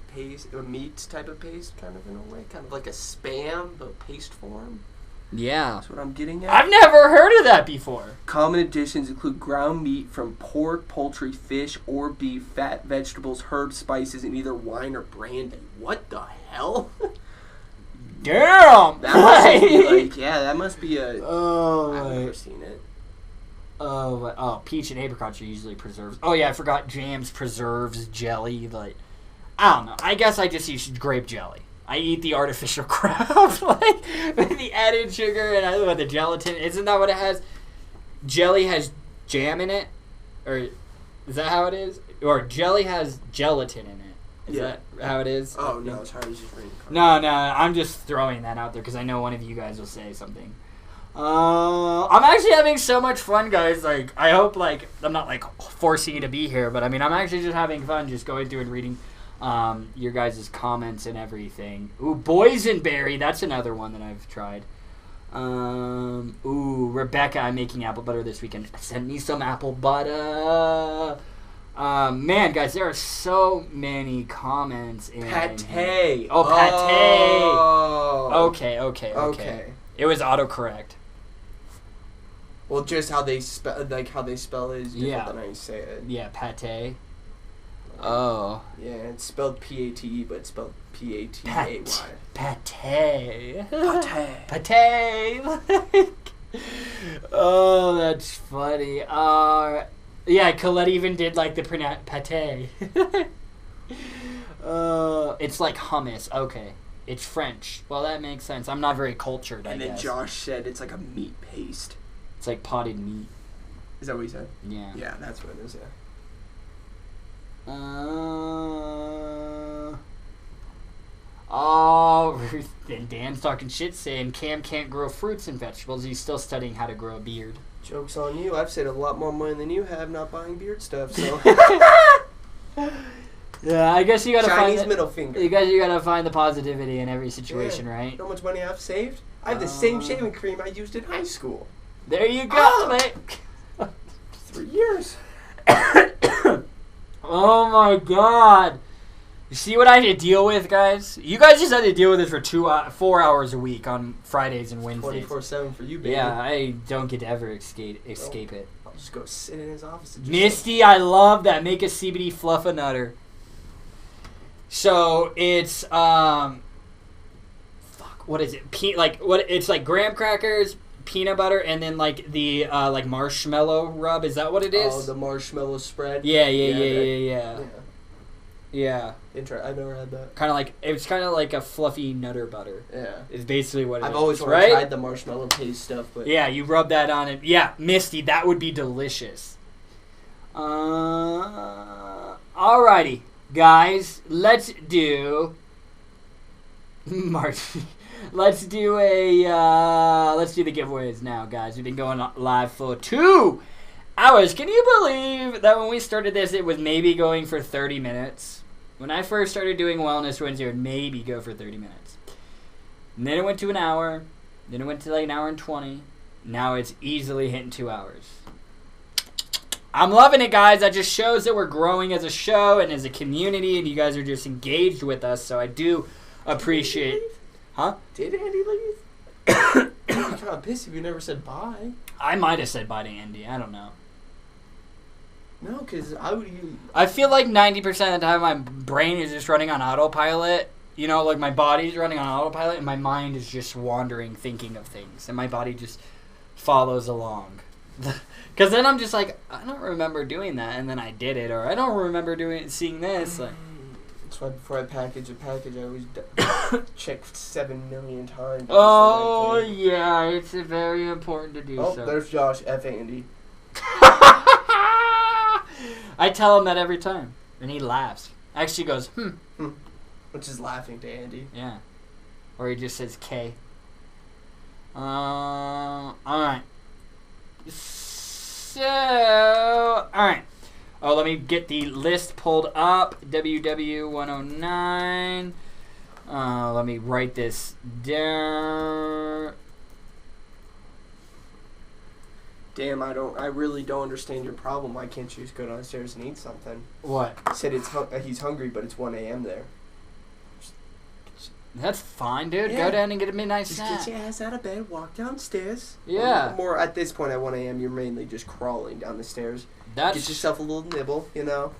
type of paste, kind of in a way. Kind of like a Spam, but paste form. Yeah. That's what I'm getting at. I've never heard of that before. Common additions include ground meat from pork, poultry, fish, or beef, fat, vegetables, herbs, spices, and either wine or brandy. What the hell? Damn! That must be that must be a... Oh, I've never seen it. Oh, peach and apricots are usually preserves. Oh, yeah, I forgot jams, preserves, jelly. Like, I don't know. I guess I just use grape jelly. I eat the artificial crap, like, with the added sugar and the gelatin. Isn't that what it has? Jelly has jam in it? Or is that how it is? Or jelly has gelatin in it. Is that how it is? Oh, no, it's hard to just read. No, I'm just throwing that out there because I know one of you guys will say something. I'm actually having so much fun, guys. Like, I hope, like, I'm not, like, forcing you to be here, but, I mean, I'm actually just having fun just going through and reading your guys' comments and everything. Ooh, boysenberry, that's another one that I've tried. Ooh, Rebecca, I'm making apple butter this weekend. Send me some apple butter. Man, guys, there are so many comments in Pate. Oh, pate. Oh. Okay. It was autocorrect. Well, just how they spell is different than how you say it. Yeah, pate. Oh. Yeah, it's spelled P-A-T-E, but it's spelled P-A-T-A-Y. Pate. Pate. Pate. Oh, that's funny. Yeah, Colette even did like the pate. It's like hummus. Okay. It's French. Well, that makes sense. I'm not very cultured, I guess. And then Josh said it's like a meat paste. It's like potted meat. Is that what he said? Yeah. Yeah, that's what it is, yeah. Then Dan's talking shit saying Cam can't grow fruits and vegetables. He's still studying how to grow a beard. Joke's on you. I've saved a lot more money than you have not buying beard stuff, so. Yeah, I guess you gotta Chinese find middle finger. You gotta find the positivity in every situation, right? You know how much money I've saved? I have the same shaving cream I used in high school. There you go, mate. 3 years. Oh my god. You see what I had to deal with, guys? You guys just had to deal with this for 4 hours a week on Fridays and Wednesdays. 24/7 for you, baby. Yeah, I don't get to ever escape it. I'll just go sit in his office. And Misty, I love that. Make a CBD Fluff-A-Nutter. So it's what is it? It's like graham crackers, peanut butter, and then like the like marshmallow rub. Is that what it is? Oh, the marshmallow spread. Yeah. I've never had that. It's kind of like a fluffy nutter butter. Yeah. It's basically what it is. I've always tried the marshmallow paste stuff, but yeah, you rub that on it. Yeah, Misty, that would be delicious. Alrighty, guys, let's do Let's do the giveaways now, guys. We've been going live for 2 hours. Can you believe that when we started this, it was maybe going for 30 minutes? When I first started doing Wellness Wednesday, it would maybe go for 30 minutes. And then it went to an hour. Then it went to like an hour and 20. Now it's easily hitting 2 hours. I'm loving it, guys. That just shows that we're growing as a show and as a community, and you guys are just engaged with us, so I do appreciate... Huh? Did Andy leave? I'm kind of pissed if you never said bye. I might have said bye to Andy. I don't know. No, because I feel like 90% of the time my brain is just running on autopilot. You know, like my body's running on autopilot and my mind is just wandering, thinking of things. And my body just follows along. Because then I'm just like, I don't remember doing that. And then I did it. Or I don't remember seeing this. Like, that's why before I package a package, I always check 7 million times. Oh, yeah. It's very important to do so. Oh, there's Josh. F. Andy. I tell him that every time. And he laughs. Actually goes, Which is laughing to Andy. Yeah. Or he just says K. Alright. So, alright. Oh, let me get the list pulled up. WW109. Let me write this down. Damn, I really don't understand your problem. Why can't you just go downstairs and eat something? What? He said he's hungry, but it's 1 a.m. there. That's fine, dude. Yeah. Go down and get a midnight snack. Just get your ass out of bed, walk downstairs. Yeah. More at this point at 1 a.m., you're mainly just crawling down the stairs. Get yourself a little nibble, you know.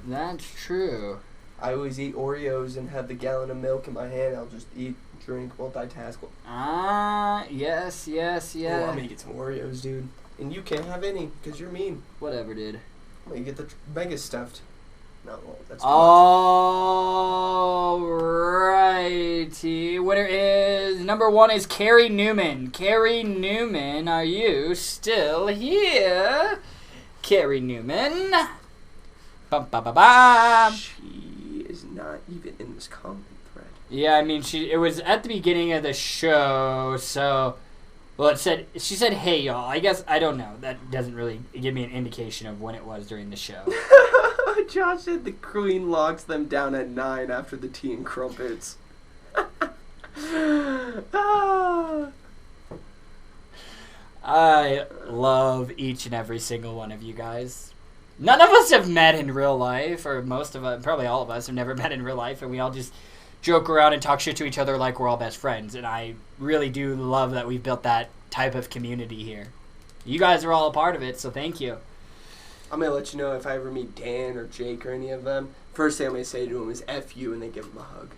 That's true. I always eat Oreos and have the gallon of milk in my hand. I'll just eat, drink, multitask. Yes. Oh, I'm gonna get some Oreos, dude. And you can't have any, because you're mean. Whatever, dude. Well, you get the mega stuffed. No, well, that's alrighty. Winner is number 1 is Carrie Newman. Carrie Newman, are you still here? Carrie Newman. Bum, ba, ba, ba. She is not even in this comment thread. Yeah, I mean, it was at the beginning of the show, so... Well, she said, hey, y'all. I guess, I don't know. That doesn't really give me an indication of when it was during the show. Josh said the queen locks them down at 9 after the tea and crumpets. I love each and every single one of you guys. None of us have met in real life, or most of us, probably all of us have never met in real life, and we all just joke around and talk shit to each other like we're all best friends, and I really do love that we've built that type of community here. You guys are all a part of it, so thank you. I'm going to let you know if I ever meet Dan or Jake or any of them, first thing I'm going to say to them is F you and then give them a hug.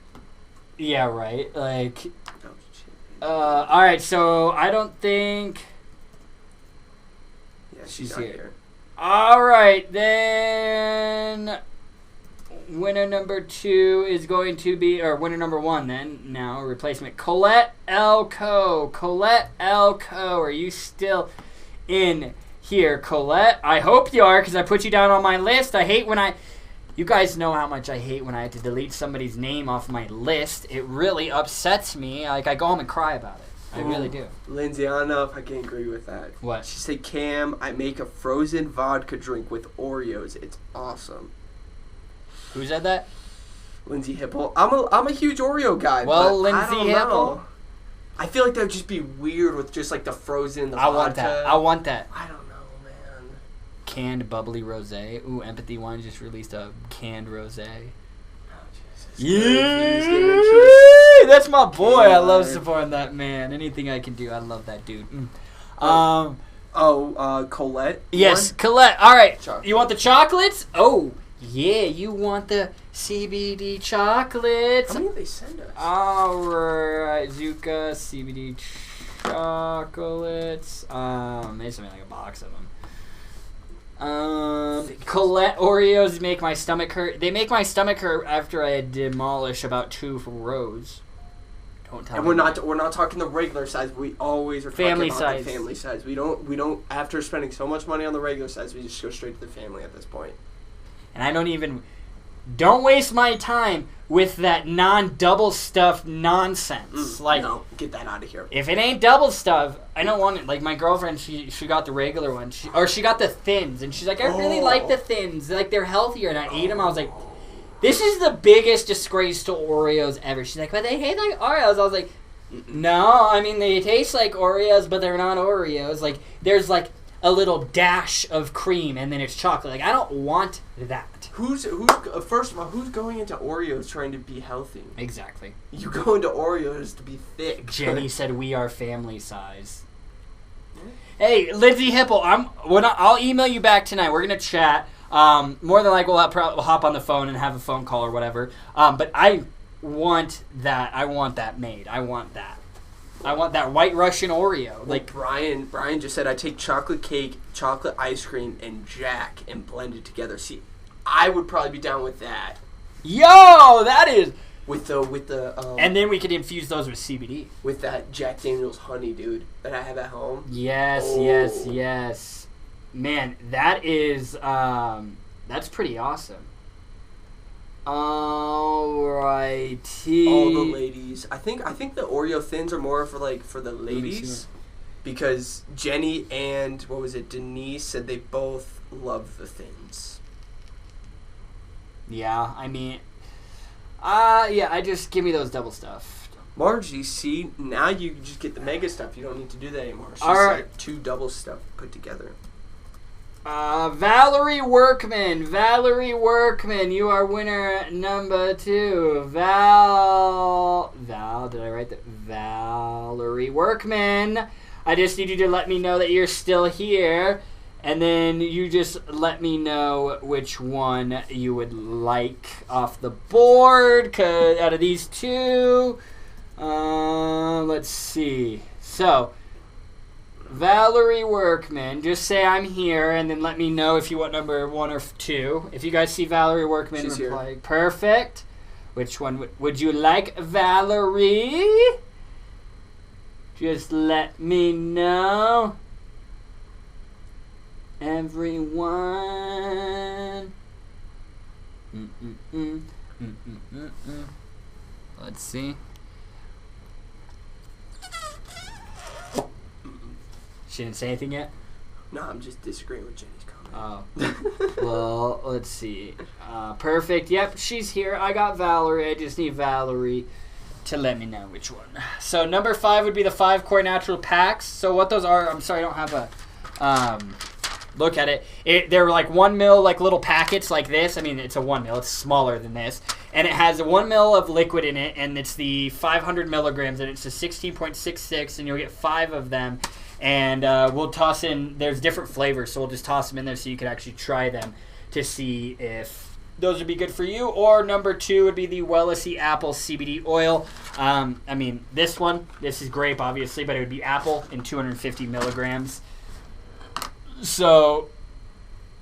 Yeah, right. Like... Oh, shit. All right, so I don't think... Yeah, she's not here. All right, then... Winner number 2 is going to be... Or winner number 1, then. Now, replacement. Colette Elko. Colette Elko. Are you still in here, Colette? I hope you are, because I put you down on my list. I hate when I... You guys know how much I hate when I have to delete somebody's name off my list. It really upsets me. Like, I go home and cry about it. I really do. Lindsay, I don't know if I can agree with that. What? She said, Cam, I make a frozen vodka drink with Oreos. It's awesome. Who said that? Lindsay Hipple. I'm a huge Oreo guy. Well, but Lindsay I don't Hipple. know. I feel like that would just be weird with just like the frozen, the vodka. Want that. I want that. I don't know, man. Canned bubbly rosé. Ooh, Empathy Wine just released a canned rosé. Oh, Jesus. Yeah, that's my boy. I love supporting that man. Anything I can do, I love that dude. Colette. Yes, one? Colette. All right. Chocolate. You want the chocolates? Oh, yeah. You want the CBD chocolates? How many did they send us? All right, Zuka CBD chocolates. Maybe something like a box of them. Colette Oreos make my stomach hurt. They make my stomach hurt after I demolish about 2 rows. Don't tell me. And we're not talking the regular size. We always are family talking about size. the family size. We don't. After spending so much money on the regular size, we just go straight to the family at this point. And I don't waste my time with that non-double stuffed nonsense. No, get that out of here. If it ain't double stuff, I don't want it. Like my girlfriend, she got the regular one, she got the thins, and she's like, I really like the thins. Like they're healthier, and I ate them. I was like, this is the biggest disgrace to Oreos ever. She's like, but they taste like Oreos. I was like, no, I mean they taste like Oreos, but they're not Oreos. Like there's like a little dash of cream, and then it's chocolate. Like I don't want that. First of all, who's going into Oreos trying to be healthy? Exactly. You go into Oreos to be thick. Jenny said we are family size. Hey, Lindsay Hipple, I'll email you back tonight. We're gonna chat. More than likely, we'll hop on the phone and have a phone call or whatever. But I want that. I want that made. I want that. I want that White Russian Oreo. Like Brian just said, I take chocolate cake, chocolate ice cream, and Jack and blend it together. See, I would probably be down with that. Yo, that is with the and then we could infuse those with CBD. With that Jack Daniel's honey, dude, that I have at home. Yes. Man, that is that's pretty awesome. Alrighty. All the ladies. I think the Oreo thins are more for the ladies. Because Jenny and Denise said they both love the thins. Yeah, I mean, I just give me those double stuff. Margie, see, now you just get the mega stuff. You don't need to do that anymore. She's like 2 double stuff put together. Valerie Workman, you are winner number 2. Val, did I write that? Valerie Workman. I just need you to let me know that you're still here. And then you just let me know which one you would like off the board. 'Cause out of these 2, let's see. So, Valerie Workman, just say I'm here, and then let me know if you want number 1 or 2. If you guys see Valerie Workman, she's reply. Here. Perfect. Which one would you like, Valerie? Just let me know. Everyone. Let's see. She didn't say anything yet? No, I'm just disagreeing with Jenny's comment. Oh. Well, let's see. Perfect. Yep, she's here. I got Valerie. I just need Valerie to let me know which one. So number 5 would be the 5 core natural packs. So what those are, I'm sorry, I don't have a look at it. They're like 1 ml, like little packets like this. I mean, it's a 1 ml. It's smaller than this. And it has 1 ml of liquid in it, and it's the 500 milligrams, and it's a 16.66, and you'll get 5 of them. And we'll toss in, there's different flavors, so we'll just toss them in there so you can actually try them to see if those would be good for you. Or number 2 would be the Wellesi Apple CBD oil. I mean, this is grape, obviously, but it would be apple in 250 milligrams. So,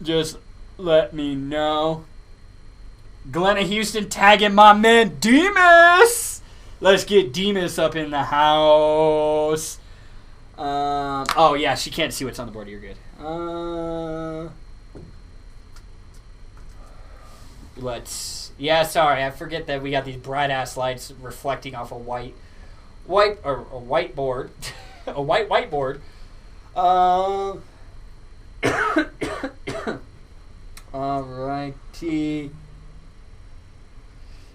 just let me know. Glenna Houston tagging my man Demas. Let's get Demas up in the house. Oh, yeah, she can't see what's on the board. You're good. Yeah, sorry, I forget that we got these bright ass lights reflecting off a whiteboard. A white whiteboard. Alrighty.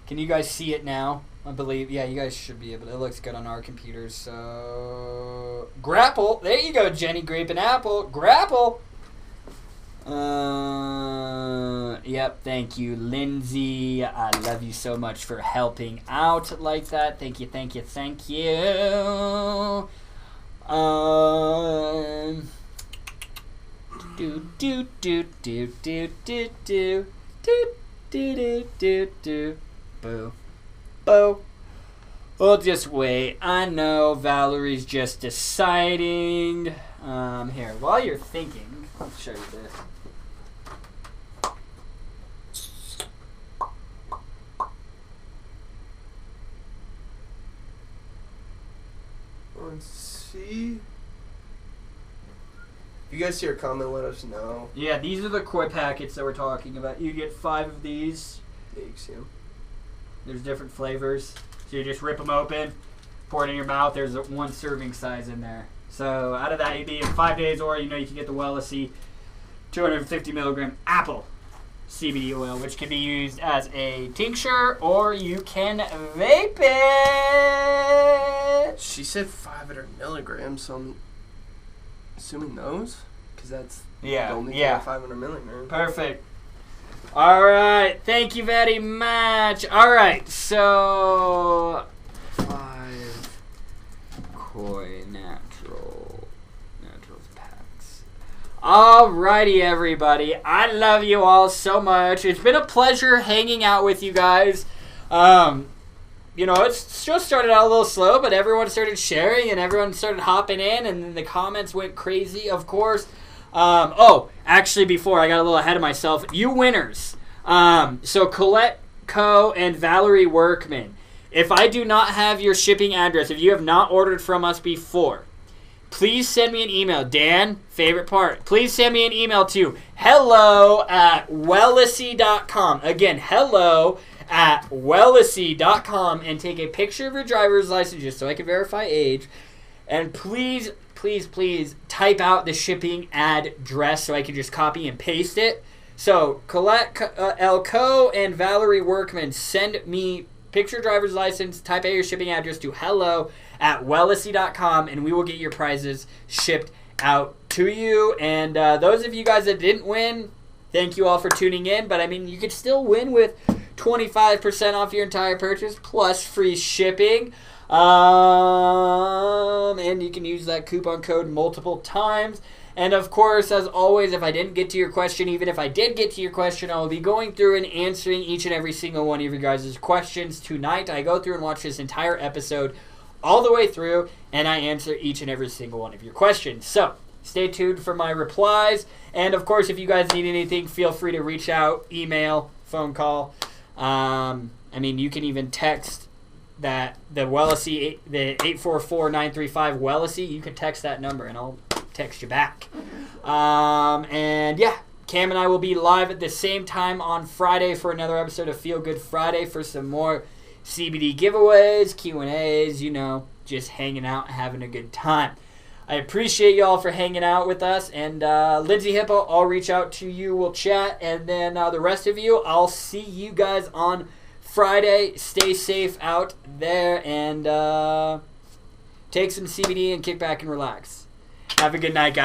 Can you guys see it now? I believe, yeah, you guys should be able to. It looks good on our computers. So, grapple. There you go, Jenny, grape and apple. Grapple. Yep, thank you, Lindsay. I love you so much for helping out like that. Thank you, thank you, thank you. Boo. Boo. We'll just wait. I know Valerie's just deciding. Here, while you're thinking, I'll show you this. Let's see. If you guys see our comment, let us know. Yeah, these are the koi packets that we're talking about. You get 5 of these. Thanks, yeah. There's different flavors. So you just rip them open, pour it in your mouth. There's a 1 serving size in there. So out of that, you'd be in 5 days, or you can get the Wellesi 250 milligram apple CBD oil, which can be used as a tincture, or you can vape it. She said 500 milligrams, so I'm assuming those, because that's the only thing 500 milligrams. Perfect. All right, thank you very much. All right, so 5 koi naturals packs. All righty, everybody. I love you all so much. It's been a pleasure hanging out with you guys. It's just started out a little slow, but everyone started sharing and everyone started hopping in, and then the comments went crazy, of course. Actually, before I got a little ahead of myself, you winners. So Colette Coe and Valerie Workman, if I do not have your shipping address, if you have not ordered from us before, please send me an email. Dan, favorite part. Please send me an email to hello@wellesi.com. Again, hello@wellesi.com, and take a picture of your driver's license just so I can verify age. And please, please, please type out the shipping address so I can just copy and paste it. So Colette L. Coe and Valerie Workman, send me picture driver's license, type out your shipping address to hello@wellesi.com, and we will get your prizes shipped out to you. And those of you guys that didn't win, thank you all for tuning in. But I mean, you could still win with 25% off your entire purchase plus free shipping. And you can use that coupon code multiple times. And of course, as always, if I didn't get to your question, even if I did get to your question, I will be going through and answering each and every single one of you guys' questions tonight. I go through and watch this entire episode all the way through, and I answer each and every single one of your questions. So stay tuned for my replies. And of course, if you guys need anything, feel free to reach out, email, phone call. You can even text that the Wellesi, the 844-935 Wellesi. You can text that number, and I'll text you back. Cam and I will be live at the same time on Friday for another episode of Feel Good Friday for some more CBD giveaways, Q&As, just hanging out, having a good time. I appreciate y'all for hanging out with us, and Lindsay Hippo, I'll reach out to you, we'll chat, and then the rest of you, I'll see you guys on Friday. Stay safe out there, and take some CBD and kick back and relax. Have a good night, guys.